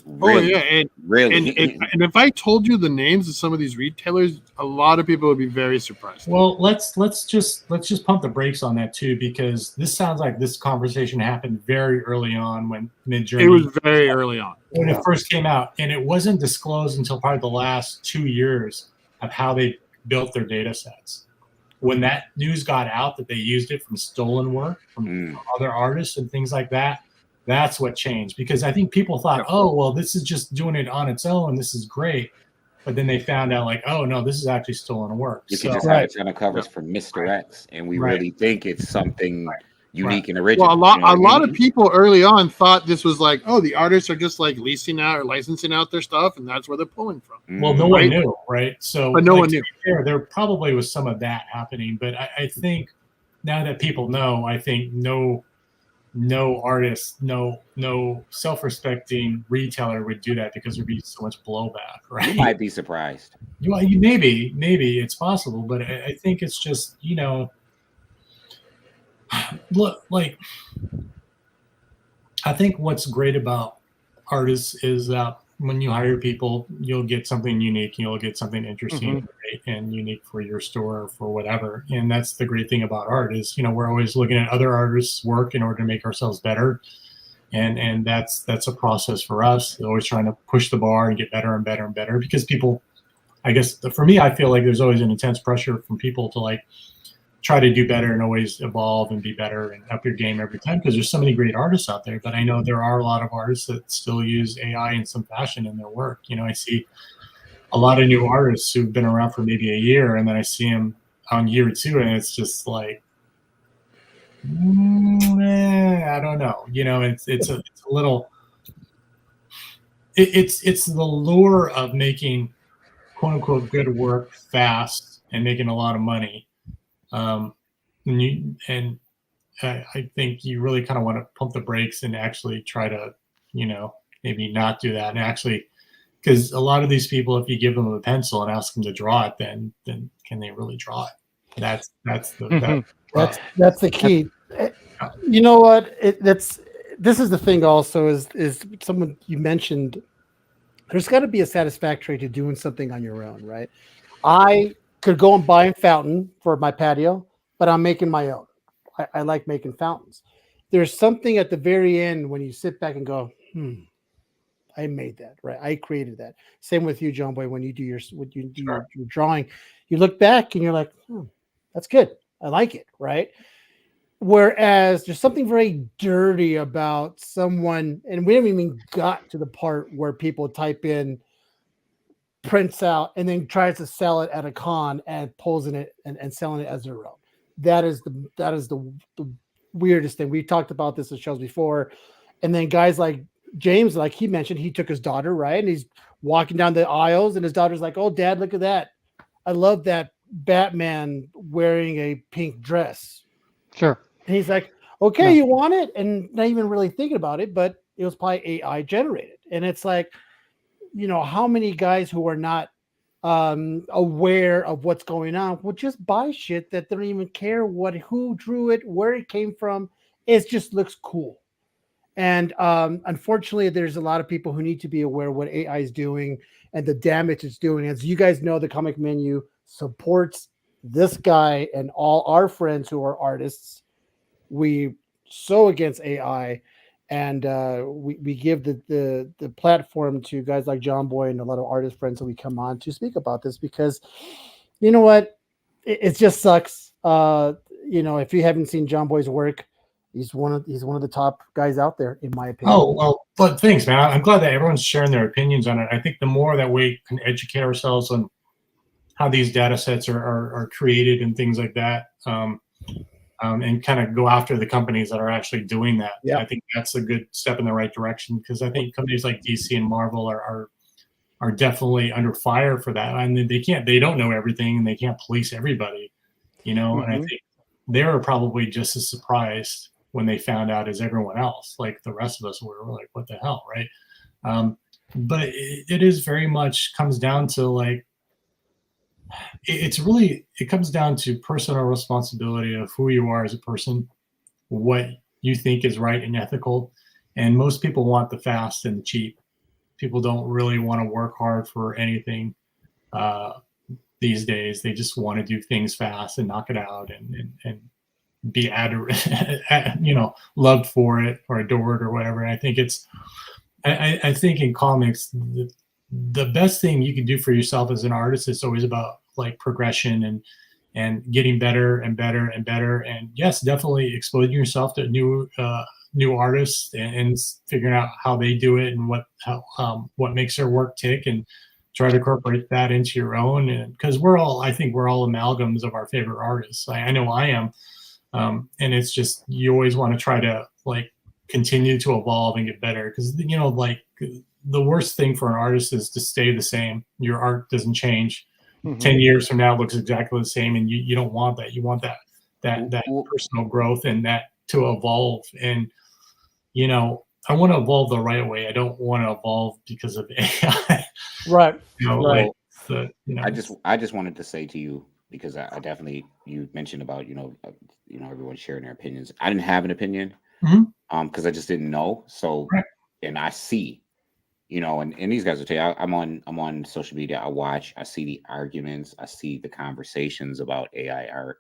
[SPEAKER 3] Really,
[SPEAKER 4] and if I told you the names of some of these retailers, a lot of people would be very surprised.
[SPEAKER 5] Well, let's just pump the brakes on that too, because this sounds like this conversation happened very early on when Midjourney.
[SPEAKER 4] It was very early on
[SPEAKER 5] when it first came out, and it wasn't disclosed until probably the last 2 years of how they built their data sets. When that news got out that they used it from stolen work from other artists and things like that, that's what changed, because I think people thought, oh, well, this is just doing it on its own. This is great. But then they found out, like, oh, no, this is actually stolen work.
[SPEAKER 3] You can just have a ton of covers from Mr. X, and we really think it's something unique and original.
[SPEAKER 4] Well, a lot of people early on thought this was like, oh, the artists are just like leasing out or licensing out their stuff, and that's where they're pulling from.
[SPEAKER 5] Well, no one knew, right? So,
[SPEAKER 4] but no one knew.
[SPEAKER 5] There probably was some of that happening, but I think now that people know, I think no artist, no self-respecting retailer would do that because there'd be so much blowback, right?
[SPEAKER 3] You might be surprised.
[SPEAKER 5] You maybe it's possible, but I think it's just, you know, look, like, I think what's great about artists is that when you hire people, you'll get something unique, you'll get something interesting, right, and unique for your store or for whatever. And that's the great thing about art is, you know, we're always looking at other artists' work in order to make ourselves better. And that's a process for us, always trying to push the bar and get better and better and better, because people, I guess for me, I feel like there's always an intense pressure from people to like try to do better and always evolve and be better and up your game every time, because there's so many great artists out there. But I know there are a lot of artists that still use AI in some fashion in their work. You know, I see a lot of new artists who've been around for maybe a year, and then I see them on year 2, and it's just like, I don't know. You know, it's a little. It's the lure of making quote unquote good work fast and making a lot of money. And I think you really kind of want to pump the brakes and actually try to, you know, maybe not do that. And actually, because a lot of these people, if you give them a pencil and ask them to draw it, then can they really draw it? That's
[SPEAKER 1] the key. You know what? This is the thing. Also, is someone you mentioned. There's got to be a satisfaction to doing something on your own, right? I could go and buy a fountain for my patio, but I'm making my own. I like making fountains. There's something at the very end when you sit back and go, I made that, right? I created that. Same with you, John Boy. When you do your drawing, you look back and you're like, that's good. I like it, right? Whereas there's something very dirty about someone, and we haven't even got to the part where people type in prints out and then tries to sell it at a con and pulls in it and selling it as their own. That is the weirdest thing. We talked about this in shows before. And then guys like James, like he mentioned, he took his daughter, right? And he's walking down the aisles and his daughter's like, oh, Dad, look at that. I love that Batman wearing a pink dress.
[SPEAKER 2] Sure.
[SPEAKER 1] And he's like, okay, you want it? And not even really thinking about it, but it was probably AI generated. And it's like, you know, how many guys who are not aware of what's going on will just buy shit that they don't even care who drew it, where it came from. It just looks cool. And unfortunately, there's a lot of people who need to be aware of what AI is doing and the damage it's doing. As you guys know, the Comic Menu supports this guy and all our friends who are artists. We so against AI, and we give the platform to guys like John Boy and a lot of artist friends that we come on to speak about this, because you know what, it just sucks. You know, if you haven't seen John Boy's work, he's one of the top guys out there, in my opinion.
[SPEAKER 5] Oh, well, but thanks, man. I'm glad that everyone's sharing their opinions on it. I think the more that we can educate ourselves on how these data sets are created and things like that, and kind of go after the companies that are actually doing that.
[SPEAKER 1] Yeah.
[SPEAKER 5] I think that's a good step in the right direction, because I think companies like DC and Marvel are definitely under fire for that. And they don't know everything, and they can't police everybody, you know. And I think they were probably just as surprised when they found out as everyone else, like the rest of us were like, what the hell, right? But it is very much comes down to like, it comes down to personal responsibility of who you are as a person, what you think is right and ethical. And most people want the fast and the cheap. People don't really want to work hard for anything these days. They just want to do things fast and knock it out and be loved for it or adored or whatever. And I think I think in comics, the best thing you can do for yourself as an artist is always about like progression and getting better and better and better. And yes, definitely exposing yourself to new artists and figuring out how they do it and what makes their work tick, and try to incorporate that into your own. And because I think we're all amalgams of our favorite artists. I know I am. And it's just, you always want to try to like continue to evolve and get better, because you know, like the worst thing for an artist is to stay the same. Your art doesn't change. 10 years from now it looks exactly the same, and you don't want that. You want that personal growth and that to evolve. And, you know, I want to evolve the right way. I don't want to evolve because of AI.
[SPEAKER 1] Right.
[SPEAKER 5] You know,
[SPEAKER 1] Right.
[SPEAKER 5] like the, you know,
[SPEAKER 3] I just wanted to say to you, because I definitely, you mentioned about, everyone sharing their opinions. I didn't have an opinion, because I just didn't know. So,
[SPEAKER 5] Right.
[SPEAKER 3] and I see, and these guys will tell you, I'm on social media. I watch, I see the arguments, I see the conversations about AI art.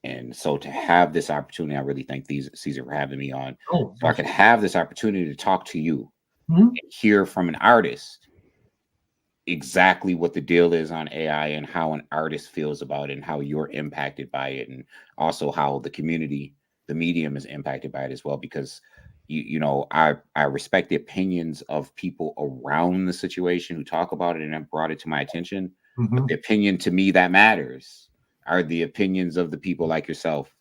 [SPEAKER 3] And so to have this opportunity, I really thank Caesar for having me on.
[SPEAKER 5] Oh,
[SPEAKER 3] So I could have this opportunity to talk to you
[SPEAKER 5] Mhm.
[SPEAKER 3] and hear from an artist exactly what the deal is on AI and how an artist feels about it and how you're impacted by it, and also how the community, the medium, is impacted by it as well. Because I respect the opinions of people around the situation who talk about it and have brought it to my attention. But the opinion to me that matters are the opinions of the people like yourself,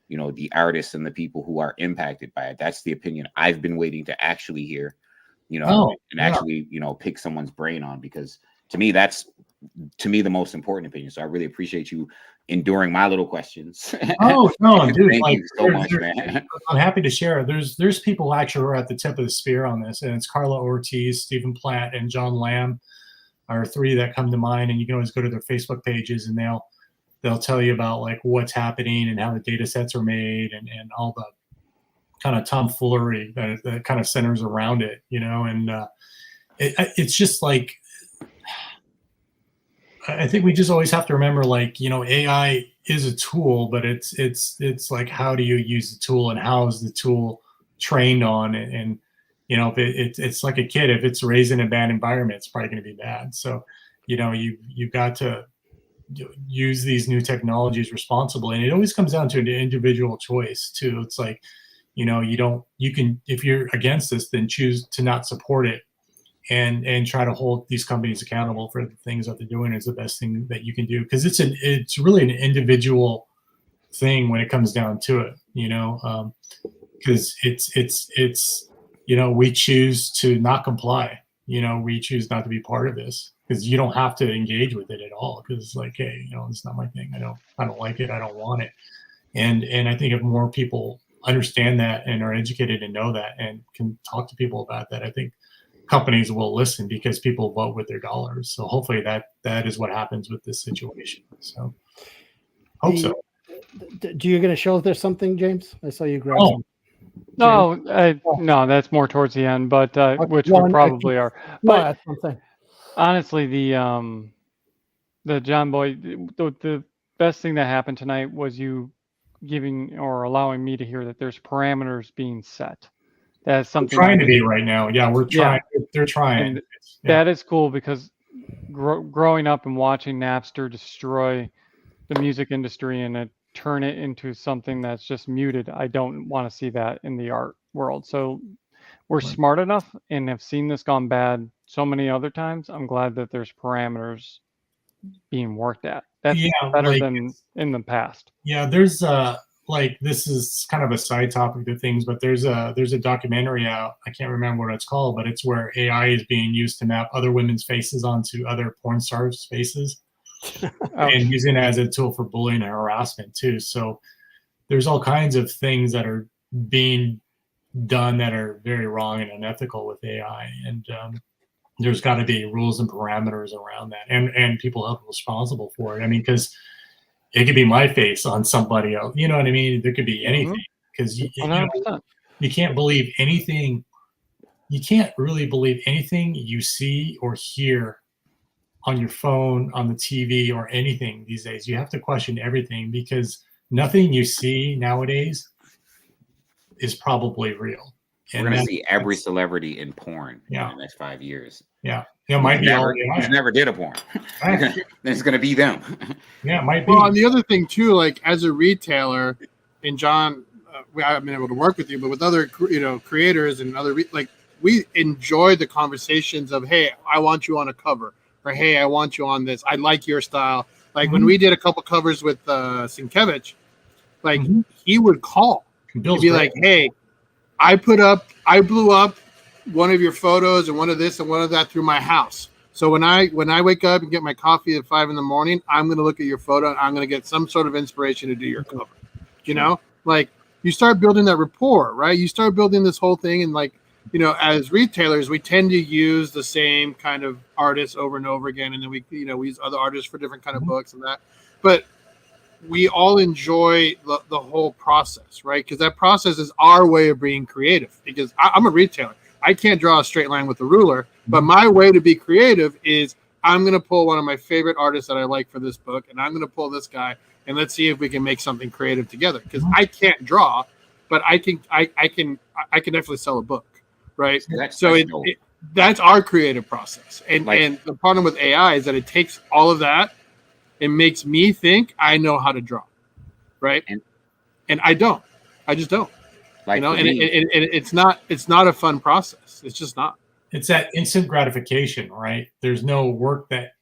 [SPEAKER 3] the artists and the people who are impacted by it. That's the opinion I've been waiting to actually hear, actually, pick someone's brain on, because to me, that's the most important opinion. So I really appreciate you enduring my little questions.
[SPEAKER 5] Oh no, dude!
[SPEAKER 3] Thank
[SPEAKER 5] Like,
[SPEAKER 3] you so much, man.
[SPEAKER 5] I'm happy to share. There's people actually who are at the tip of the spear on this, and it's Carla Ortiz, Stephen Platt, and John Lamb are three that come to mind. And you can always go to their Facebook pages, and they'll tell you about like what's happening and how the data sets are made, and all the kind of tomfoolery that kind of centers around it, and it's just like, I think we just always have to remember, like, AI is a tool, but it's like, how do you use the tool and how is the tool trained on it? And if it's like a kid, if it's raised in a bad environment, it's probably going to be bad. So you've got to use these new technologies responsibly, and it always comes down to an individual choice too. It's like, you can, if you're against this, then choose to not support it, and try to hold these companies accountable for the things that they're doing is the best thing that you can do, because it's really an individual thing when it comes down to it, because it's we choose to not comply, we choose not to be part of this, because you don't have to engage with it at all, because it's like, hey, it's not my thing, I don't like it, I don't want it. And I think if more people understand that and are educated and know that and can talk to people about that, I think companies will listen, because people vote with their dollars. So hopefully that is what happens with this situation. So hope so.
[SPEAKER 1] Do you going to show us there's something, James? I saw you grab some.
[SPEAKER 2] No, that's more towards the end, but which we probably are. But
[SPEAKER 1] that's something.
[SPEAKER 2] Honestly, the John Boy, the best thing that happened tonight was you giving or allowing me to hear that there's parameters being set. That's something
[SPEAKER 5] we're trying to be right now. Yeah, we're trying. Yeah. They're trying.
[SPEAKER 2] And that is cool, because growing up and watching Napster destroy the music industry and turn it into something that's just muted, I don't want to see that in the art world. So we're smart enough and have seen this gone bad so many other times. I'm glad that there's parameters being worked at. That's better than in the past.
[SPEAKER 5] Yeah, there's like, this is kind of a side topic to things, but there's a documentary out. I can't remember what it's called, but it's where AI is being used to map other women's faces onto other porn stars' faces, and using it as a tool for bullying and harassment too. So there's all kinds of things that are being done that are very wrong and unethical with AI, and there's got to be rules and parameters around that, and people held responsible for it. I mean, because it could be my face on somebody else. You know what I mean? There could be anything, because you can't believe anything. You can't really believe anything you see or hear on your phone, on the TV, or anything these days. You have to question everything, because nothing you see nowadays is probably real.
[SPEAKER 3] We're going to see every celebrity in porn in the next 5 years.
[SPEAKER 5] Yeah. It might be
[SPEAKER 3] never did a porn. It's going to be them.
[SPEAKER 5] Yeah, it might be.
[SPEAKER 4] Well, and the other thing too, like, as a retailer, and John, I've been able to work with you, but with other creators and other we enjoy the conversations of, hey, I want you on a cover, or hey, I want you on this. I like your style. Like when we did a couple covers with Sienkiewicz, like he would call. He'd be like, hey, I blew up one of your photos and one of this and one of that through my house. So when I wake up and get my coffee at 5 a.m, I'm going to look at your photo and I'm going to get some sort of inspiration to do your cover. You know, like you start building that rapport, right? You start building this whole thing, and like, you know, as retailers, we tend to use the same kind of artists over and over again, and then we use other artists for different kind of books and that. But we all enjoy the whole process, right? Because that process is our way of being creative. Because I'm a retailer, I can't draw a straight line with a ruler, but my way to be creative is I'm going to pull one of my favorite artists that I like for this book, and I'm going to pull this guy, and let's see if we can make something creative together. Because I can't draw, but I can definitely sell a book, right? So that's our creative process. And the problem with AI is that it takes all of that. It makes me think I know how to draw, right? And I don't. I just don't. Like, you know, and it's not a fun process. It's just not.
[SPEAKER 5] It's that instant gratification, right? There's no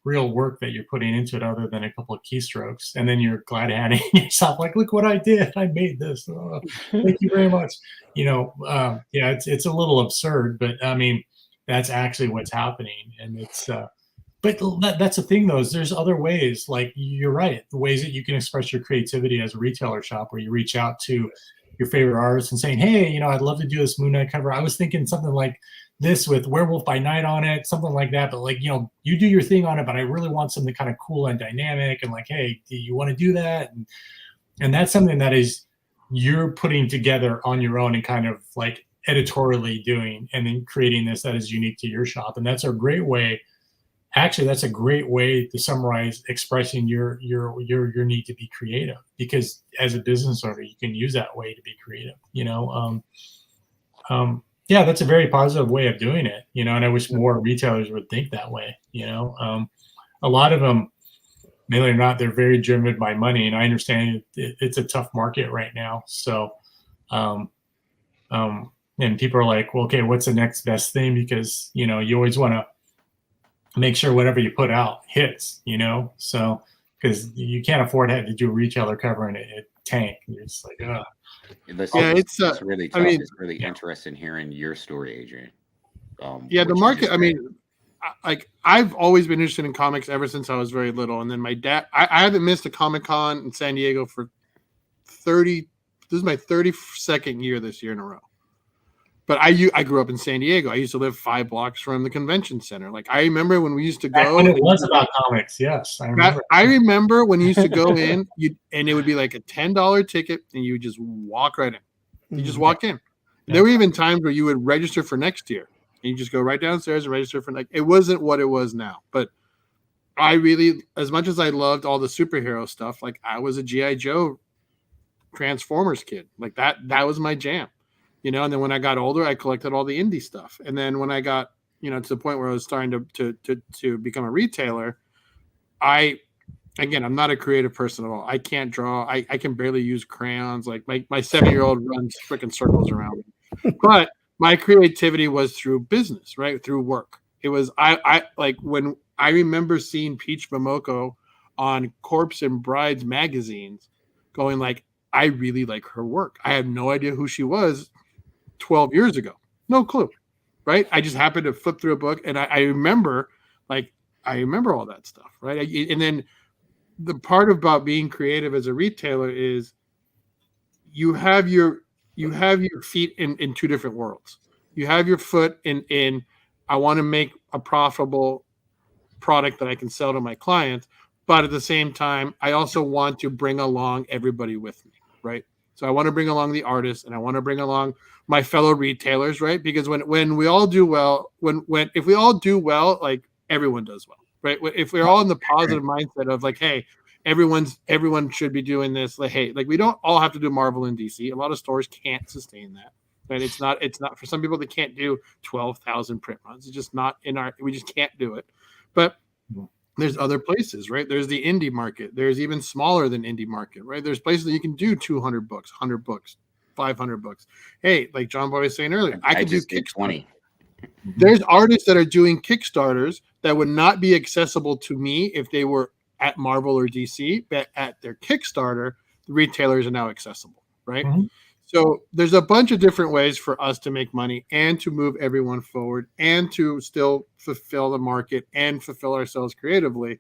[SPEAKER 5] real work that you're putting into it other than a couple of keystrokes, and then you're glad handing yourself like, "Look what I did! I made this. Oh, thank you very much." You know, yeah, it's a little absurd, but I mean, that's actually what's happening, and it's. But that's the thing, though, is there's other ways. Like, you're right, the ways that you can express your creativity as a retailer shop, where you reach out to your favorite artists and saying, "Hey, you know, I'd love to do this Moon Knight cover. I was thinking something like this with Werewolf by Night on it, something like that. But like, you know, you do your thing on it, but I really want something kind of cool and dynamic. And like, hey, do you want to do that?" And that's something that is you're putting together on your own and kind of like editorially doing, and then creating this that is unique to your shop. And that's a great way. Actually, that's a great way to summarize expressing your need to be creative, because as a business owner, you can use that way to be creative. You know, yeah, that's a very positive way of doing it. You know, and I wish more retailers would think that way. You know, a lot of them, mainly or not, they're very driven by money, and I understand it's a tough market right now. So, and people are like, well, okay, what's the next best thing? Because, you know, you always want to make sure whatever you put out hits, you know, so because you can't afford to do a retailer cover and it tank. You're just like, oh.
[SPEAKER 3] It's really tough. It's really interesting hearing your story, Adrian.
[SPEAKER 4] The market. I mean, like, I've always been interested in comics ever since I was very little, and then my dad. I haven't missed a Comic-Con in San Diego for 30. This is my 32nd year this year in a row. But I grew up in San Diego. I used to live 5 blocks from the convention center. Like, I remember when we used to go.
[SPEAKER 5] When it was about comics, yes.
[SPEAKER 4] I remember when you used to go in, and it would be like a $10 ticket, and you would just walk right in. You just walk in. Yeah. There were even times where you would register for next year, and you just go right downstairs and register for next. It wasn't what it was now, but I really, as much as I loved all the superhero stuff, like, I was a G.I. Joe Transformers kid. Like, that was my jam. You know, and then when I got older, I collected all the indie stuff. And then when I got, you know, to the point where I was starting to become a retailer, I'm not a creative person at all. I can't draw. I can barely use crayons. Like, my 7-year-old runs freaking circles around me. But my creativity was through business, right? Through work. It was, I like, when I remember seeing Peach Momoko on Corpse and Brides magazines going like, I really like her work. I had no idea who she was 12 years ago. No clue, right? I just happened to flip through a book, and I remember all that stuff, right? And then the part about being creative as a retailer is you have your feet in 2 different worlds. You have your foot in I want to make a profitable product that I can sell to my clients, but at the same time, I also want to bring along everybody with me, right? So I want to bring along the artists, and I want to bring along my fellow retailers, right? Because when we all do well, if we all do well, like, everyone does well, right? If we're all in the positive mindset of like, hey, everyone should be doing this. Like, hey, like, we don't all have to do Marvel and DC. A lot of stores can't sustain that, right? It's not for some people that can't do 12,000 print runs. It's just not we just can't do it. But there's other places, right? There's the indie market. There's even smaller than indie market, right? There's places that you can do 200 books, 100 books, 500 books. Hey, like John Boy was saying earlier, I could do Kickstarter. 20. There's artists that are doing Kickstarters that would not be accessible to me if they were at Marvel or DC, but at their Kickstarter, the retailers are now accessible, right? Mm-hmm. So there's a bunch of different ways for us to make money and to move everyone forward and to still fulfill the market and fulfill ourselves creatively.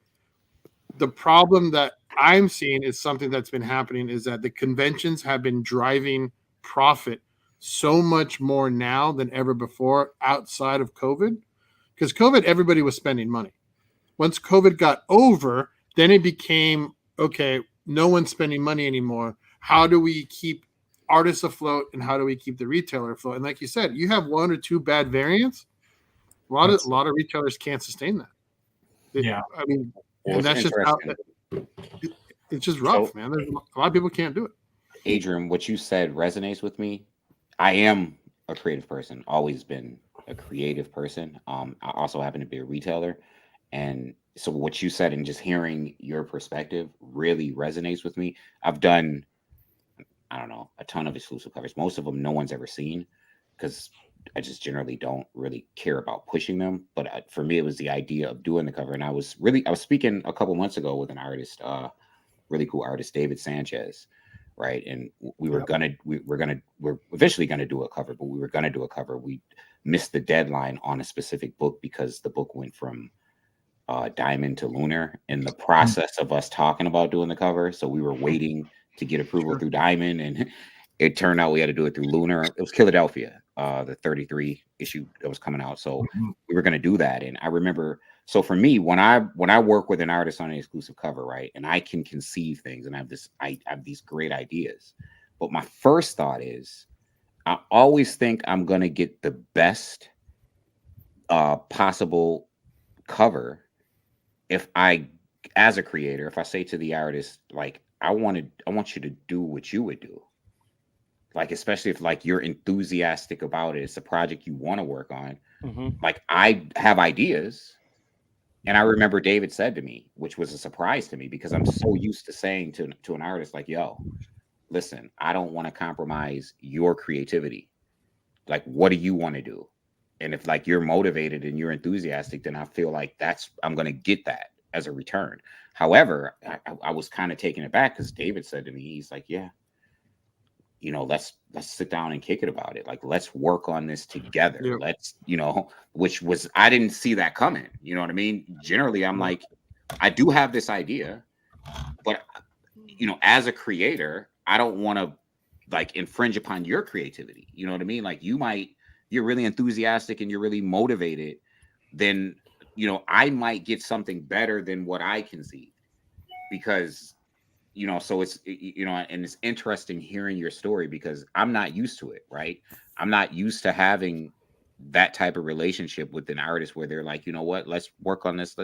[SPEAKER 4] The problem that I'm seeing is something that's been happening is that the conventions have been driving profit so much more now than ever before outside of COVID. Because COVID, everybody was spending money. Once COVID got over, then it became, okay, no one's spending money anymore. How do we keep artists afloat and how do we keep the retailer afloat? And like you said, you have one or two bad variants. A lot of retailers can't sustain that. I mean, and that's just how it's just rough, man. There's a lot of people can't do it.
[SPEAKER 3] Adrian, what you said resonates with me. I am a creative person, always been a creative person. I also happen to be a retailer. And so what you said and just hearing your perspective really resonates with me. I've done, I don't know, a ton of exclusive covers. Most of them no one's ever seen because I just generally don't really care about pushing them. But for me, it was the idea of doing the cover. And I was speaking a couple months ago with an artist, really cool artist, David Sanchez, right? And we're eventually gonna do a cover, but we were gonna do a cover. We missed the deadline on a specific book because the book went from Diamond to Lunar in the process of us talking about doing the cover. So we were waiting to get approval through Diamond, and it turned out we had to do it through Lunar. It was Philadelphia, the 33 issue that was coming out. So we were going to do that. And I remember, so for me, when I work with an artist on an exclusive cover, right, and I can conceive things and I have these great ideas, but my first thought is I always think I'm going to get the best possible cover if I, as a creator, if I say to the artist, like, I want you to do what you would do. Like, especially if like you're enthusiastic about it, it's a project you want to work on. Like, I have ideas. And I remember David said to me, which was a surprise to me because I'm so used to saying to an artist, like, yo, listen, I don't want to compromise your creativity. Like, what do you want to do? And if like you're motivated and you're enthusiastic, then I feel like I'm going to get that as a return. However, I was kind of taken aback because David said to me, he's like, yeah, you know, let's sit down and kick it about it. Like, let's work on this together.
[SPEAKER 4] Yeah.
[SPEAKER 3] Let's, you know, which was, I didn't see that coming. You know what I mean? Generally, I'm like, I do have this idea, but you know, as a creator, I don't want to like infringe upon your creativity. You know what I mean? Like, you're really enthusiastic and you're really motivated, then, you know, I might get something better than what I can see because, you know, so it's, you know, and it's interesting hearing your story because I'm not used to it, right? I'm not used to having that type of relationship with an artist where they're like, you know what, let's work on this.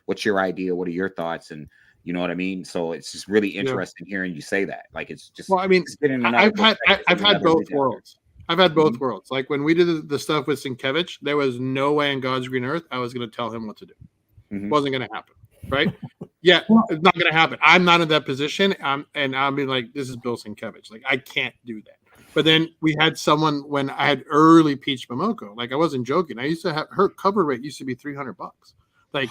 [SPEAKER 3] What's your idea? What are your thoughts? And you know what I mean? So it's just really interesting hearing you say that. Like, it's just,
[SPEAKER 4] well, I mean, I've had both worlds. I've had both worlds. Like when we did the stuff with Sienkiewicz, there was no way in God's green earth I was going to tell him what to do. Wasn't going to happen, right? Yeah, it's not going to happen. I'm not in that position. And I'll be like, this is Bill Sienkiewicz. Like, I can't do that. But then we had someone when I had early Peach Momoko. Like, I wasn't joking. I used to have her cover rate used to be $300. Like,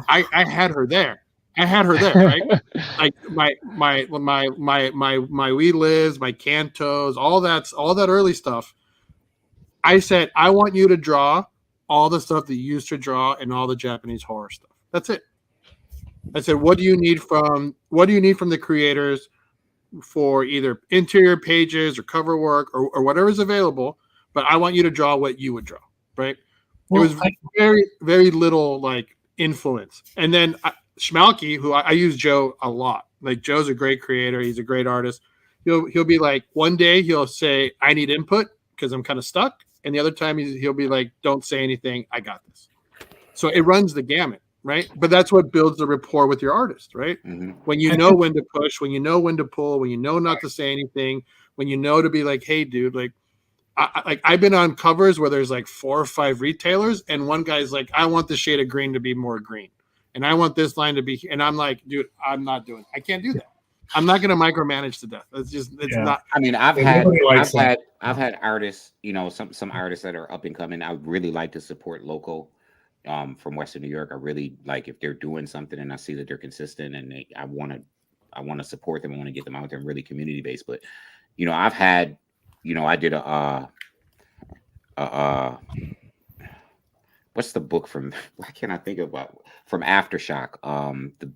[SPEAKER 4] I had her there. Right? Like my We Lives, my Cantos, all that early stuff. I said, I want you to draw all the stuff that you used to draw and all the Japanese horror stuff. That's it. I said, what do you need from the creators for either interior pages or cover work or whatever's available? But I want you to draw what you would draw, right? Well, it was very, very little like influence. And then Schmalke, who I use Joe a lot. Like, Joe's a great creator. He's a great artist. He'll be like, one day he'll say, I need input because I'm kind of stuck. And the other time he'll be like, don't say anything. I got this. So it runs the gamut, right? But that's what builds the rapport with your artist, right? When you know when to push, when you know when to pull, when you know not to say anything, when you know to be like, hey, dude, like, I've been on covers where there's like 4 or 5 retailers and one guy's like, I want the shade of green to be more green. And I want this line to be, and I'm like, dude, I'm not doing it. I can't do that. I'm not going to micromanage to death. It's not.
[SPEAKER 3] I mean, I've had artists, you know, some artists that are up and coming. I would really like to support local from Western New York. I really like if they're doing something and I see that they're consistent and I want to support them. I want to get them out there and really community based. But, you know, I've had, you know, I did what's the book from? Why can't I think about from Aftershock?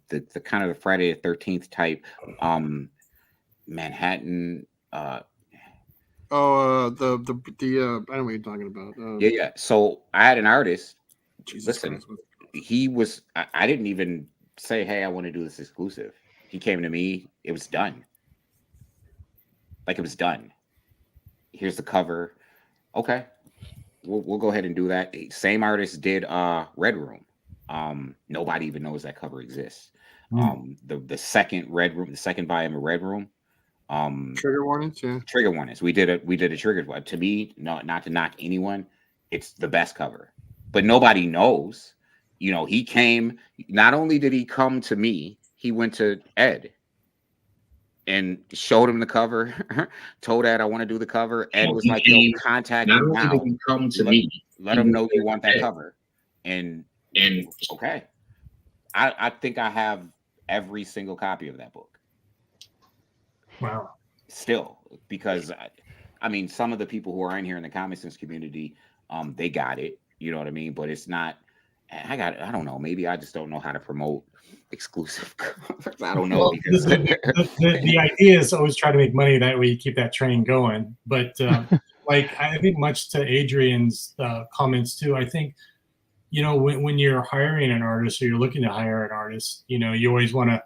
[SPEAKER 3] The kind of the Friday the 13th type, Manhattan.
[SPEAKER 4] Oh, the I know what you're talking about.
[SPEAKER 3] Yeah. So I had an artist.
[SPEAKER 4] Jesus
[SPEAKER 3] Listen,
[SPEAKER 4] Christ.
[SPEAKER 3] he was. I didn't even say, "Hey, I want to do this exclusive." He came to me. It was done. Like it was done. Here's the cover. Okay, we'll go ahead and do that. Same artist did Red Room. Nobody even knows that cover exists. The second Red Room, the second volume of Red Room.
[SPEAKER 4] Trigger warnings, yeah.
[SPEAKER 3] Trigger warnings. We did a trigger one. To me, not to knock anyone, it's the best cover. But nobody knows. You know, he came. Not only did he come to me, he went to Ed and showed him the cover. Told Ed I want to do the cover. Ed was like, "Yo, contact him now. Did he come to me. Let him know you want that cover." And okay, I think I have every single copy of that book.
[SPEAKER 5] Wow.
[SPEAKER 3] Still, because I mean, some of the people who are in here in the comic sense community, they got it. You know what I mean? But it's not. I don't know. Maybe I just don't know how to promote exclusive covers. I don't know.
[SPEAKER 5] Well,
[SPEAKER 3] Because
[SPEAKER 5] the idea is always try to make money. That way you keep that train going. But like I think much to Adrian's comments too, I think, you know, when you're hiring an artist or you're looking to hire an artist, you know, you always want to,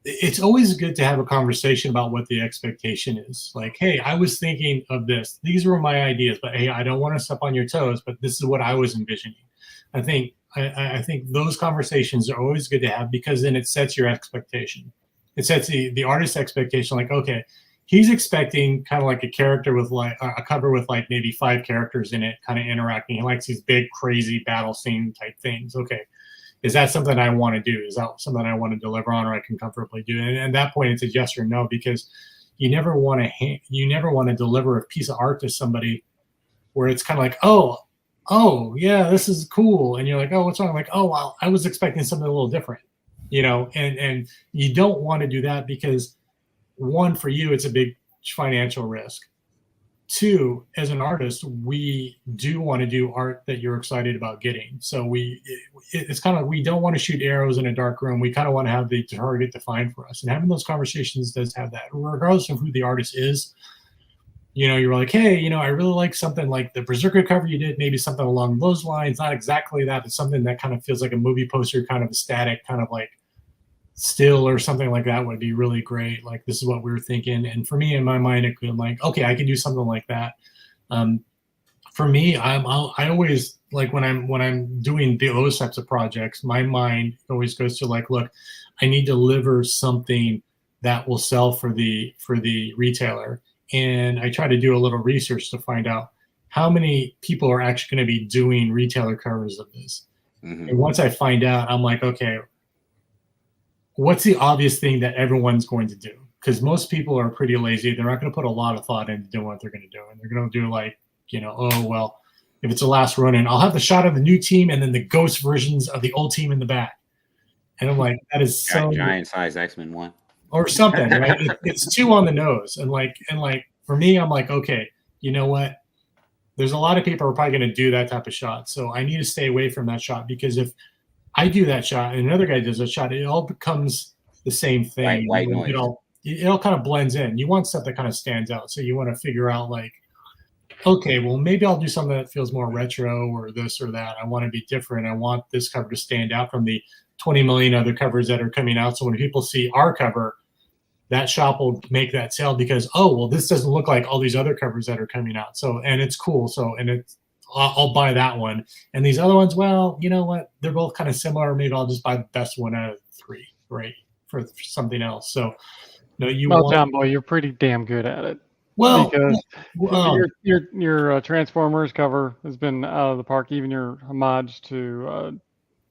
[SPEAKER 5] it's always good to have a conversation about what the expectation is. Like, hey, I was thinking of this. These were my ideas, but hey, I don't want to step on your toes, but this is what I was envisioning. I think those conversations are always good to have, because then it sets your expectation. It sets the artist's expectation. Like, okay, he's expecting kind of like a character with like a cover with like maybe 5 characters in it, kind of interacting. He likes these big, crazy battle scene type things. Okay, is that something I want to do? Is that something I want to deliver on, or I can comfortably do? And at that point, it's a yes or no, because you never want to deliver a piece of art to somebody where it's kind of like, oh yeah, this is cool, and you're like, oh, what's wrong? I'm like, oh well, I was expecting something a little different, you know. And you don't want to do that, because one, for you, it's a big financial risk. 2, as an artist, we do want to do art that you're excited about getting. So it's kind of, we don't want to shoot arrows in a dark room. We kind of want to have the target defined for us, and having those conversations does have that, regardless of who the artist is. You know, you're like, hey, you know, I really like something like the Berserker cover you did, maybe something along those lines, not exactly that, but something that kind of feels like a movie poster, kind of a static, kind of like still or something like that would be really great. Like, this is what we were thinking. And for me, in my mind, it could, like, okay, I can do something like that. For me, I always, like, when I'm doing those types of projects, my mind always goes to like, look, I need to deliver something that will sell for the retailer. And I try to do a little research to find out how many people are actually going to be doing retailer covers of this. Mm-hmm. And once I find out, I'm like, okay, what's the obvious thing that everyone's going to do? Because most people are pretty lazy. They're not going to put a lot of thought into doing what they're going to do. And they're going to do like, you know, oh, well, if it's a last run in, I'll have the shot of the new team and then the ghost versions of the old team in the back. And I'm like, that is so
[SPEAKER 3] giant size Xmen 1.
[SPEAKER 5] Or something, right? It's too on the nose. And like for me, I'm like, okay, you know what? There's a lot of people who are probably going to do that type of shot. So I need to stay away from that shot, because if I do that shot and another guy does a shot, it all becomes the same thing.
[SPEAKER 3] White noise.
[SPEAKER 5] It all kind of blends in. You want stuff that kind of stands out. So you want to figure out like, okay, well, maybe I'll do something that feels more retro or this or that. I want to be different. I want this cover to stand out from the 20 million other covers that are coming out. So when people see our cover, that shop will make that sale, because, oh, well, this doesn't look like all these other covers that are coming out. So, and it's cool. So, and I'll buy that one. And these other ones, well, you know what? They're both kind of similar. Maybe I'll just buy the best one out of 3, right? For something else. So, no,
[SPEAKER 2] John Boy, you're pretty damn good at it.
[SPEAKER 5] Well,
[SPEAKER 2] because your Transformers cover has been out of the park. Even your homage to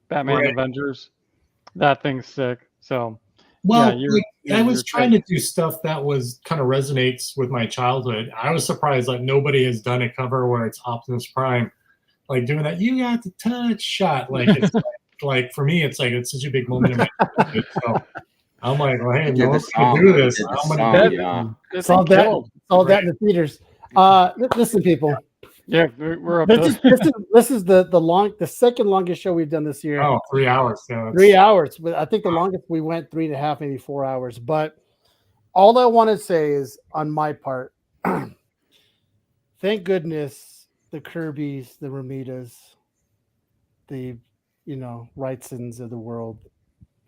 [SPEAKER 2] Batman Avengers, that thing's sick. So,
[SPEAKER 5] well, I was trying to do stuff that was kind of resonates with my childhood. I was surprised that nobody has done a cover where it's Optimus Prime, like doing that. You got the touch shot, like it's like for me, it's like it's such a big moment in my childhood. So I'm like, well, hey, no one's gonna do this.
[SPEAKER 1] Saw that in the theaters. Listen, people,
[SPEAKER 2] Yeah, we're up
[SPEAKER 1] This
[SPEAKER 2] to.
[SPEAKER 1] is the second longest show we've done this year.
[SPEAKER 5] Oh, 3 hours. So
[SPEAKER 1] 3 hours. But I think the longest we went 3.5, maybe 4 hours. But all I want to say is, on my part, thank goodness the Kirbys, the Ramitas, the Wrightsons of the world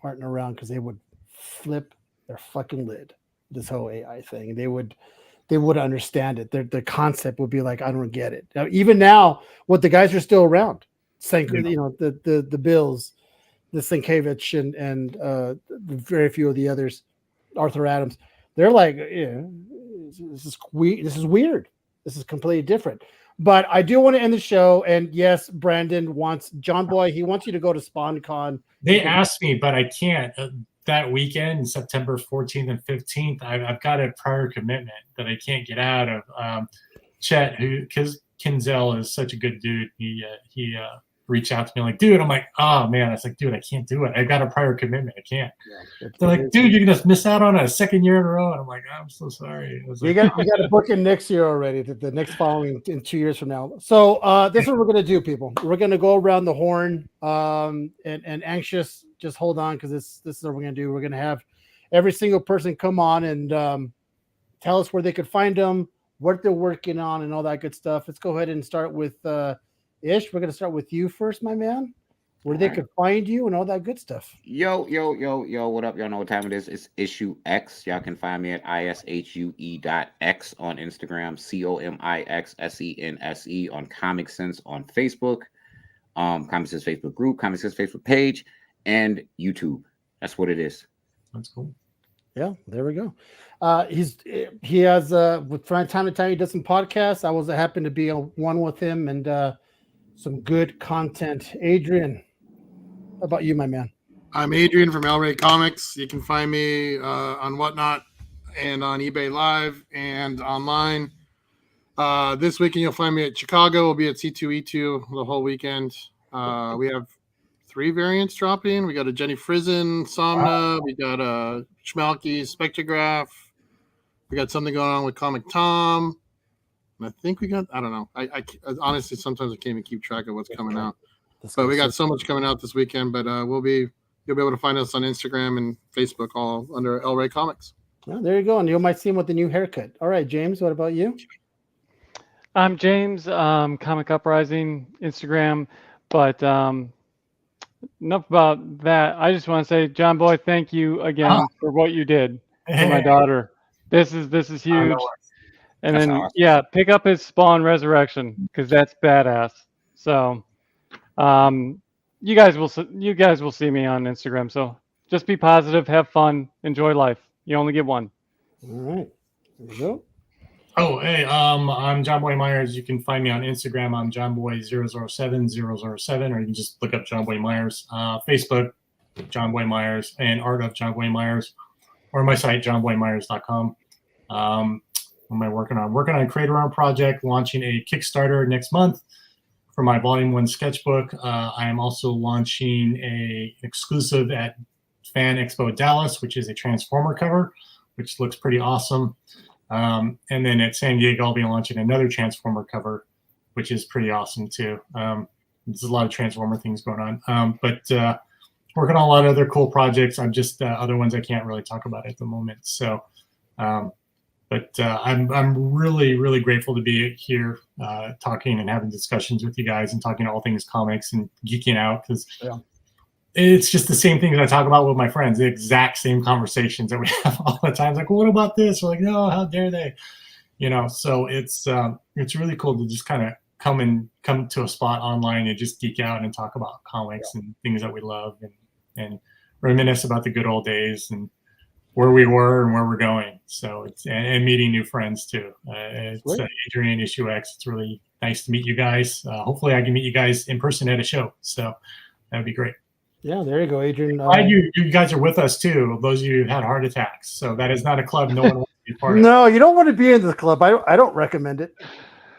[SPEAKER 1] aren't around, because they would flip their fucking lid. This whole AI thing, they would understand it. The concept would be like, I don't get it. Now, even now, what the guys are still around, the Bills, the Sienkiewicz, and very few of the others, Arthur Adams. They're like, this is weird. This is completely different. But I do want to end the show. And yes, Brandon wants John Boy. He wants you to go to SpawnCon.
[SPEAKER 5] They asked me, but I can't. That weekend, September 14th and 15th, I've got a prior commitment that I can't get out of. Chet, because Kinzel is such a good dude, he reached out to me like, dude, I'm like, oh man, I was like, dude, I can't do it. I've got a prior commitment. I can't. Yeah, they're like, dude, you're gonna miss out on a second year in a row. And I'm like, I'm so sorry.
[SPEAKER 1] You got to book in next year already, the next following in 2 years from now. So this is what we're gonna do, people. We're gonna go around the horn. And Anxious, just hold on, because this is what we're gonna do. We're gonna have every single person come on and tell us where they could find them, what they're working on, and all that good stuff. Let's go ahead and start with Ish. We're gonna start with you first, my man. Where they could find you and all that good stuff.
[SPEAKER 3] Yo, what up? Y'all know what time it is. It's Issue X. Y'all can find me at ishue.x on Instagram, COMIXSENSE on Comic Sense on Facebook, Comic Sense Facebook group, Comic Sense Facebook page, and YouTube. That's what it is.
[SPEAKER 5] That's cool.
[SPEAKER 1] Yeah, there we go. He has from time to time he does some podcasts. I happened to be on one with him, and some good content. Adrian, how about you, my man?
[SPEAKER 4] I'm Adrian from El Rey Comics. You can find me on Whatnot and on eBay Live and online. This weekend you'll find me at Chicago. We'll be at C2E2 the whole weekend. We have 3 variants dropping. We got a Jenny Frizen, Somna. We got a Schmalky Spectrograph. We got something going on with Comic Tom. And I think we got, I don't know. I honestly, sometimes I can't even keep track of what's coming out. But we got so much coming out this weekend. But you'll be able to find us on Instagram and Facebook, all under El Rey Comics.
[SPEAKER 1] Well, there you go. And you might see him with the new haircut. All right, James, what about you?
[SPEAKER 2] I'm James, Comic Uprising, Instagram. But enough about that. I just want to say, John Boy, thank you again for what you did for my daughter. This is huge. And that's then awesome. Pick up his Spawn Resurrection, because that's badass. So you guys will see me on Instagram. So just be positive, have fun, enjoy life. You only get one.
[SPEAKER 1] All right. There you go.
[SPEAKER 5] Oh, hey, I'm John Boy Myers. You can find me on Instagram. I'm JohnBoy007007, or you can just look up John Boy Myers. Facebook, John Boy Myers, and Art of John Boy Myers, or my site, johnboymyers.com. What am I working on? Working on a Creator Arm project, launching a Kickstarter next month for my Volume 1 sketchbook. I am also launching an exclusive at Fan Expo Dallas, which is a Transformer cover, which looks pretty awesome. And then at San Diego, I'll be launching another Transformer cover, which is pretty awesome too. There's a lot of Transformer things going on. But working on a lot of other cool projects. I'm just other ones I can't really talk about at the moment. So But I'm really, really grateful to be here talking and having discussions with you guys and talking all things comics and geeking out, because it's just the same things I talk about with my friends, the exact same conversations that we have all the time. It's like, well, what about this? We're like, no, how dare they? You know, so it's really cool to just kind of come to a spot online and just geek out and talk about comics and things that we love and reminisce about the good old days and where we were and where we're going. So it's and meeting new friends too. It's Adrian, Issue X. It's really nice to meet you guys. Hopefully I can meet you guys in person at a show. So that would be great.
[SPEAKER 1] Yeah, there you go, Adrian.
[SPEAKER 5] Glad you guys are with us too. Those of you who had heart attacks. So that is not a club no one wants to be part of.
[SPEAKER 1] No, you don't want to be in the club. I don't recommend it.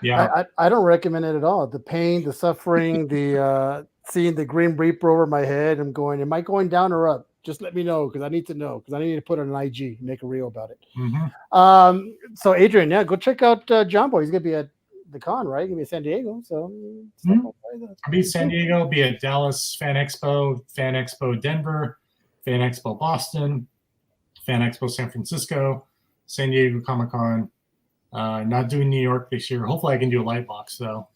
[SPEAKER 5] Yeah,
[SPEAKER 1] I don't recommend it at all. The pain, the suffering, the seeing the Grim Reaper over my head. I'm going, am I going down or up? Just let me know, because I need to know, because I need to put it on an IG, make a reel about it.
[SPEAKER 5] Mm-hmm.
[SPEAKER 1] So Adrian, go check out John Boy. He's gonna be at the con, right? Give me San Diego. So stuff
[SPEAKER 5] Mhm.
[SPEAKER 1] like that.
[SPEAKER 5] I'll be San Diego, be at Dallas Fan Expo Denver, Fan Expo Boston, Fan Expo San Francisco, San Diego Comic Con. Not doing New York this year. Hopefully, I can do a Lightbox though.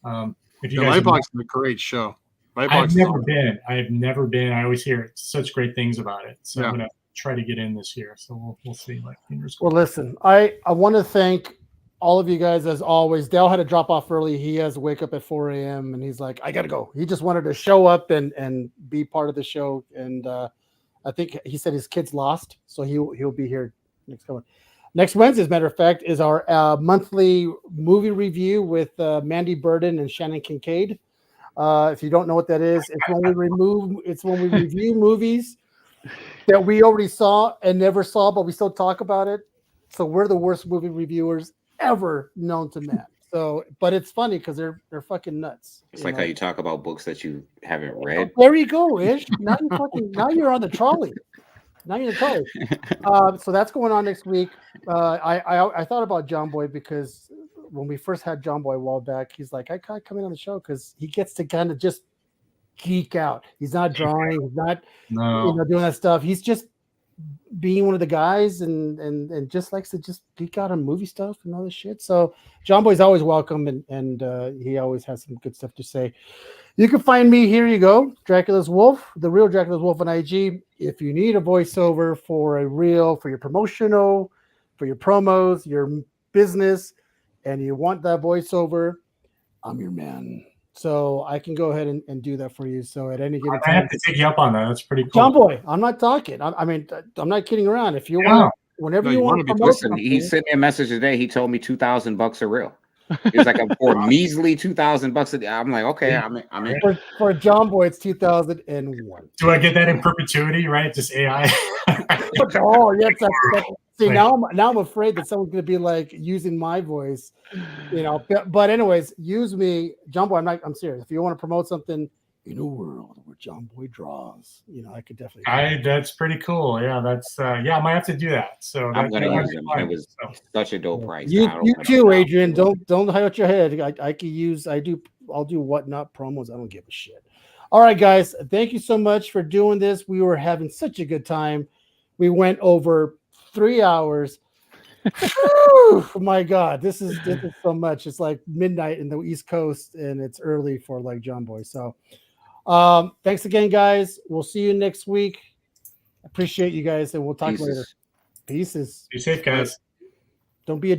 [SPEAKER 5] If you
[SPEAKER 4] The
[SPEAKER 5] guys,
[SPEAKER 4] Lightbox is a great show. Lightbox
[SPEAKER 5] I've
[SPEAKER 4] is
[SPEAKER 5] never
[SPEAKER 4] awesome.
[SPEAKER 5] been. I have never been. I always hear such great things about it. So
[SPEAKER 4] Yeah.
[SPEAKER 5] I'm gonna try to get in this year. So we'll see. Like fingers
[SPEAKER 1] Well,
[SPEAKER 5] crossed.
[SPEAKER 1] listen, I want to thank all of you guys as always. Dale had to drop off early. He has to wake up at 4 a.m. and he's like, I gotta go. He just wanted to show up and be part of the show. And I think he said his kid's lost, so he'll be here next Wednesday. As a matter of fact, is our monthly movie review with Mandy Burden and Shannon Kincaid. If you don't know what that is, it's when we review movies that we already saw and never saw, but we still talk about it. So we're the worst movie reviewers ever known to man. So, but it's funny because they're fucking nuts.
[SPEAKER 3] It's like how you talk about books that you haven't read.
[SPEAKER 1] There you go, Ish. Now you're on the trolley. Now you're in the trolley. So that's going on next week. I thought about John Boy because when we first had John Boy a while back, he's like, I can't come in on the show because he gets to kind of just geek out. He's not drawing. He's not doing that stuff. He's just being one of the guys and just likes to just geek out on movie stuff and all this shit. So John Boy's always welcome and he always has some good stuff to say. You can find me, here you go, Dracula's Wolf, the real Dracula's Wolf on IG. If you need a voiceover for your promotional, for your promos, your business, and you want that voiceover, I'm your man. So I can go ahead and do that for you. So at any given time,
[SPEAKER 5] I have to take you up on that. That's pretty cool.
[SPEAKER 1] John Boy, I'm not talking. I mean, I'm not kidding around. If you want, whenever you want to promote
[SPEAKER 3] listen, he sent me a message today. He told me $2,000 are real. He's like, for measly $2,000 a day. I'm like, okay, I'm in.
[SPEAKER 1] For John Boy, it's 2001.
[SPEAKER 5] Do I get that in perpetuity? Right, just AI.
[SPEAKER 1] Oh, yes. See, now I'm afraid that someone's going to be like using my voice, But anyways, use me, John Boy. I'm serious. If you want to promote something in a world where John Boy draws, I could definitely.
[SPEAKER 5] That's pretty cool. Yeah, that's I might have to do that. So
[SPEAKER 3] I'm gonna use him. It was such a dope price.
[SPEAKER 1] You too, Adrian. Don't hide out your head. I'll do whatnot promos. I don't give a shit. All right, guys. Thank you so much for doing this. We were having such a good time. We went over 3 hours. Oh my God, this is so much. It's like midnight in the East Coast, and it's early for like John Boy. So, thanks again, guys. We'll see you next week. Appreciate you guys, and we'll talk later. Peace.
[SPEAKER 5] Be safe, guys.
[SPEAKER 1] Don't be a